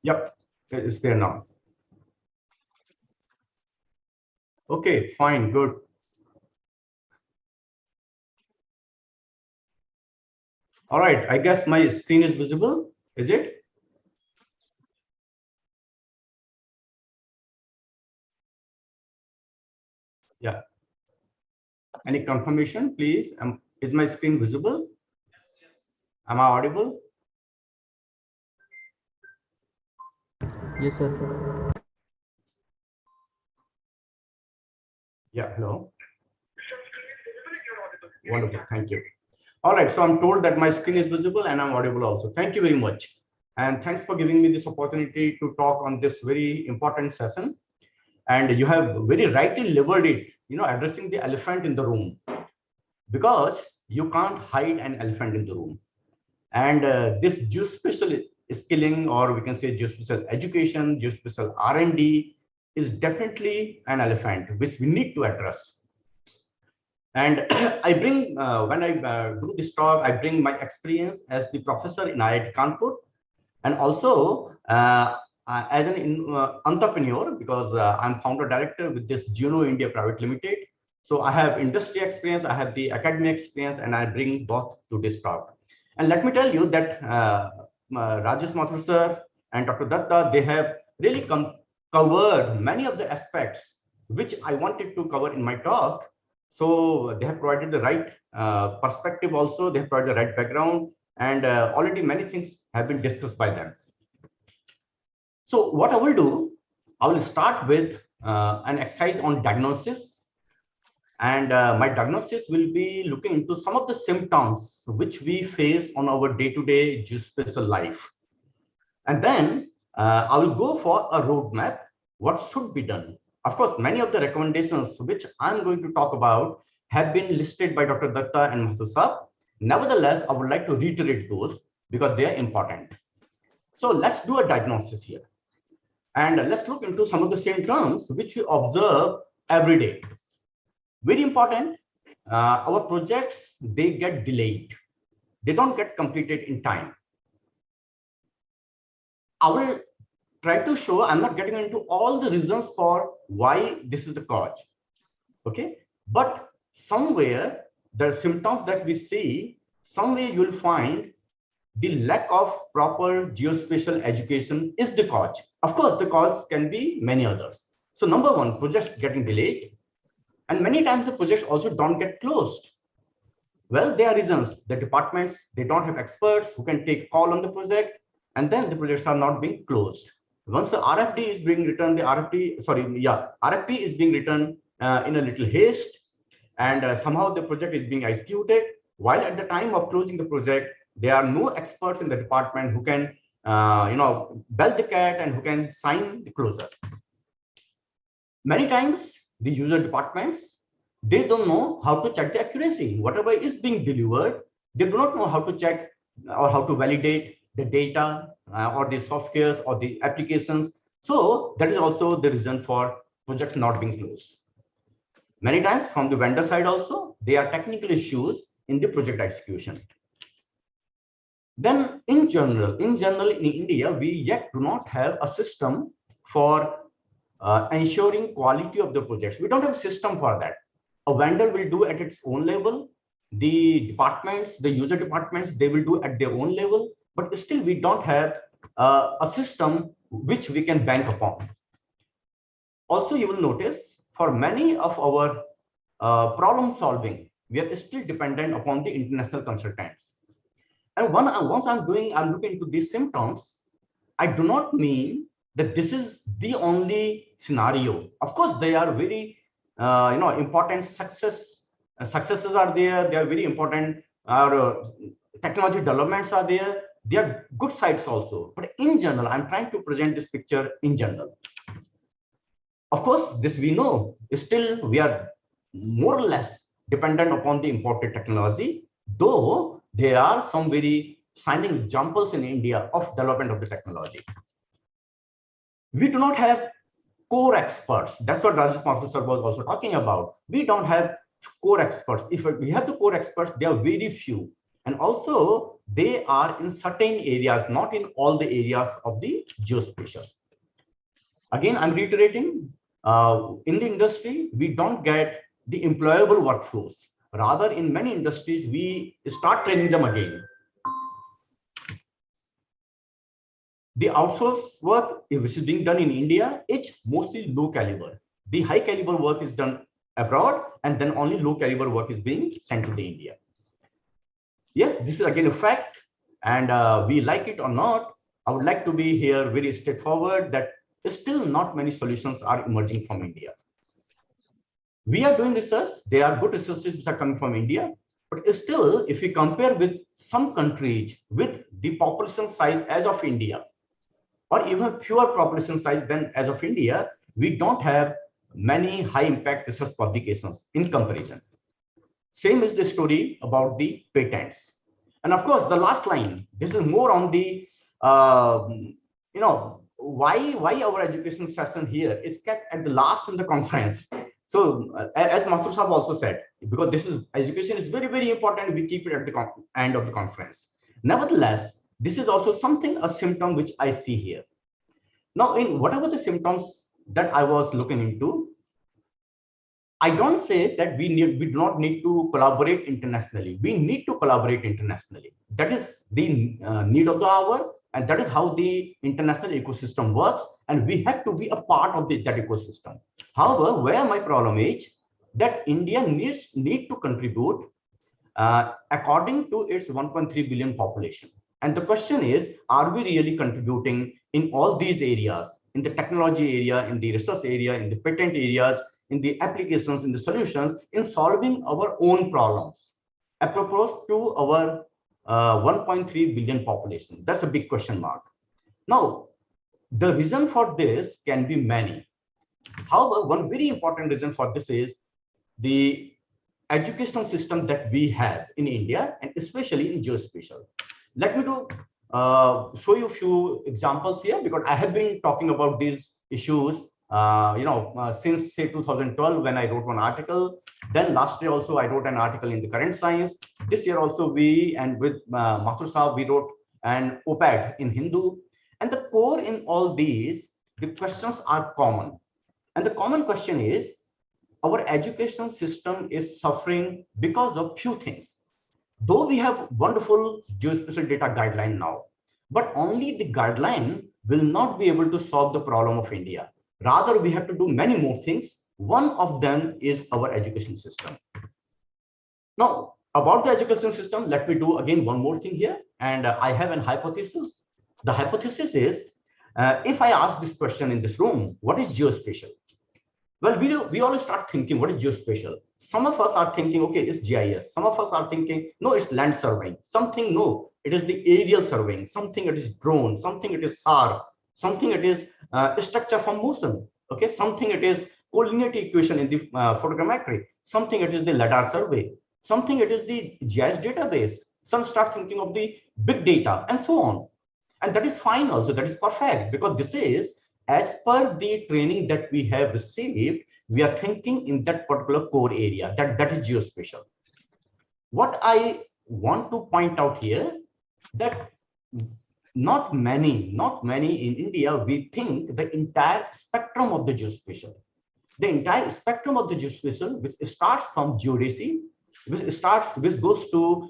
Yep, it's there now. Okay, fine, good. All right, I guess my screen is visible, is it? Yeah. Any confirmation, please? Is my screen visible? Am I audible? Yes, sir. Yeah, hello. Wonderful, thank you. All right, so I'm told that my screen is visible and I'm audible also. Thank you very much. And thanks for giving me this opportunity to talk on this very important session. And you have very rightly labeled it, addressing the elephant in the room, because you can't hide an elephant in the room. And this geospatial skilling, or we can say geospatial education, geospatial R&D is definitely an elephant which we need to address. And I bring, when I do this talk, I bring my experience as the professor in IIT Kanpur, and also as an entrepreneur, because I'm founder director with this Juno India Private Limited. So I have industry experience, I have the academic experience, and I bring both to this talk. And let me tell you that Rajesh Mathur sir and Dr. Datta, they have really covered many of the aspects which I wanted to cover in my talk. So they have provided the right perspective also, they have provided the right background, and already many things have been discussed by them. So what I will do, I will start with an exercise on diagnosis. And my diagnosis will be looking into some of the symptoms which we face on our day-to-day geospatial life. And then I will go for a roadmap, what should be done. Of course, many of the recommendations which I'm going to talk about have been listed by Dr. Datta and Mathur sir. Nevertheless, I would like to reiterate those because they are important. So let's do a diagnosis here. And let's look into some of the symptoms which we observe every day. Very important, our projects, they get delayed. They don't get completed in time. I will try to show, I'm not getting into all the reasons for why this is the cause. Okay, but somewhere the symptoms that we see, somewhere you'll find the lack of proper geospatial education is the cause. Of course, the cause can be many others. So number one, projects getting delayed. And many times the projects also don't get closed. Well, there are reasons. The departments, they don't have experts who can take call on the project, and then the projects are not being closed. Once the RFD is being written, RFP is being written in a little haste, and somehow the project is being executed, while at the time of closing the project, there are no experts in the department who can, bell the cat and who can sign the closure. Many times, the user departments, they don't know how to check the accuracy. Whatever is being delivered, they do not know how to check or how to validate the data or the softwares or the applications. So that is also the reason for projects not being closed. Many times from the vendor side also, there are technical issues in the project execution. Then in general in India, we yet do not have a system for ensuring quality of the projects. We don't have a system for that. A vendor will do at its own level. The departments, the user departments, they will do at their own level. But still, we don't have a system which we can bank upon. Also, you will notice for many of our problem solving, we are still dependent upon the international consultants. And once I'm looking into these symptoms, I do not mean that this is the only scenario. Of course, they are very important successes are there. They are very important. Technology developments are there. There are good sides also, but in general, I'm trying to present this picture in general. Of course, this we know, still we are more or less dependent upon the imported technology, though there are some very shining examples in India of development of the technology. We do not have core experts. That's what Rajesh Mathur sir was also talking about. We don't have core experts. If we have the core experts, they are very few. And also they are in certain areas, not in all the areas of the geospatial. Again, I'm reiterating, in the industry, we don't get the employable workflows. Rather, in many industries, we start training them again. The outsource work, which is being done in India, is mostly low caliber. The high caliber work is done abroad, and then only low caliber work is being sent to the India. Yes, this is again a fact, and we like it or not, I would like to be here very straightforward that still not many solutions are emerging from India. We are doing research. There are good resources which are coming from India, but still, if we compare with some countries with the population size as of India, or even fewer population size than as of India, we don't have many high impact research publications in comparison. Same is the story about the patents. And of course, the last line, this is more on the, why our education session here is kept at the last in the conference. So as Mathur Sahab also said, because this is education is very, very important, we keep it at the end of the conference. Nevertheless, this is also something, a symptom which I see here. Now, in whatever the symptoms that I was looking into, I don't say that we do not need to collaborate internationally. We need to collaborate internationally. That is the need of the hour, and that is how the international ecosystem works. And we have to be a part of that ecosystem. However, where my problem is that India needs to contribute according to its 1.3 billion population. And the question is, are we really contributing in all these areas, in the technology area, in the research area, in the patent areas, in the applications, in the solutions, in solving our own problems, apropos to our 1.3 billion population? That's a big question mark. Now, the reason for this can be many. However, one very important reason for this is the educational system that we have in India, and especially in geospatial. Let me show you a few examples here, because I have been talking about these issues since say 2012 when I wrote one article. Then last year also I wrote an article in the Current Science. This year also we, and with Mathur Sahab, we wrote an op-ed in Hindu. And the core in all these, the questions are common. And the common question is, our education system is suffering because of few things. Though we have wonderful geospatial data guideline now, but only the guideline will not be able to solve the problem of India. Rather, we have to do many more things. One of them is our education system. Now, about the education system, let me do again one more thing here. And I have an hypothesis. The hypothesis is, if I ask this question in this room, what is geospatial? Well, we all start thinking, what is geospatial? Some of us are thinking, okay, it's GIS. Some of us are thinking, no, it's land surveying. Something, no, it is the aerial surveying. Something it is drone. Something it is SAR. Something it is structure from motion. Okay, something it is collinearity equation in the photogrammetry. Something it is the LiDAR survey. Something it is the GIS database. Some start thinking of the big data and so on. And that is fine also. That is perfect, because this is as per the training that we have received. We are thinking in that particular core area, that is geospatial. What I want to point out here, that not many in India, we think the entire spectrum of the geospatial. The entire spectrum of the geospatial, which starts from geodesy, which goes to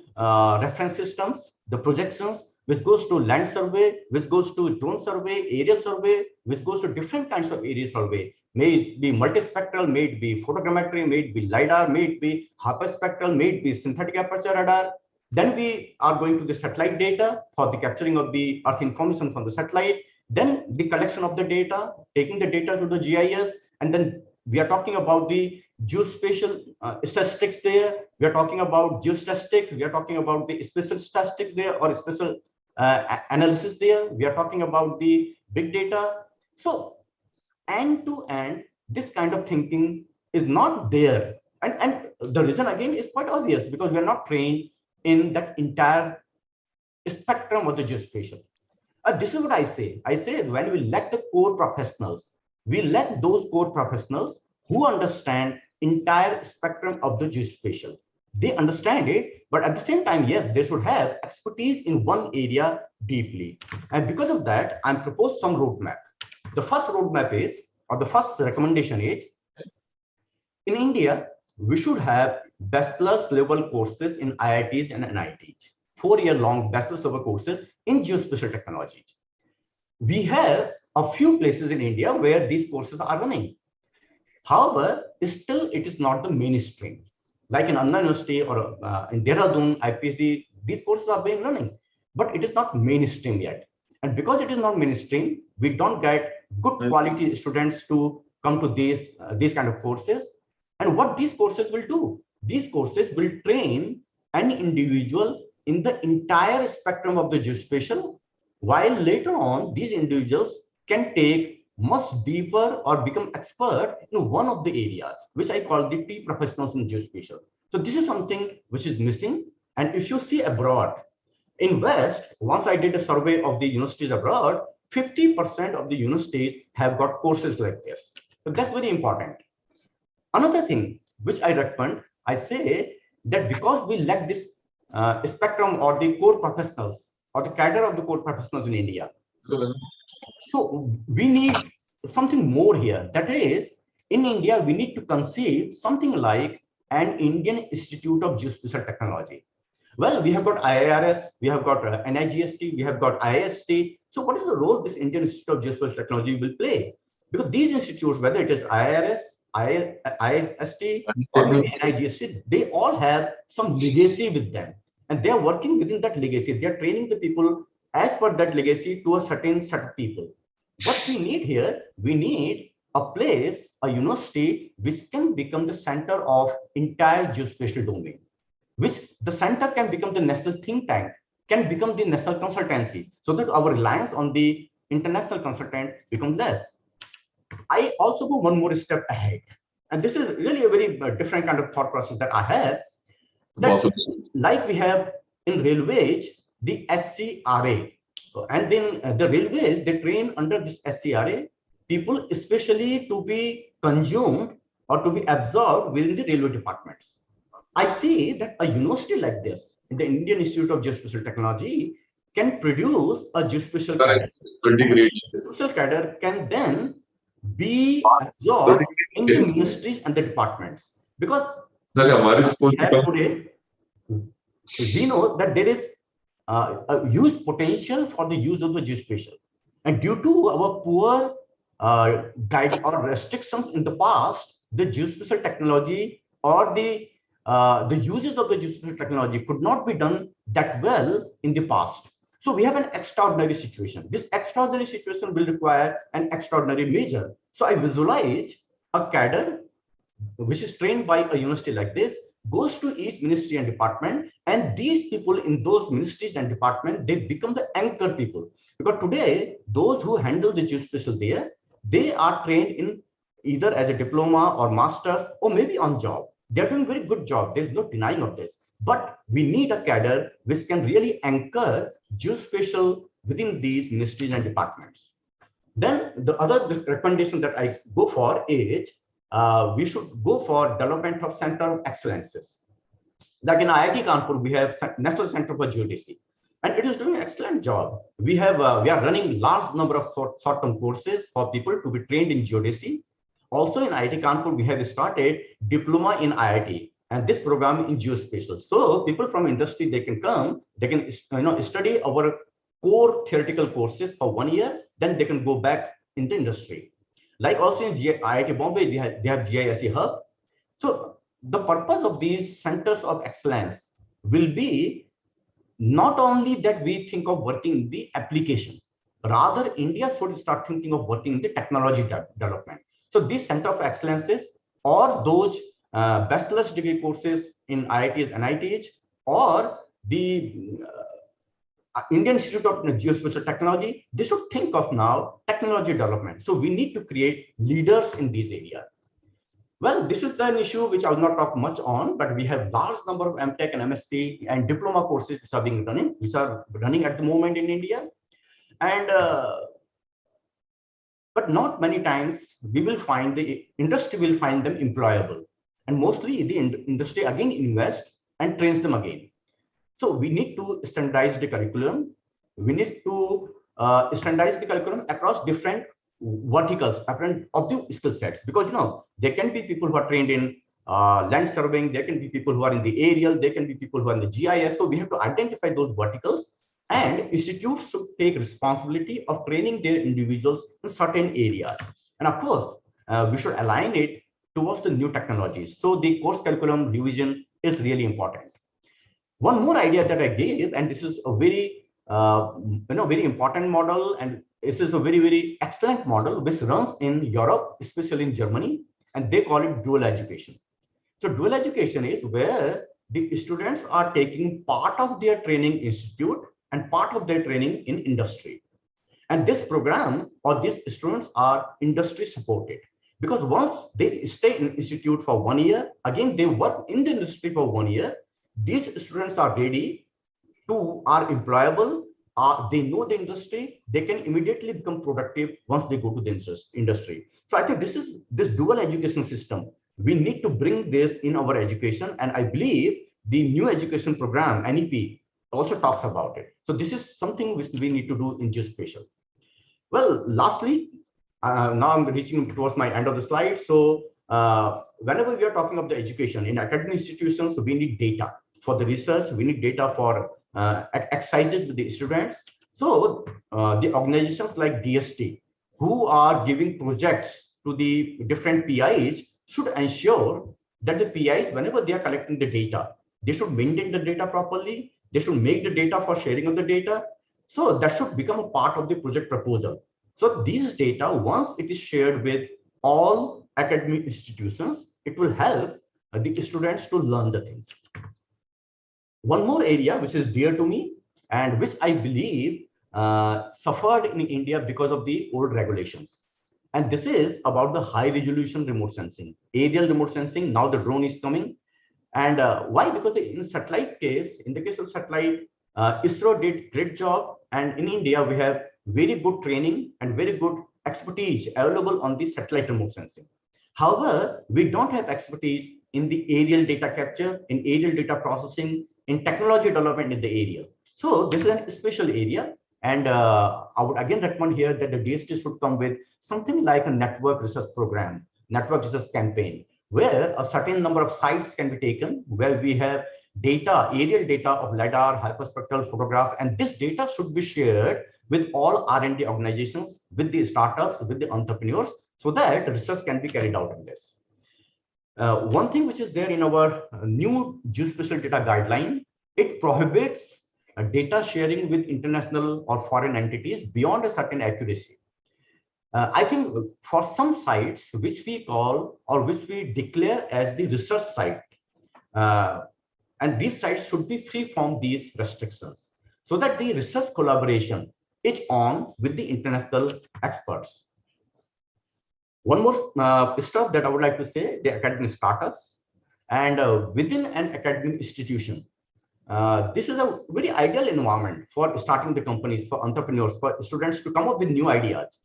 reference systems, the projections, which goes to land survey, which goes to drone survey, aerial survey, which goes to different kinds of area survey. May it be multispectral, may it be photogrammetry, may it be LiDAR, may it be hyperspectral, may it be synthetic aperture radar. Then we are going to the satellite data for the capturing of the Earth information from the satellite. Then the collection of the data, taking the data to the GIS, and then we are talking about the geospatial statistics there. We are talking about geostatistics. We are talking about the spatial statistics there, or spatial analysis there. We are talking about the big data. So end to end, this kind of thinking is not there. And the reason again is quite obvious, because we are not trained in that entire spectrum of the geospatial. This is what I say. I say when we let the core professionals, we let those core professionals who understand entire spectrum of the geospatial. They understand it, but at the same time, yes, they should have expertise in one area deeply. And because of that, I'm proposed some roadmap. The first roadmap is, or the first recommendation is, in India, we should have bachelor's level courses in IITs and NITs, 4-year-long bachelor's level courses in geospatial technologies. We have a few places in India where these courses are running. However, still it is not the mainstream. Like in Anna University or in Dehradun, IPC, these courses are being running, but it is not mainstream yet. And because it is not mainstream, we don't get good quality students to come to these kind of courses. And what these courses will do? These courses will train an individual in the entire spectrum of the geospatial, while later on, these individuals can take much deeper or become expert in one of the areas, which I call the T professionals in geospatial. So this is something which is missing. And if you see abroad, in West, once I did a survey of the universities abroad, 50% of the universities have got courses like this. So that's very important. Another thing which I recommend, I say that because we lack this spectrum or the core professionals or the cadre of the core professionals in India, so we need something more here. That is, in India, we need to conceive something like an Indian Institute of Geospatial Technology. Well, we have got IIRS, we have got NIGST, we have got IST. So what is the role this Indian Institute of Geospatial Technology will play? Because these institutes, whether it is IIRS, IST, or maybe NIGST, they all have some legacy with them. And they are working within that legacy. They are training the people as per that legacy to a certain set of people. What we need here, we need a place, a university, which can become the center of entire geospatial domain, which the center can become the national think tank, can become the national consultancy, so that our reliance on the international consultant becomes less. I also go one more step ahead. And this is really a very different kind of thought process that I have. That like we have in railways, the SCRA. And then the railways, they train under this SCRA people especially to be consumed or to be absorbed within the railway departments. I see that a university like this, the Indian Institute of Geospatial Technology, can produce a geospatial cadre. Geospatial cadre can then be absorbed in the ministries and the departments. Because today, we know that there is a huge potential for the use of the geospatial. And due to our poor guide or restrictions in the past, the geospatial technology or the uses of the geospatial technology could not be done that well in the past. So we have an extraordinary situation. This extraordinary situation will require an extraordinary measure. So I visualize a cadre which is trained by a university like this, goes to each ministry and department, and these people in those ministries and departments, they become the anchor people. Because today, those who handle the geospatial there, they are trained in either as a diploma or master's or maybe on job. They're doing very good job. There's no denying of this. But we need a cadre which can really anchor geospatial within these ministries and departments. Then the other recommendation that I go for is we should go for development of center of excellences. Like in IIT Kanpur, we have National Center for Geodesy, and it is doing an excellent job. We are running large number of short-term courses for people to be trained in geodesy. Also in IIT Kanpur, we have started diploma in IIT, and this program in geospatial. So people from industry, they can come, they can study our core theoretical courses for 1 year, then they can go back in the industry. Like also in IIT Bombay, they have GISE Hub. So the purpose of these centers of excellence will be not only that we think of working in the application, rather India should start thinking of working in the technology development. So these center of excellences or those bachelor's degree courses in IITs and NITs, or the Indian Institute of Geospatial Technology, they should think of now technology development. So we need to create leaders in these areas. Well, this is an issue which I will not talk much on, but we have large number of MTech and MSc and diploma courses which are running at the moment in India. And but not many times we will find the industry will find them employable. And mostly the industry again invests and trains them again. So we need to standardize the curriculum. We need to standardize the curriculum across different verticals of the skill sets, because there can be people who are trained in land surveying, there can be people who are in the aerial, there can be people who are in the GIS. So we have to identify those verticals, and institutes should take responsibility of training their individuals in certain areas. And of course, we should align it towards the new technologies. So the course curriculum revision is really important. One more idea that I gave, and this is a very very important model, and this is a very, very excellent model which runs in Europe, especially in Germany, and they call it dual education. So dual education is where the students are taking part of their training institute and part of their training in industry. And this program or these students are industry supported, because once they stay in institute for 1 year, again they work in the industry for 1 year, these students are ready to are employable. They know the industry, they can immediately become productive once they go to the industry. So I think this dual education system, we need to bring this in our education, and I believe the new education program, NEP, also talks about it. So this is something which we need to do in geospatial. Well, lastly, now I'm reaching towards my end of the slide. So whenever we are talking of the education in academic institutions, we need data for the research, we need data for exercises with the students. So the organizations like DST, who are giving projects to the different PIs, should ensure that the PIs, whenever they are collecting the data, they should maintain the data properly, they should make the data for sharing of the data. So that should become a part of the project proposal. So these data, once it is shared with all academic institutions, it will help the students to learn the things. One more area which is dear to me and which I believe suffered in India because of the old regulations. And this is about the high resolution remote sensing, aerial remote sensing. Now the drone is coming. And why? Because in satellite case, in the case of satellite, ISRO did great job. And in India, we have very good training and very good expertise available on the satellite remote sensing. However, we don't have expertise in the aerial data capture, in aerial data processing, in technology development in the area. So this is a special area. And I would again recommend here that the DST should come with something like a network research program, network research campaign, where a certain number of sites can be taken, where we have data, aerial data of LiDAR, hyperspectral photograph, and this data should be shared with all R&D organizations, with the startups, with the entrepreneurs, so that research can be carried out in this. One thing which is there in our new geospatial data guideline, it prohibits data sharing with international or foreign entities beyond a certain accuracy. I think for some sites which we call or which we declare as the research site, and these sites should be free from these restrictions, so that the research collaboration is on with the international experts. One more stuff that I would like to say, the academic startups, and within an academic institution, this is a very ideal environment for starting the companies, for entrepreneurs, for students to come up with new ideas.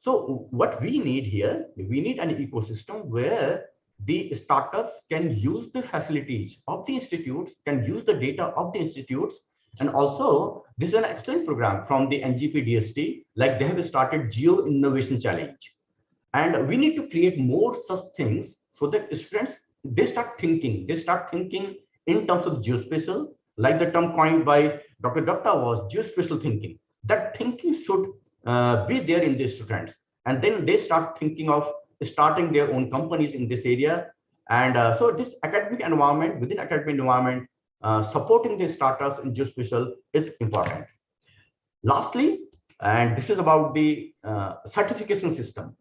So what we need here, we need an ecosystem where the startups can use the facilities of the institutes, can use the data of the institutes. And also, this is an excellent program from the NGP DST, like they have started Geo Innovation Challenge. And we need to create more such things so that students, they start thinking in terms of geospatial, like the term coined by Dr. Datta was geospatial thinking. That thinking should be there in the students. And then they start thinking of starting their own companies in this area. And so this academic environment, within academic environment, supporting the startups in geospatial is important. Lastly, and this is about the certification system.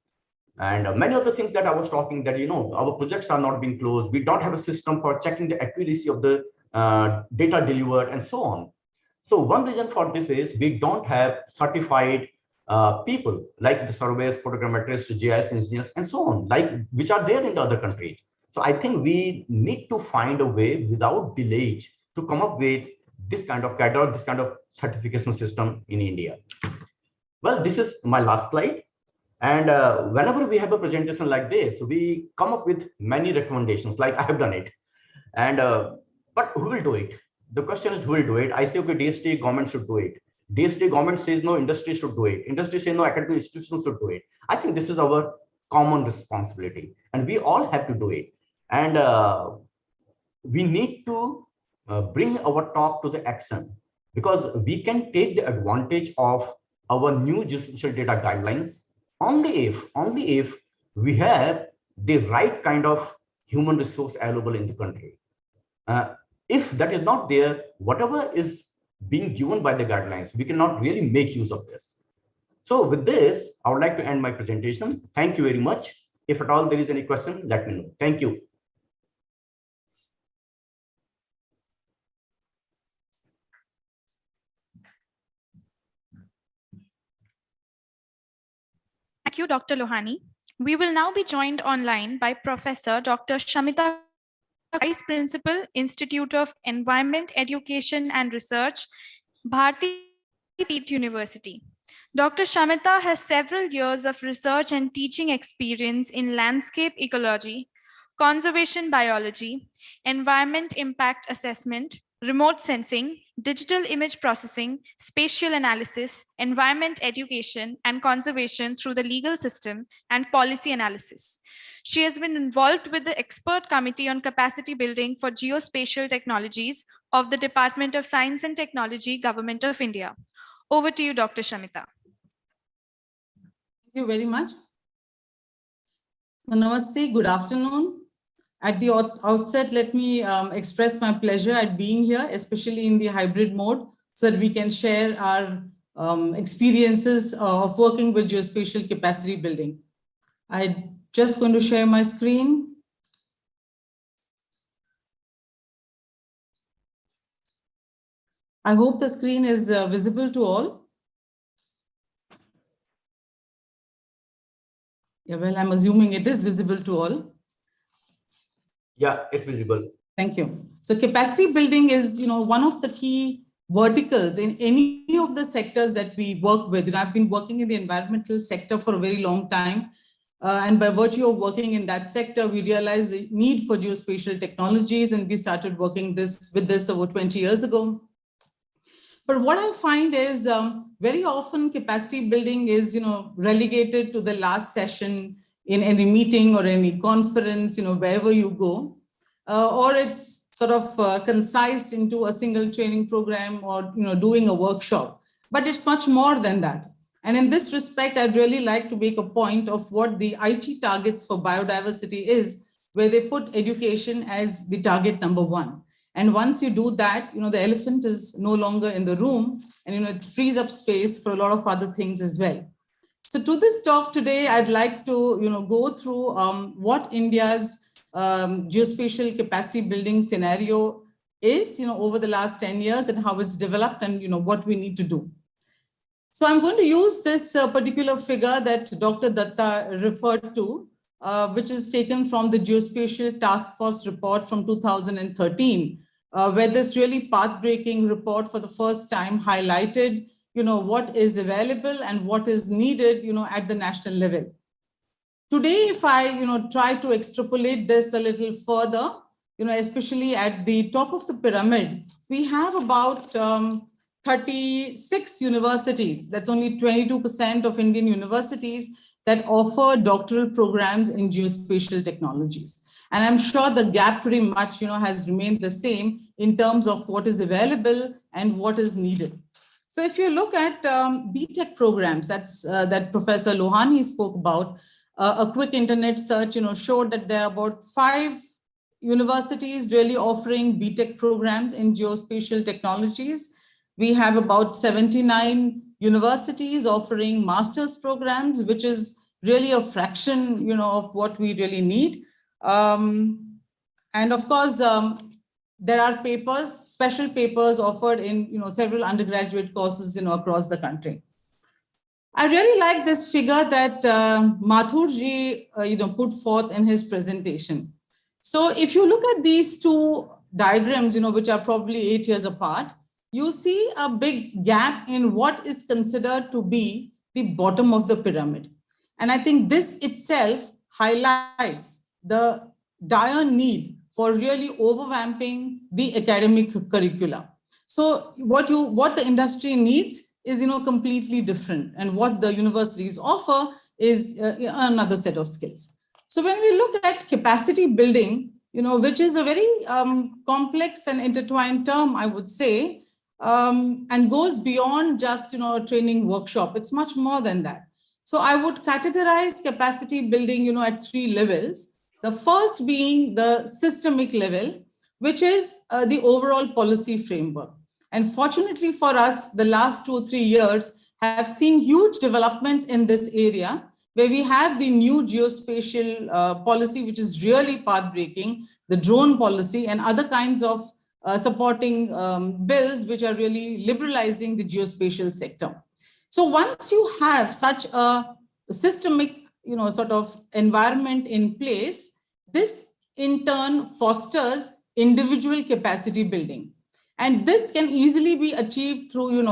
And many of the things that I was talking that, our projects are not being closed. We don't have a system for checking the accuracy of the data delivered and so on. So one reason for this is we don't have certified people like the surveyors, photogrammetrists, GIS engineers, and so on, like which are there in the other countries. So I think we need to find a way without delays to come up with this kind of cadre, this kind of certification system in India. Well, this is my last slide. And whenever we have a presentation like this, we come up with many recommendations, like I have done it. And but who will do it? The question is who will do it? I say, okay, DST government should do it. DST government says no, industry should do it. Industry says no, academic institutions should do it. I think this is our common responsibility, and we all have to do it. And we need to bring our talk to the action, because we can take the advantage of our new geospatial data guidelines only if we have the right kind of human resource available in the country. If that is not there, whatever is being given by the guidelines, we cannot really make use of this. So with this, I would like to end my presentation. Thank you very much. If at all there is any question, let me know. Thank you. Thank you, Dr. Lohani. We will now be joined online by Professor Dr. Shamita, Vice Principal, Institute of Environment, Education and Research, Bharati Peeth University. Dr. Shamita has several years of research and teaching experience in landscape ecology, conservation biology, environment impact assessment, remote sensing, digital image processing, spatial analysis, environment education and conservation through the legal system, and policy analysis. She has been involved with the Expert Committee on Capacity Building for Geospatial Technologies of the Department of Science and Technology, Government of India. Over to you, Dr. Shamita. Thank you very much. Namaste, good afternoon. At the outset, let me express my pleasure at being here, especially in the hybrid mode, so that we can share our experiences of working with geospatial capacity building. I'm just going to share my screen. I hope the screen is visible to all. Yeah, well, I'm assuming it is visible to all. Yeah, it's visible. Thank you. So capacity building is, one of the key verticals in any of the sectors that we work with. I've been working in the environmental sector for a very long time. And by virtue of working in that sector, we realized the need for geospatial technologies, and we started working with this over 20 years ago. But what I find is very often capacity building is, relegated to the last session in any meeting or any conference, wherever you go, or it's sort of concised into a single training program or, doing a workshop. But it's much more than that. And in this respect, I'd really like to make a point of what the IT targets for biodiversity is, where they put education as the target number one. And once you do that, the elephant is no longer in the room, and it frees up space for a lot of other things as well. So to this talk today, I'd like to go through what India's geospatial capacity building scenario is over the last 10 years and how it's developed and what we need to do. So I'm going to use this particular figure that Dr. Datta referred to, which is taken from the Geospatial Task Force report from 2013, where this really path-breaking report for the first time highlighted what is available and what is needed, at the national level. Today, if I, try to extrapolate this a little further, especially at the top of the pyramid, we have about 36 universities. That's only 22% of Indian universities that offer doctoral programs in geospatial technologies. And I'm sure the gap pretty much, has remained the same in terms of what is available and what is needed. So if you look at BTech programs, that Professor Lohani spoke about, a quick internet search, showed that there are about 5 universities really offering BTech programs in geospatial technologies. We have about 79 universities offering master's programs, which is really a fraction, of what we really need. And of course, there are papers, special papers offered in several undergraduate courses across the country. I really like this figure that Mathurji put forth in his presentation. So if you look at these two diagrams, which are probably 8 years apart, you see a big gap in what is considered to be the bottom of the pyramid. And I think this itself highlights the dire need for really overvamping the academic curricula. So what the industry needs is completely different, and what the universities offer is another set of skills. So when we look at capacity building, which is a very complex and intertwined term, I would say, and goes beyond just a training workshop. It's much more than that. So I would categorize capacity building at 3 levels. The first being the systemic level, which is the overall policy framework. And fortunately for us, the last 2 or 3 years have seen huge developments in this area, where we have the new geospatial policy, which is really path-breaking, the drone policy, and other kinds of supporting bills, which are really liberalizing the geospatial sector. So once you have such a systemic, sort of environment in place, this in turn fosters individual capacity building. And this can easily be achieved through,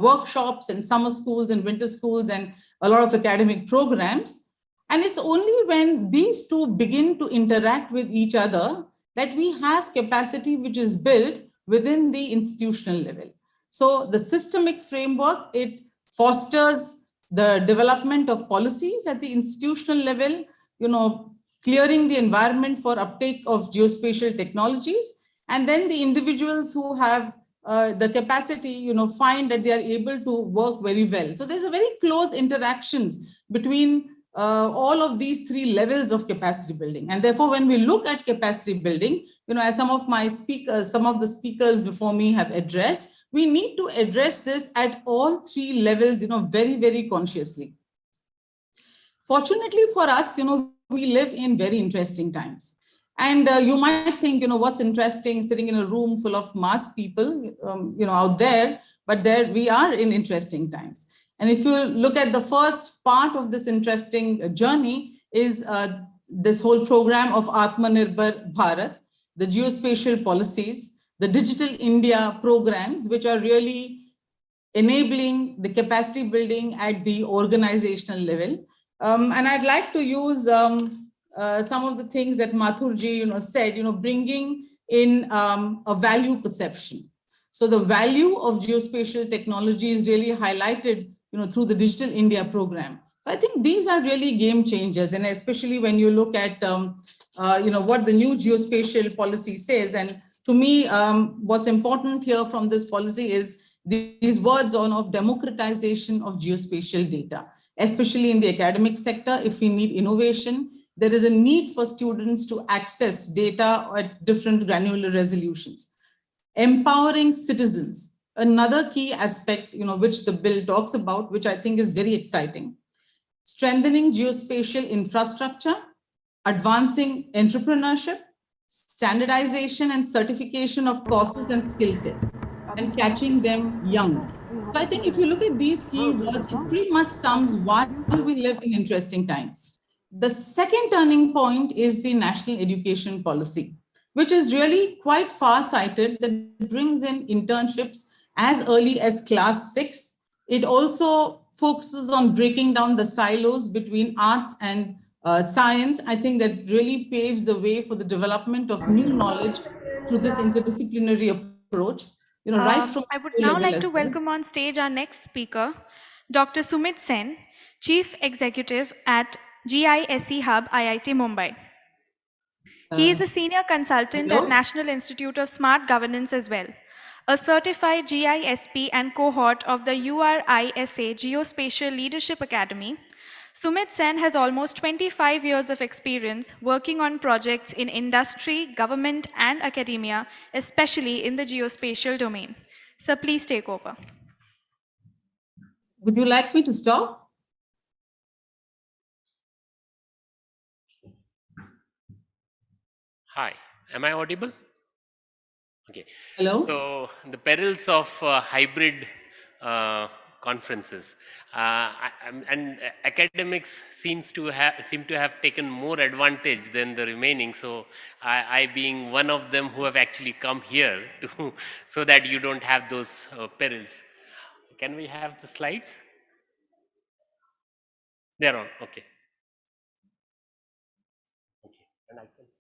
workshops and summer schools and winter schools and a lot of academic programs. And it's only when these two begin to interact with each other that we have capacity which is built within the institutional level. So the systemic framework, it fosters the development of policies at the institutional level, clearing the environment for uptake of geospatial technologies. And then the individuals who have the capacity, find that they are able to work very well. So there's a very close interactions between all of these 3 levels of capacity building. And therefore, when we look at capacity building, as some of the speakers before me have addressed, we need to address this at all 3 levels, very, very consciously. Fortunately for us, we live in very interesting times. And you might think, what's interesting sitting in a room full of masked people, out there, but there we are in interesting times. And if you look at the first part of this interesting journey is this whole program of Atmanirbhar Bharat, the geospatial policies, the Digital India programs, which are really enabling the capacity building at the organizational level. And I'd like to use some of the things that Mathurji said, bringing in a value perception. So the value of geospatial technology is really highlighted through the Digital India program. So I think these are really game changers, and especially when you look at what the new geospatial policy says. And to me, what's important here from this policy is these words of democratization of geospatial data, especially in the academic sector. If we need innovation, there is a need for students to access data at different granular resolutions. Empowering citizens, another key aspect, which the bill talks about, which I think is very exciting. Strengthening geospatial infrastructure, advancing entrepreneurship, standardization and certification of courses and skill sets, and catching them young. So I think if you look at these key words, it pretty much sums why we live in interesting times. The second turning point is the national education policy, which is really quite far-sighted, that brings in internships as early as class 6. It also focuses on breaking down the silos between arts and science. I think that really paves the way for the development of new knowledge through this interdisciplinary approach. Right from I would now like to welcome on stage our next speaker, Dr. Sumit Sen, Chief Executive at GISE Hub, IIT Mumbai. He is a senior consultant at National Institute of Smart Governance as well, a certified GISP and cohort of the URISA Geospatial Leadership Academy. Sumit Sen has almost 25 years of experience working on projects in industry, government, and academia, especially in the geospatial domain. Sir, please take over. Would you like me to stop? Hi, am I audible? Okay. Hello? So the perils of hybrid conferences and academics seem to have taken more advantage than the remaining. So I being one of them who have actually come here to so that you don't have those perils. Can we have the slides? They're on. Okay. Okay. And I can see.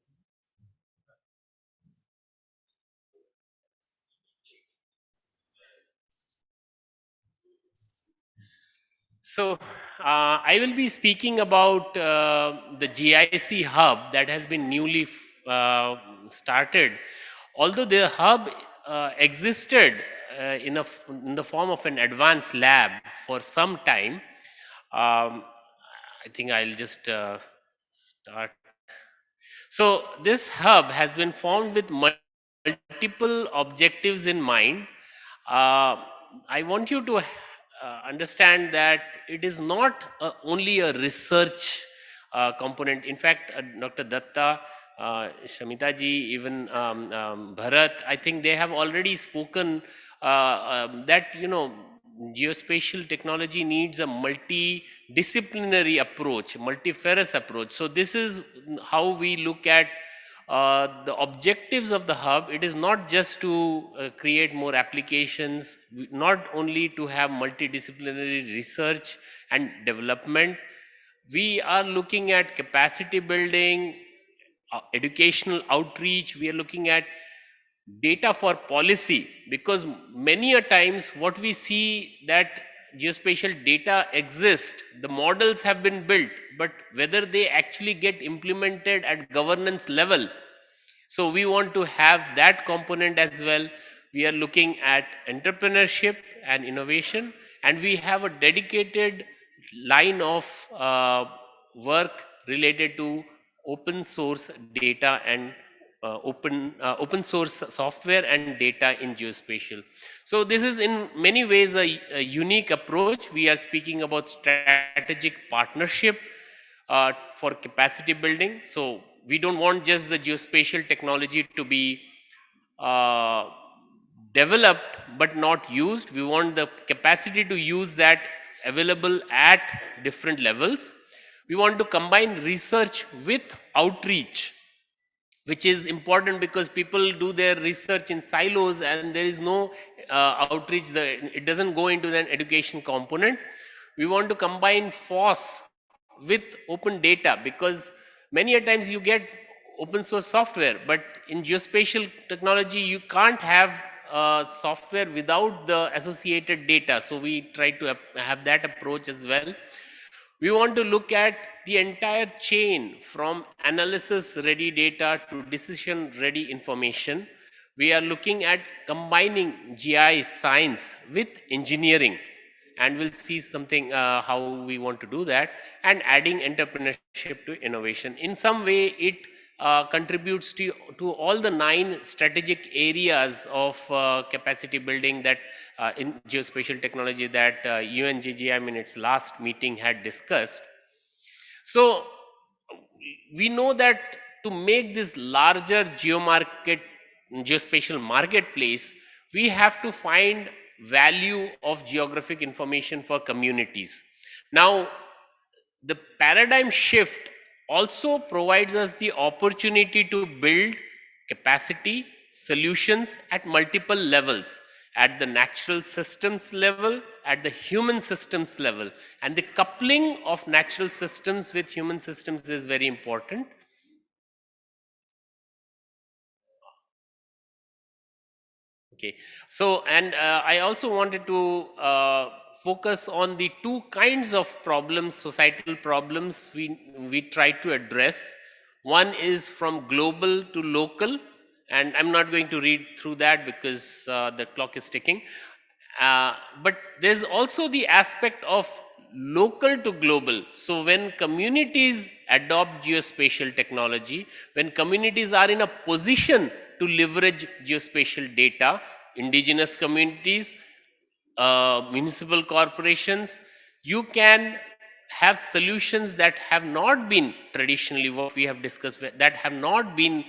So I will be speaking about the GIC hub that has been newly started. Although the hub existed in the form of an advanced lab for some time, I think I'll just start. So this hub has been formed with multiple objectives in mind. I want you to understand that it is not only a research component. In fact, Dr. Datta, Shamita ji, even Bharat, I think they have already spoken that, you know, geospatial technology needs a multidisciplinary approach, multifarious approach. So this is how we look at the objectives of the hub. It is not just to create more applications, not only to have multidisciplinary research and development. We are looking at capacity building, educational outreach. We are looking at data for policy, because many a times what we see that geospatial data exists, the models have been built, but whether they actually get implemented at governance level. So we want to have that component as well. We are looking at entrepreneurship and innovation, and we have a dedicated line of work related to open source data and open source software and data in geospatial. So this is in many ways a unique approach. We are speaking about strategic partnership for capacity building. So we don't want just the geospatial technology to be developed but not used. We want the capacity to use that available at different levels. We want to combine research with outreach, which is important because people do their research in silos and there is no outreach. It doesn't go into an education component. We want to combine FOSS with open data, because many a times you get open source software, but in geospatial technology you can't have software without the associated data. So we try to have that approach as well. We want to look at the entire chain from analysis ready data to decision ready information. We are looking at combining GI science with engineering, and we'll see something how we want to do that, and adding entrepreneurship to innovation. In some way it contributes to all the 9 strategic areas of capacity building that in geospatial technology that UNGGM in its last meeting had discussed. So we know that to make this larger geospatial marketplace, we have to find value of geographic information for communities. Now, the paradigm shift also provides us the opportunity to build capacity solutions at multiple levels, at the natural systems level, at the human systems level, and the coupling of natural systems with human systems is very important. Okay, so and I also wanted to focus on the 2 kinds of problems, societal problems we try to address. One is from global to local, and I'm not going to read through that because the clock is ticking. But there's also the aspect of local to global. So when communities adopt geospatial technology, when communities are in a position to leverage geospatial data, indigenous communities, municipal corporations, you can have solutions that have not been traditionally what we have discussed, that have not been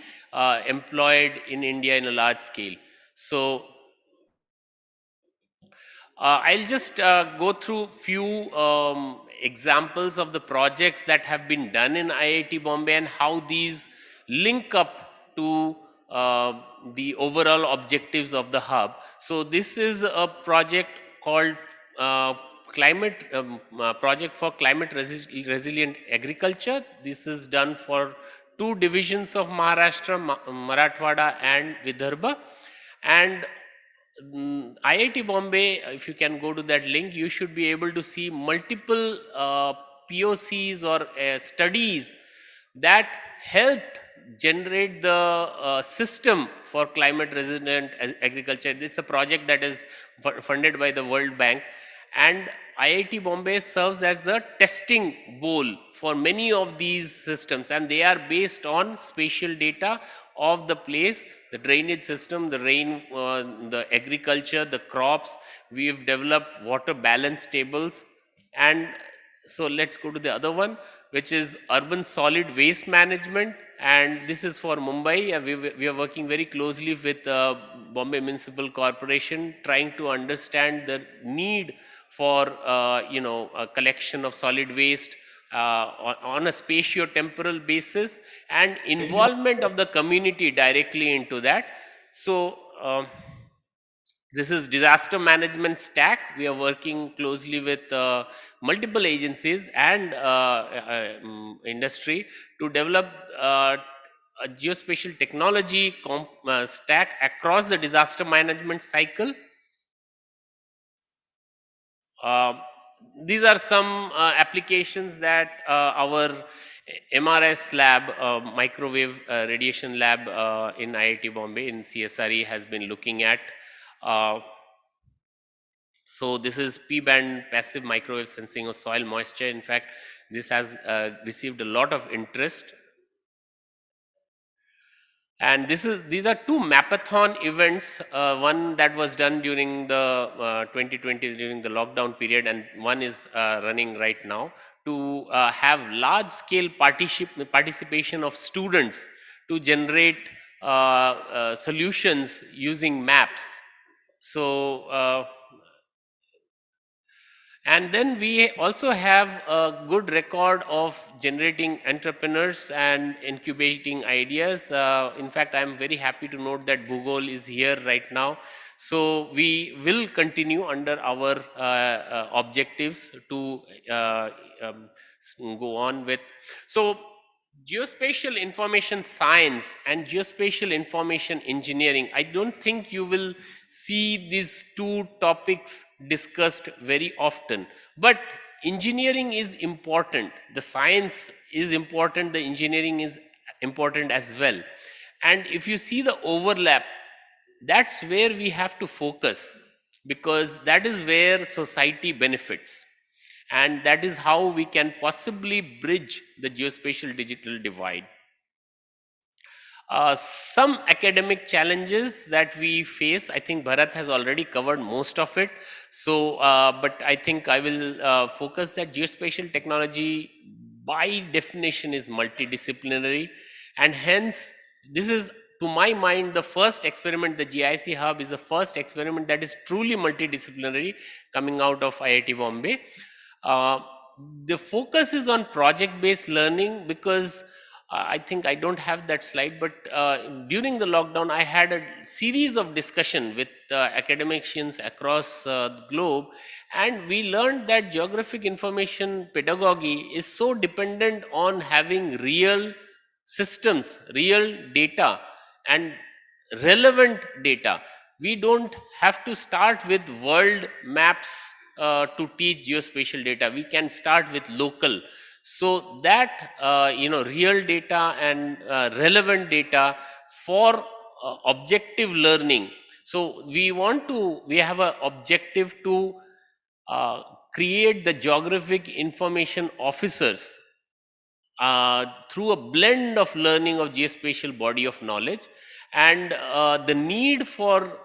employed in India in a large scale. So I'll just go through few examples of the projects that have been done in IIT Bombay and how these link up to the overall objectives of the hub. So this is a project called project for climate resilient agriculture. This is done for 2 divisions of Maharashtra, Marathwada and Vidarbha. And IIT Bombay, if you can go to that link, you should be able to see multiple POCs or studies that helped generate the system for climate resilient agriculture. It's a project that is funded by the World Bank, and IIT Bombay serves as the testing bowl for many of these systems, and they are based on spatial data of the place, the drainage system, the rain, the agriculture, the crops. We've developed water balance tables. And so let's go to the other one, which is urban solid waste management. And this is for Mumbai. We are working very closely with Bombay Municipal Corporation, trying to understand the need for a collection of solid waste on a spatio-temporal basis, and involvement of the community directly into that. So this is disaster management stack. We are working closely with multiple agencies and industry to develop a geospatial technology stack across the disaster management cycle. These are some applications that our MRS lab, microwave radiation lab in IIT Bombay in CSRE has been looking at. So this is P-band passive microwave sensing of soil moisture. In fact, this has received a lot of interest. And these are 2 Mapathon events, one that was done during the 2020 during the lockdown period, and one is running right now, to have large scale participation of students to generate solutions using maps. So and then we also have a good record of generating entrepreneurs and incubating ideas. In fact, I'm very happy to note that Bhugol is here right now. So we will continue under our objectives to go on with. So geospatial information science and geospatial information engineering, I don't think you will see these 2 topics discussed very often, but engineering is important, the science is important, the engineering is important as well. And if you see the overlap, that's where we have to focus, because that is where society benefits. And that is how we can possibly bridge the geospatial digital divide. Some academic challenges that we face, I think Bharat has already covered most of it. So, but I think I will focus that geospatial technology by definition is multidisciplinary, and hence this is, to my mind, the first experiment. The GIC Hub is the first experiment that is truly multidisciplinary coming out of IIT Bombay. The focus is on project-based learning, because I think I don't have that slide, but during the lockdown, I had a series of discussion with academicians across the globe, and we learned that geographic information pedagogy is so dependent on having real systems, real data, and relevant data. We don't have to start with world maps to teach geospatial data. We can start with local. So that real data and relevant data for objective learning. So we have an objective to create the geographic information officers through a blend of learning of geospatial body of knowledge. And the need for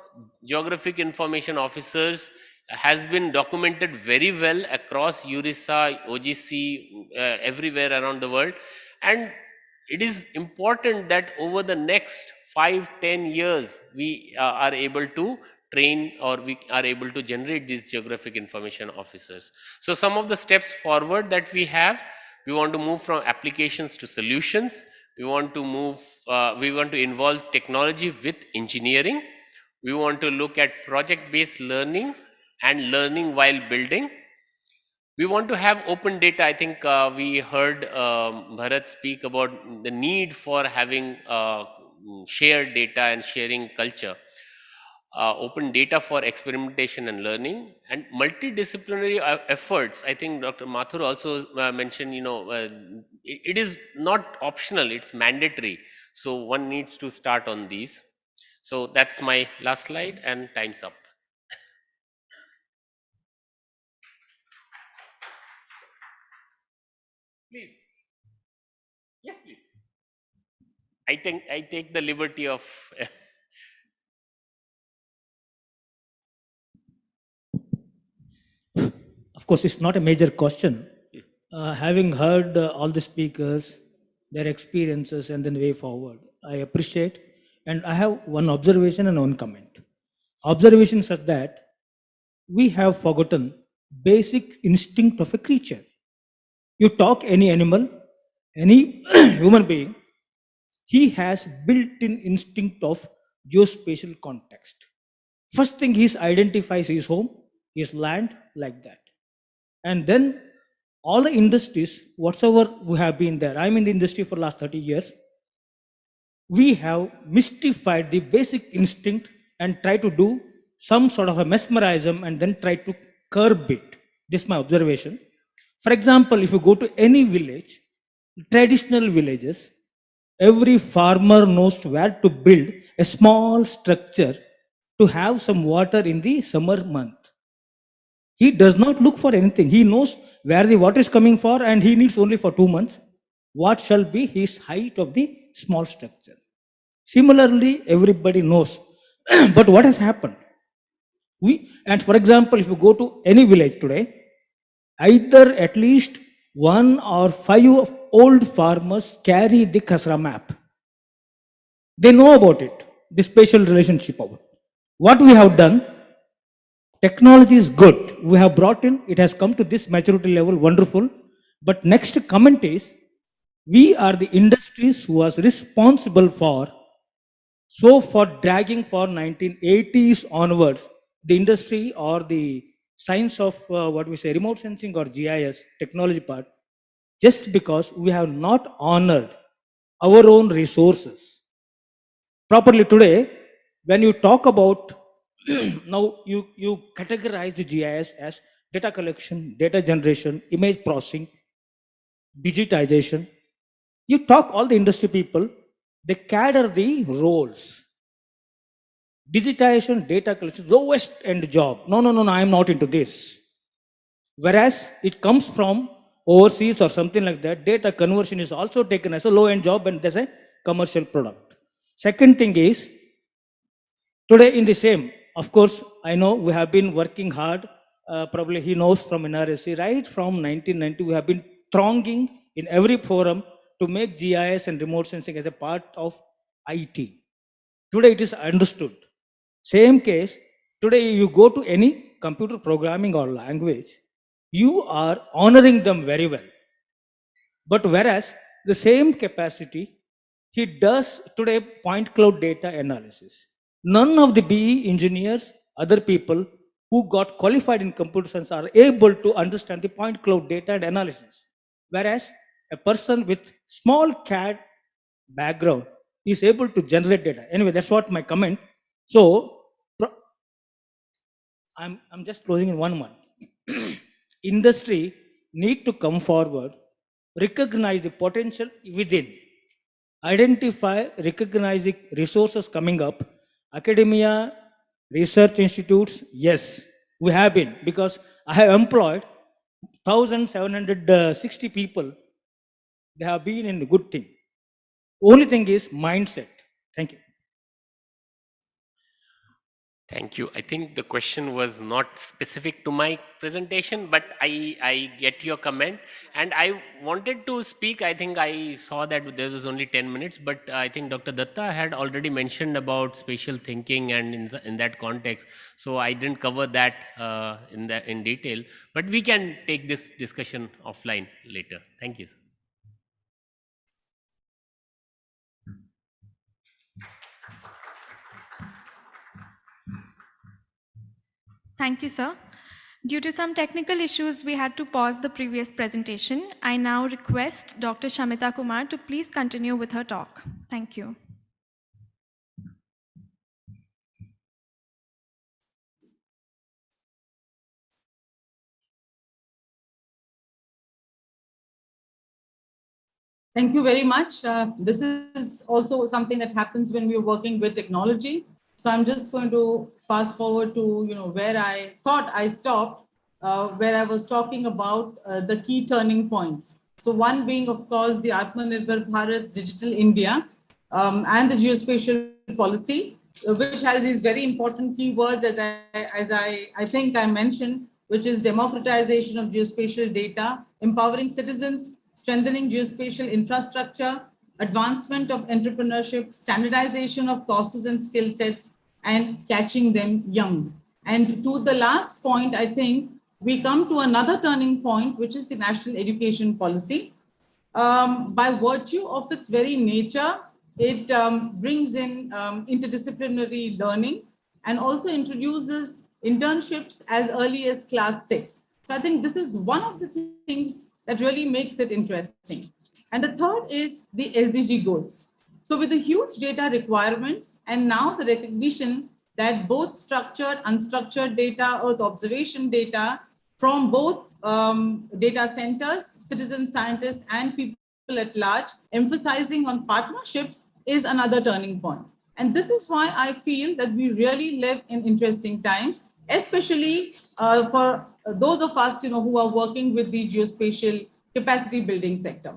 geographic information officers has been documented very well across URISA, OGC, everywhere around the world. And it is important that over the next 5-10 years, we are able to train or we are able to generate these geographic information officers. So some of the steps forward that we have, we want to move from applications to solutions. We want to move, we want to involve technology with engineering. We want to look at project-based learning and learning while building. We want to have open data. I think we heard Bharat speak about the need for having shared data and sharing culture. Open data for experimentation and learning, and multidisciplinary efforts. I think Dr. Mathur also mentioned, it is not optional, it's mandatory. So one needs to start on these. So that's my last slide and time's up. Please. Yes, please. I take the liberty of Of course, it's not a major question. Having heard all the speakers, their experiences, and then way forward, I appreciate. And I have one observation and one comment. Observation such that we have forgotten basic instinct of a creature. You talk any animal, any human being, he has built-in instinct of geospatial context. First thing he identifies his home, his land, like that. And then all the industries, whatsoever we have been there, I'm in the industry for the last 30 years, we have mystified the basic instinct and try to do some sort of a mesmerism and then try to curb it. This is my observation. For example, if you go to any village, traditional villages, every farmer knows where to build a small structure to have some water in the summer month. He does not look for anything. He knows where the water is coming for, and he needs only for 2 months. What shall be his height of the small structure? Similarly, everybody knows. But what has happened? And for example, if you go to any village today, either at least 1 or 5 old farmers carry the Khasra map. They know about it, the spatial relationship of it. What we have done, technology is good. We have brought in, it has come to this maturity level, wonderful. But next comment is, we are the industries who was responsible for, so for dragging for 1980s onwards, the industry or the science of what we say, remote sensing or GIS technology part, just because we have not honored our own resources. Properly today, when you talk about, now you categorize the GIS as data collection, data generation, image processing, digitization. You talk all the industry people, they cadre the roles. Digitization, data collection, lowest end job. No, I am not into this. Whereas it comes from overseas or something like that, data conversion is also taken as a low end job and there's a commercial product. Second thing is, today in the same, of course, I know we have been working hard, probably he knows from NRSC, right from 1990, we have been thronging in every forum to make GIS and remote sensing as a part of IT. Today it is understood. Same case, today you go to any computer programming or language, you are honoring them very well. But whereas the same capacity, he does today point cloud data analysis. None of the BE engineers, other people who got qualified in computer science are able to understand the point cloud data and analysis. Whereas a person with small CAD background is able to generate data. Anyway, that's what my comment. So I'm just closing in 1 month. Industry need to come forward, recognize the potential within, identify, recognize the resources coming up. Academia, research institutes, yes, we have been, because I have employed 1,760 people. They have been in a good thing. Only thing is mindset. Thank you. Thank you. I think the question was not specific to my presentation, but I get your comment. And I wanted to speak. I think I saw that there was only 10 minutes, but I think Dr. Datta had already mentioned about spatial thinking and in that context. So I didn't cover that in detail, but we can take this discussion offline later. Thank you. Thank you, sir. Due to some technical issues, we had to pause the previous presentation. I now request Dr. Shamita Kumar to please continue with her talk. Thank you. Thank you very much. This is also something that happens when we're working with technology. So I'm just going to fast forward to where I thought I stopped, where I was talking about the key turning points. So one being, of course, the Atmanirbhar Bharat Digital India and the geospatial policy, which has these very important keywords, as I think I mentioned, which is democratization of geospatial data, empowering citizens, strengthening geospatial infrastructure, advancement of entrepreneurship, standardization of courses and skill sets, and catching them young. And to the last point, I think we come to another turning point, which is the national education policy. By virtue of its very nature, it brings in interdisciplinary learning and also introduces internships as early as class 6. So I think this is one of the things that really makes it interesting. And the third is the SDG goals. So with the huge data requirements and now the recognition that both structured, unstructured data, Earth observation data from both data centers, citizen scientists, and people at large, emphasizing on partnerships is another turning point. And this is why I feel that we really live in interesting times, especially for those of us who are working with the geospatial capacity building sector.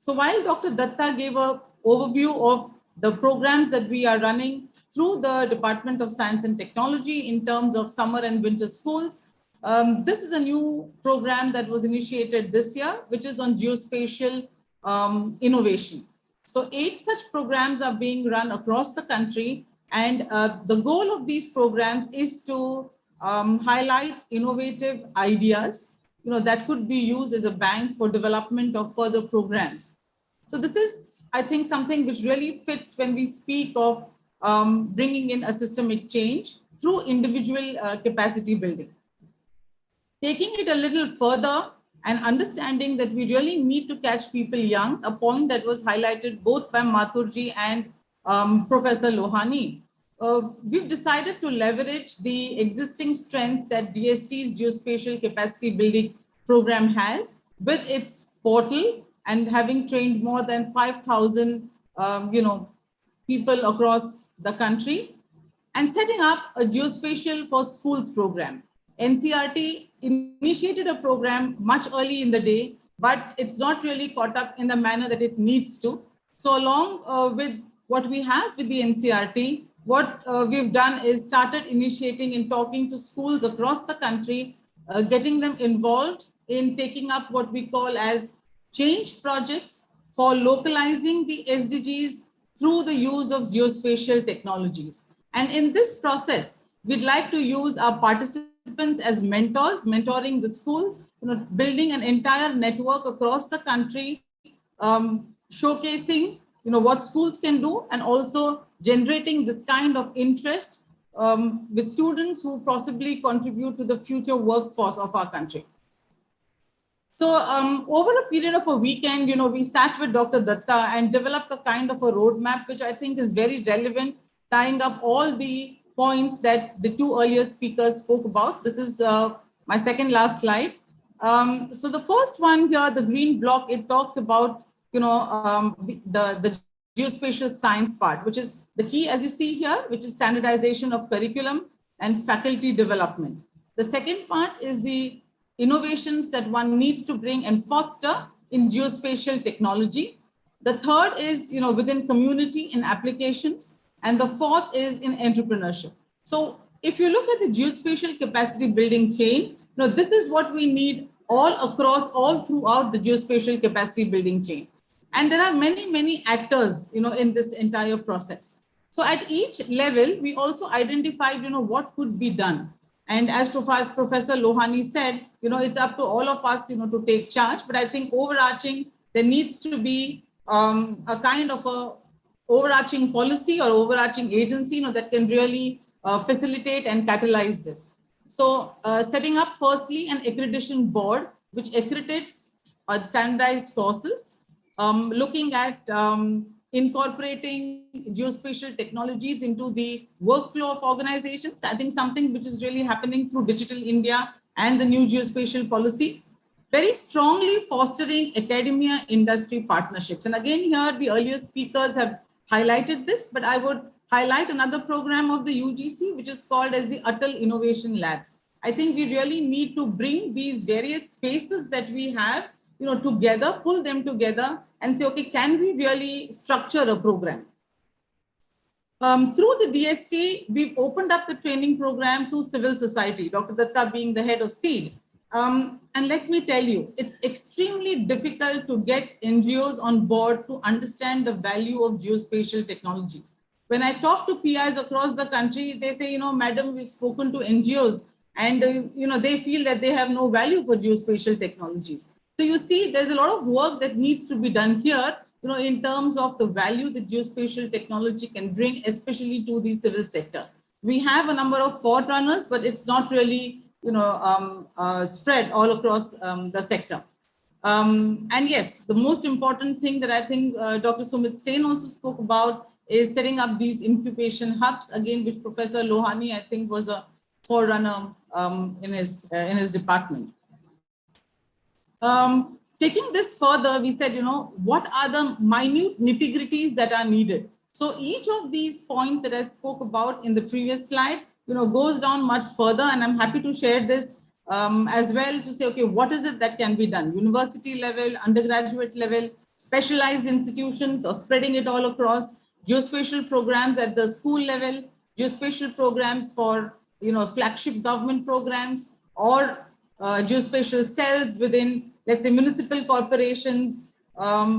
So while Dr. Datta gave an overview of the programs that we are running through the Department of Science and Technology in terms of summer and winter schools, this is a new program that was initiated this year, which is on geospatial innovation. So 8 such programs are being run across the country. And the goal of these programs is to highlight innovative ideas that could be used as a bank for development of further programs. So this is, I think, something which really fits when we speak of bringing in a systemic change through individual capacity building. Taking it a little further and understanding that we really need to catch people young, a point that was highlighted both by Mathurji and Professor Lohani. We've decided to leverage the existing strengths that DST's Geospatial Capacity Building Program has with its portal and having trained more than 5,000 people across the country and setting up a Geospatial for Schools program. NCRT initiated a program much early in the day, but it's not really caught up in the manner that it needs to. So along with what we have with the NCRT, what we've done is started initiating and talking to schools across the country, getting them involved in taking up what we call as change projects for localizing the SDGs through the use of geospatial technologies. And in this process, we'd like to use our participants as mentors, mentoring the schools, building an entire network across the country, showcasing what schools can do, and also generating this kind of interest with students who possibly contribute to the future workforce of our country. So over a period of a weekend, we sat with Dr. Datta and developed a kind of a roadmap, which I think is very relevant, tying up all the points that the 2 earlier speakers spoke about. This is my second last slide. So the first one here, the green block, it talks about the geospatial science part, which is the key, as you see here, which is standardization of curriculum and faculty development. The second part is the innovations that one needs to bring and foster in geospatial technology. The third is within community and applications. And the fourth is in entrepreneurship. So if you look at the geospatial capacity building chain, this is what we need all across, all throughout the geospatial capacity building chain. And there are many, many actors, in this entire process. So at each level, we also identified, what could be done. And as Professor Lohani said, it's up to all of us, to take charge. But I think overarching, there needs to be a kind of a overarching policy or overarching agency, that can really facilitate and catalyze this. So setting up firstly an accreditation board, which accreditates standardized courses, looking at incorporating geospatial technologies into the workflow of organizations. I think something which is really happening through Digital India and the new geospatial policy. Very strongly fostering academia industry partnerships. And again, here the earlier speakers have highlighted this, but I would highlight another program of the UGC, which is called as the Atal Innovation Labs. I think we really need to bring these various spaces that we have, together, pull them together and say, okay, can we really structure a program? Through the DST, we've opened up the training program to civil society, Dr. Datta being the head of SEED. And let me tell you, it's extremely difficult to get NGOs on board to understand the value of geospatial technologies. When I talk to PIs across the country, they say, madam, we've spoken to NGOs and, they feel that they have no value for geospatial technologies. So you see, there's a lot of work that needs to be done here, in terms of the value that geospatial technology can bring, especially to the civil sector. We have a number of forerunners, but it's not really, spread all across the sector. And yes, the most important thing that I think Dr. Sumit Sen also spoke about is setting up these incubation hubs, again, which Professor Lohani, I think, was a forerunner in his department. Taking this further, we said, what are the minute nitty-gritties that are needed? So each of these points that I spoke about in the previous slide, goes down much further, and I'm happy to share this as well to say, okay, what is it that can be done? University level, undergraduate level, specialized institutions, or spreading it all across, geospatial programs at the school level, geospatial programs for, flagship government programs, or geospatial cells within, let's say, municipal corporations,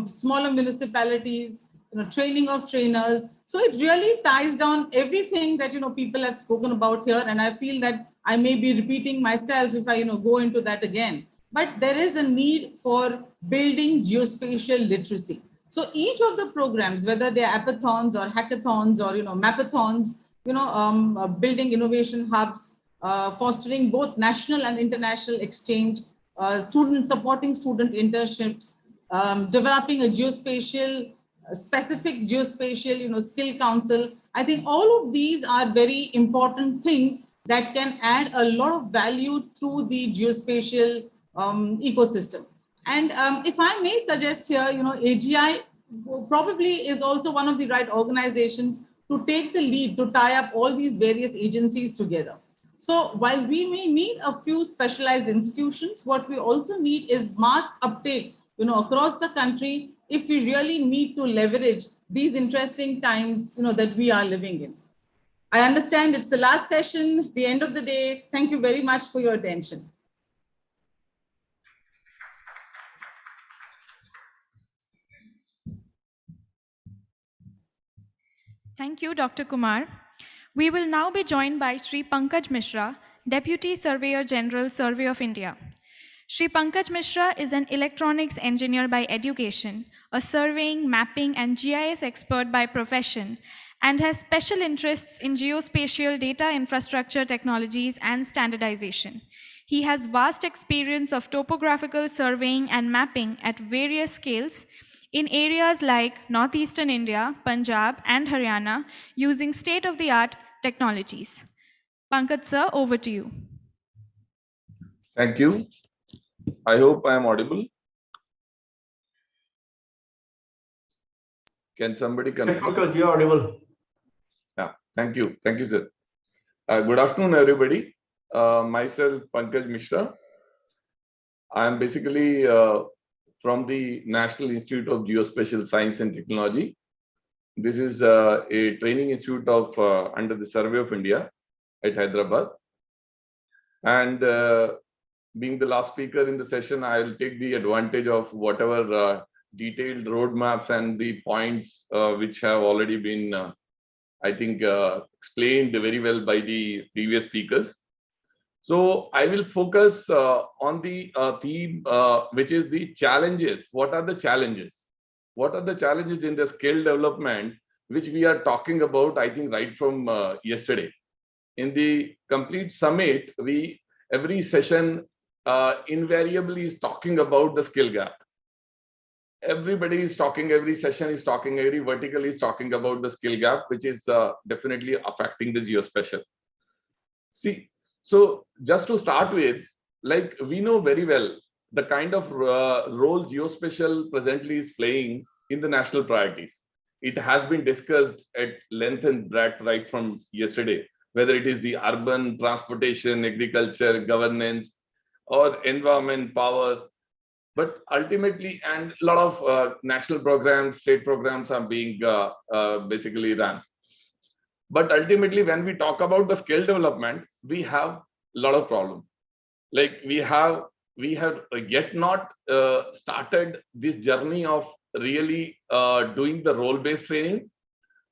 smaller municipalities, training of trainers. So it really ties down everything that, people have spoken about here. And I feel that I may be repeating myself if I, go into that again. But there is a need for building geospatial literacy. So each of the programs, whether they're apathons or hackathons or, mapathons, building innovation hubs, fostering both national and international exchange, supporting student internships, developing a geospatial, specific geospatial, skill council. I think all of these are very important things that can add a lot of value through the geospatial ecosystem. And if I may suggest here, AGI probably is also one of the right organizations to take the lead to tie up all these various agencies together. So while we may need a few specialized institutions, what we also need is mass uptake, across the country, if we really need to leverage these interesting times, that we are living in. I understand it's the last session, the end of the day. Thank you very much for your attention. Thank you, Dr. Kumar. We will now be joined by Sri Pankaj Mishra, Deputy Surveyor General, Survey of India. Sri Pankaj Mishra is an electronics engineer by education, a surveying, mapping, and GIS expert by profession, and has special interests in geospatial data infrastructure technologies and standardization. He has vast experience of topographical surveying and mapping at various scales in areas like Northeastern India, Punjab, and Haryana, using state-of-the-art technologies. Pankaj sir, over to you. Thank you. I hope I am audible. Can somebody confirm? Yes, because you are audible. Yeah, thank you. Thank you, sir. Good afternoon, everybody. Myself, Pankaj Mishra. I am basically from the National Institute of Geospatial Science and Technology. This is a training institute of under the Survey of India. at Hyderabad. And being the last speaker in the session, I'll take the advantage of whatever detailed roadmaps and the points which have already been, I think, explained very well by the previous speakers. So I will focus on the theme, which is the challenges. What are the challenges? What are the challenges in the skill development, which we are talking about, I think, right from yesterday. In the complete summit, every session invariably is talking about the skill gap. Everybody is talking, every session is talking, every vertical is talking about the skill gap, which is definitely affecting the geospatial. See, so just to start with, like we know very well the kind of role geospatial presently is playing in the national priorities. It has been discussed at length and breadth right from yesterday, whether it is the urban, transportation, agriculture, governance, or environment, power. But ultimately, and a lot of national programs, state programs are being basically run. But ultimately, when we talk about the skill development, we have a lot of problems. Like we have yet not started this journey of really doing the role-based training.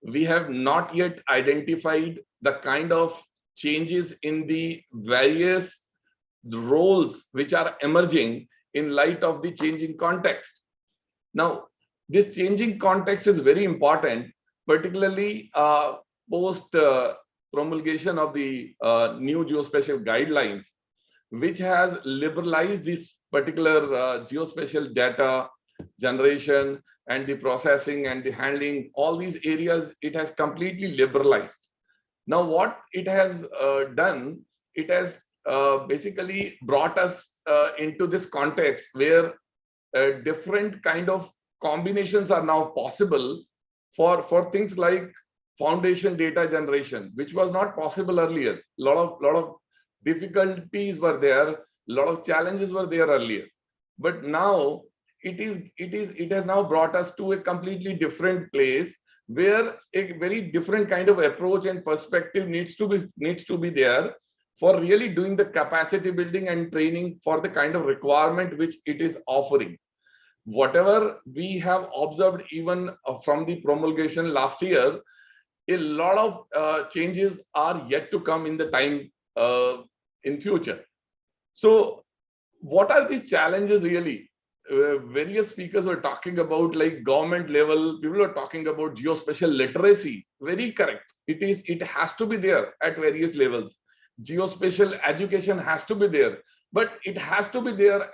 We have not yet identified the kind of changes in the various roles which are emerging in light of the changing context. Now, this changing context is very important, particularly post promulgation of the new geospatial guidelines, which has liberalized this particular geospatial data generation and the processing and the handling. All these areas, it has completely liberalized. Now, what it has done, it has basically brought us into this context where different kind of combinations are now possible for things like foundation data generation, which was not possible earlier. A lot of difficulties were there, a lot of challenges were there earlier. But now it has now brought us to a completely different place where a very different kind of approach and perspective needs to be there for really doing the capacity building and training for the kind of requirement which it is offering. Whatever we have observed even from the promulgation last year, a lot of changes are yet to come in the time in future. So what are these challenges really? Various speakers were talking about, like government level, people are talking about geospatial literacy. Very correct. It has to be there at various levels. Geospatial education has to be there, but it has to be there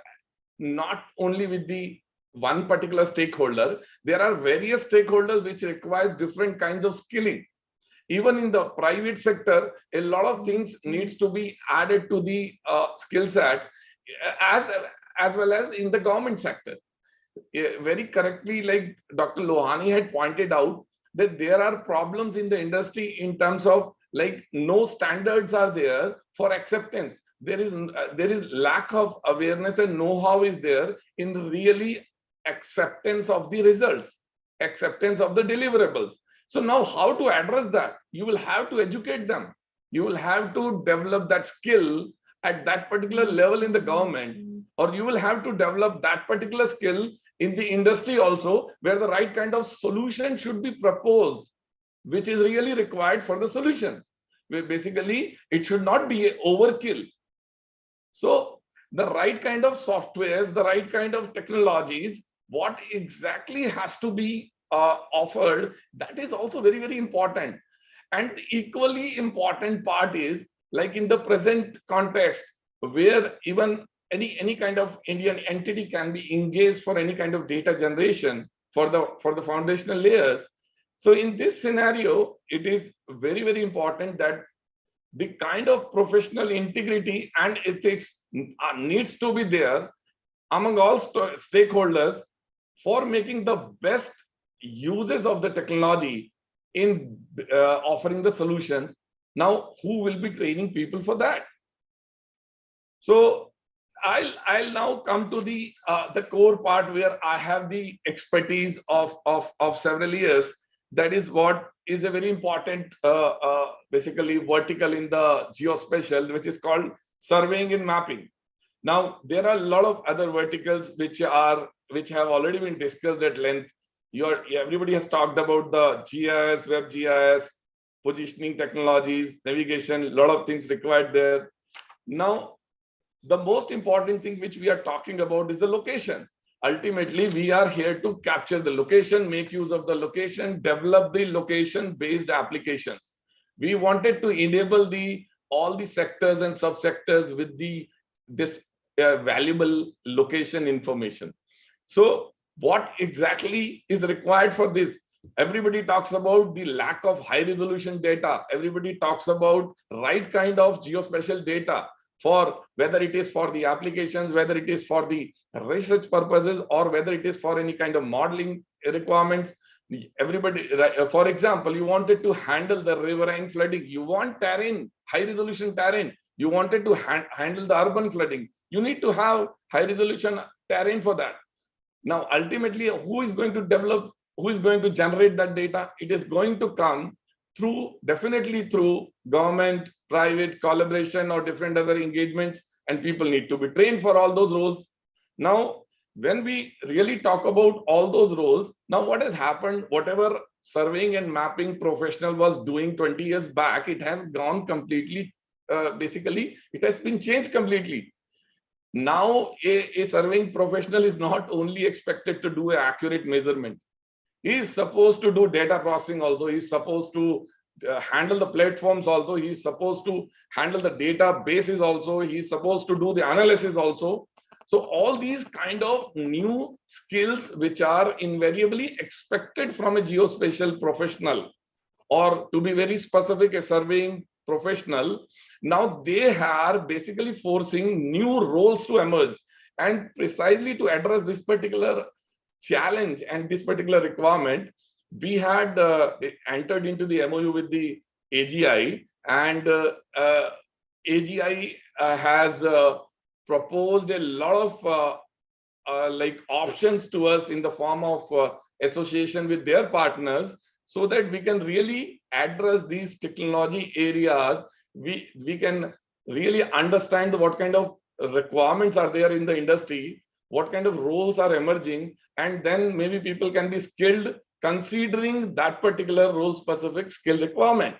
not only with the one particular stakeholder. There are various stakeholders which requires different kinds of skilling. Even in the private sector, a lot of things needs to be added to the skill set, as well as in the government sector. Very correctly, like Dr. Lohani had pointed out, that there are problems in the industry in terms of like no standards are there for acceptance. There is lack of awareness and know-how is there in really acceptance of the results, acceptance of the deliverables. So now how to address that? You will have to educate them. You will have to develop that skill at that particular level in the government, or you will have to develop that particular skill in the industry also, where the right kind of solution should be proposed, which is really required for the solution. Where basically it should not be an overkill. So the right kind of softwares, the right kind of technologies, what exactly has to be offered, that is also very, very important. And equally important part is, like in the present context, where even any kind of Indian entity can be engaged for any kind of data generation for the foundational layers. So in this scenario, it is very, very important that the kind of professional integrity and ethics needs to be there among all stakeholders for making the best uses of the technology in offering the solutions. Now, who will be training people for that? So I'll now come to the core part where I have the expertise of several years. that is what is a very important, basically vertical in the geospatial, which is called surveying and mapping. Now, there are a lot of other verticals which have already been discussed at length. Everybody has talked about the GIS, web GIS, positioning technologies, navigation, a lot of things required there. Now, the most important thing which we are talking about is the location. Ultimately, we are here to capture the location, make use of the location, develop the location-based applications. We wanted to enable all the sectors and subsectors with this valuable location information. So what exactly is required for this? Everybody talks about the lack of high resolution data. Everybody talks about right kind of geospatial data, for whether it is for the applications, whether it is for the research purposes, or whether it is for any kind of modeling requirements. Everybody, for example, you wanted to handle the riverine flooding. You want terrain, high resolution terrain. You wanted to handle the urban flooding. You need to have high resolution terrain for that. Now, ultimately, who is going to generate that data? It is going to come definitely through government, private collaboration, or different other engagements, and people need to be trained for all those roles. Now, when we really talk about all those roles, now what has happened, whatever surveying and mapping professional was doing 20 years back, it has gone completely, basically, it has been changed completely. Now, a surveying professional is not only expected to do an accurate measurement. He is supposed to do data processing also. He is supposed to handle the platforms also. He is supposed to handle the databases also. He is supposed to do the analysis also. So all these kind of new skills which are invariably expected from a geospatial professional, or to be very specific, a surveying professional, now they are basically forcing new roles to emerge. And precisely to address this particular challenge and this particular requirement, we had entered into the MOU with the AGI, and AGI has proposed a lot of options to us in the form of association with their partners, so that we can really address these technology areas. We can really understand what kind of requirements are there in the industry, what kind of roles are emerging, and then maybe people can be skilled considering that particular role specific skill requirement.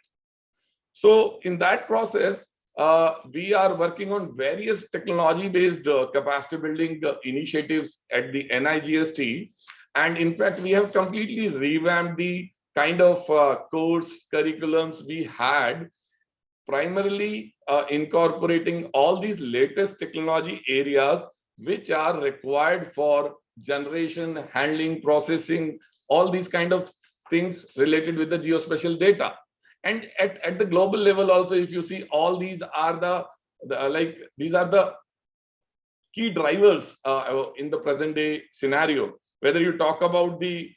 So in that process, we are working on various technology based capacity building initiatives at the NIGST. And in fact, we have completely revamped the kind of course curriculums we had, primarily incorporating all these latest technology areas which are required for generation, handling, processing, all these kind of things related with the geospatial data. And at the global level also, if you see, all these are these are the key drivers in the present day scenario. Whether you talk about the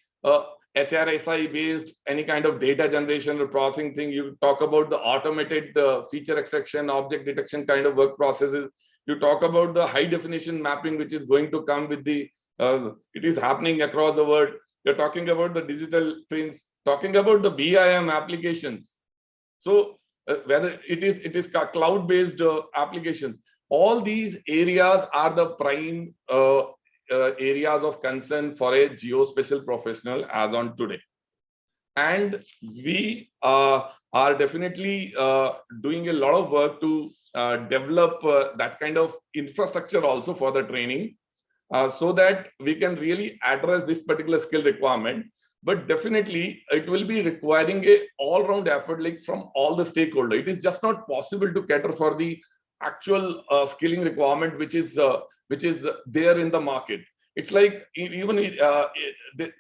HRSI based any kind of data generation or processing thing, you talk about the automated feature extraction, object detection kind of work processes, you talk about the high definition mapping which is going to come with the it is happening across the world. You're talking about the digital twins, talking about the BIM applications. So whether it is cloud based applications, all these areas are the prime areas of concern for a geospatial professional as on today. And we are definitely doing a lot of work to develop that kind of infrastructure also for the training, so that we can really address this particular skill requirement. But definitely it will be requiring a all-round effort from all the stakeholders. It is just not possible to cater for the actual skilling requirement which is there in the market. It's like even the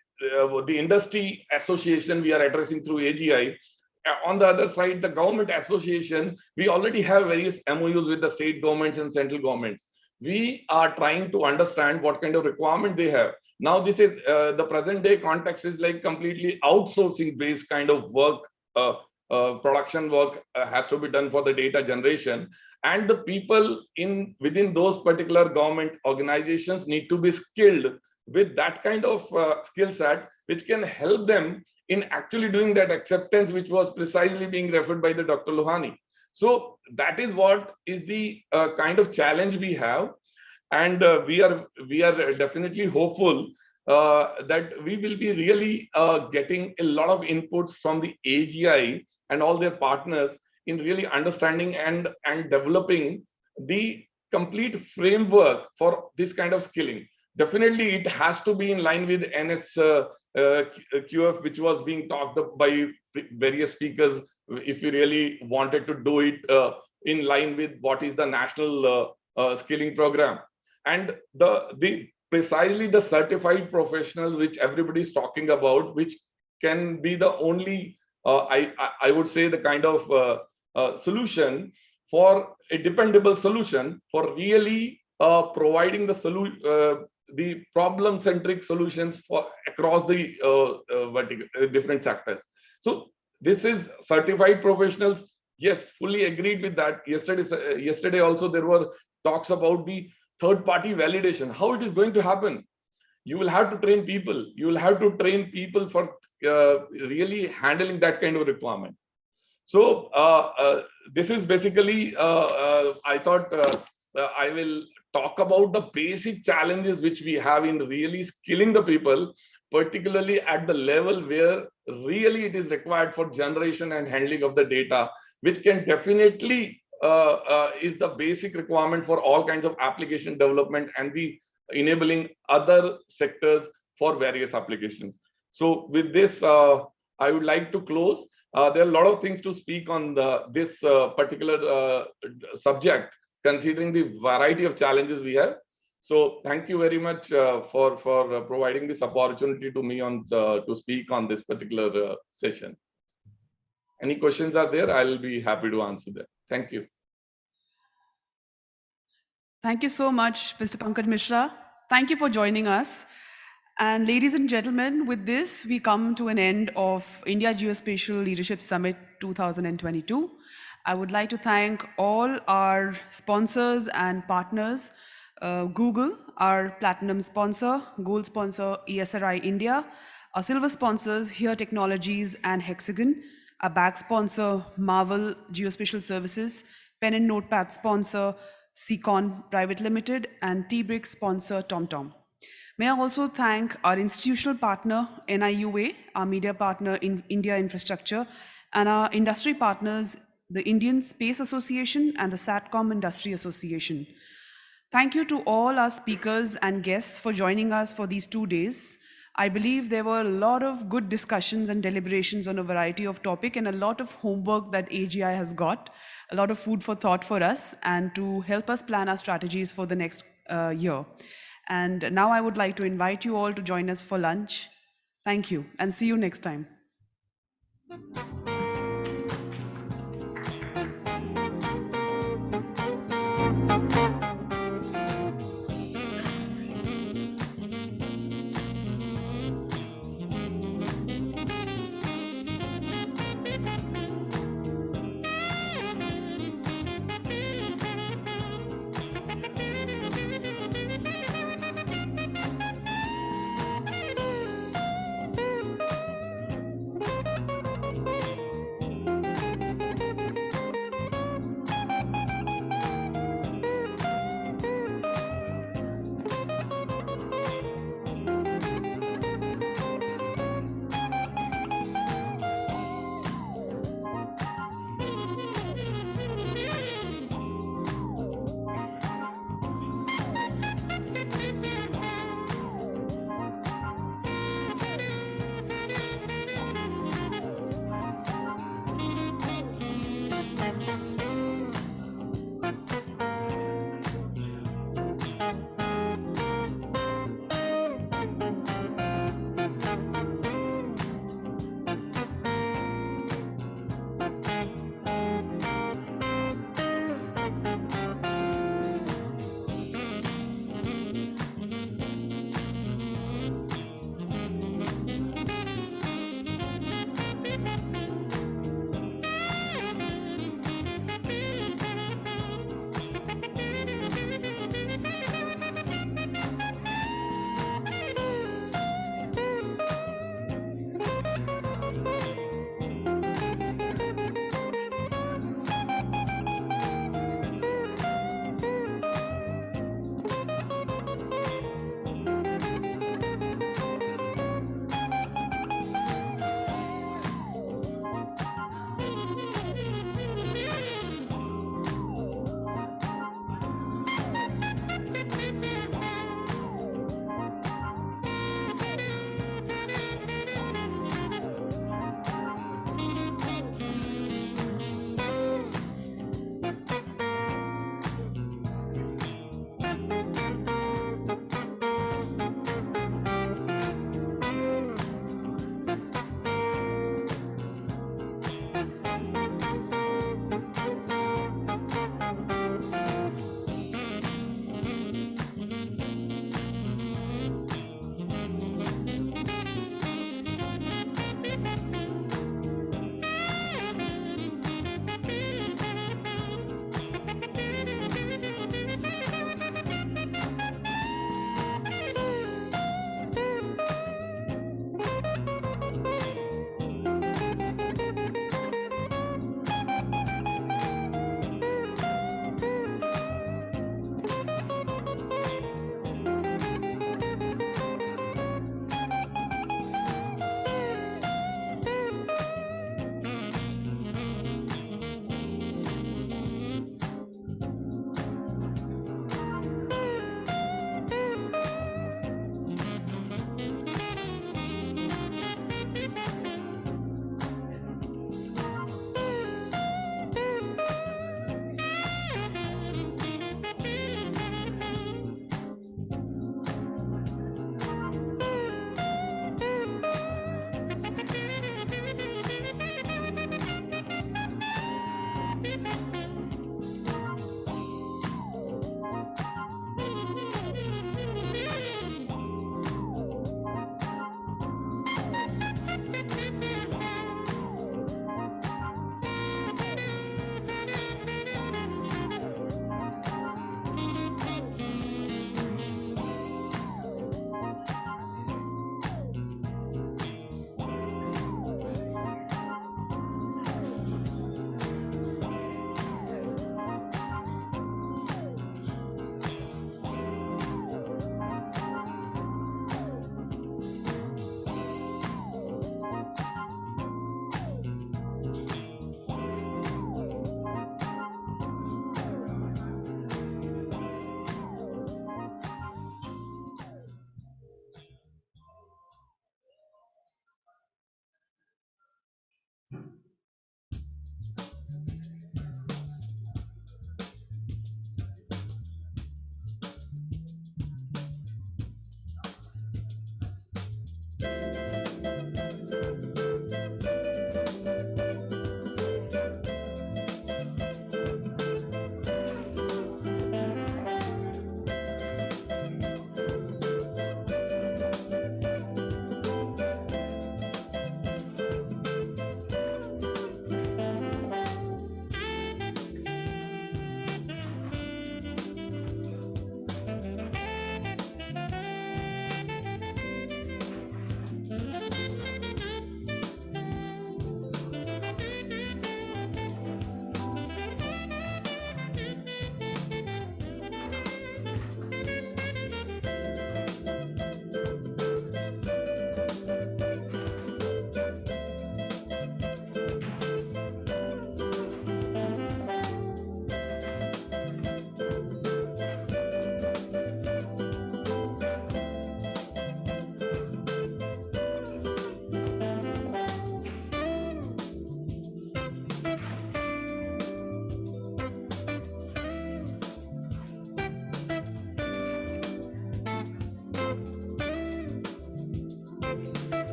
industry association we are addressing through AGI. On the other side, the government association, we already have various MOUs with the state governments and central governments. We are trying to understand what kind of requirement they have. Now, this is the present day context is like completely outsourcing based kind of work. Production work has to be done for the data generation, and the people within those particular government organizations need to be skilled with that kind of skill set, which can help them in actually doing that acceptance, which was precisely being referred by the Dr. Lohani. So that is what is the kind of challenge we have. And we are definitely hopeful that we will be really getting a lot of inputs from the AGI and all their partners in really understanding and developing the complete framework for this kind of skilling. Definitely, it has to be in line with NSQF, which was being talked up by various speakers. If you really wanted to do it in line with what is the national skilling program, and precisely the certified professionals which everybody is talking about, which can be the only I would say the kind of solution for a dependable solution for really providing the problem-centric solutions for across the different sectors. So this is certified professionals. Yes, fully agreed with that. Yesterday also there were talks about the third-party validation. How it is going to happen? You will have to train people. You will have to train people for really handling that kind of requirement. So this is basically, I thought I will talk about the basic challenges which we have in really skilling the people, particularly at the level where really it is required for generation and handling of the data, which can definitely is the basic requirement for all kinds of application development and the enabling other sectors for various applications. So with this, I would like to close. There are a lot of things to speak on this particular subject, considering the variety of challenges we have. So thank you very much for providing this opportunity to me to speak on this particular session. Any questions are there? I'll be happy to answer them. Thank you. Thank you so much, Mr. Pankaj Mishra. Thank you for joining us. And ladies and gentlemen, with this, we come to an end of India Geospatial Leadership Summit 2022. I would like to thank all our sponsors and partners, Google, our platinum sponsor, gold sponsor, Esri India, our silver sponsors, Here Technologies and Hexagon, our back sponsor, Marvel Geospatial Services, pen and notepad sponsor, Secon Private Limited, and T-Brick sponsor, TomTom. May I also thank our institutional partner, NIUA, our media partner in India Infrastructure, and our industry partners, the Indian Space Association and the SatCom Industry Association. Thank you to all our speakers and guests for joining us for these 2 days. I believe there were a lot of good discussions and deliberations on a variety of topics and a lot of homework that AGI has got, a lot of food for thought for us and to help us plan our strategies for the next year. And now I would like to invite you all to join us for lunch. Thank you and see you next time.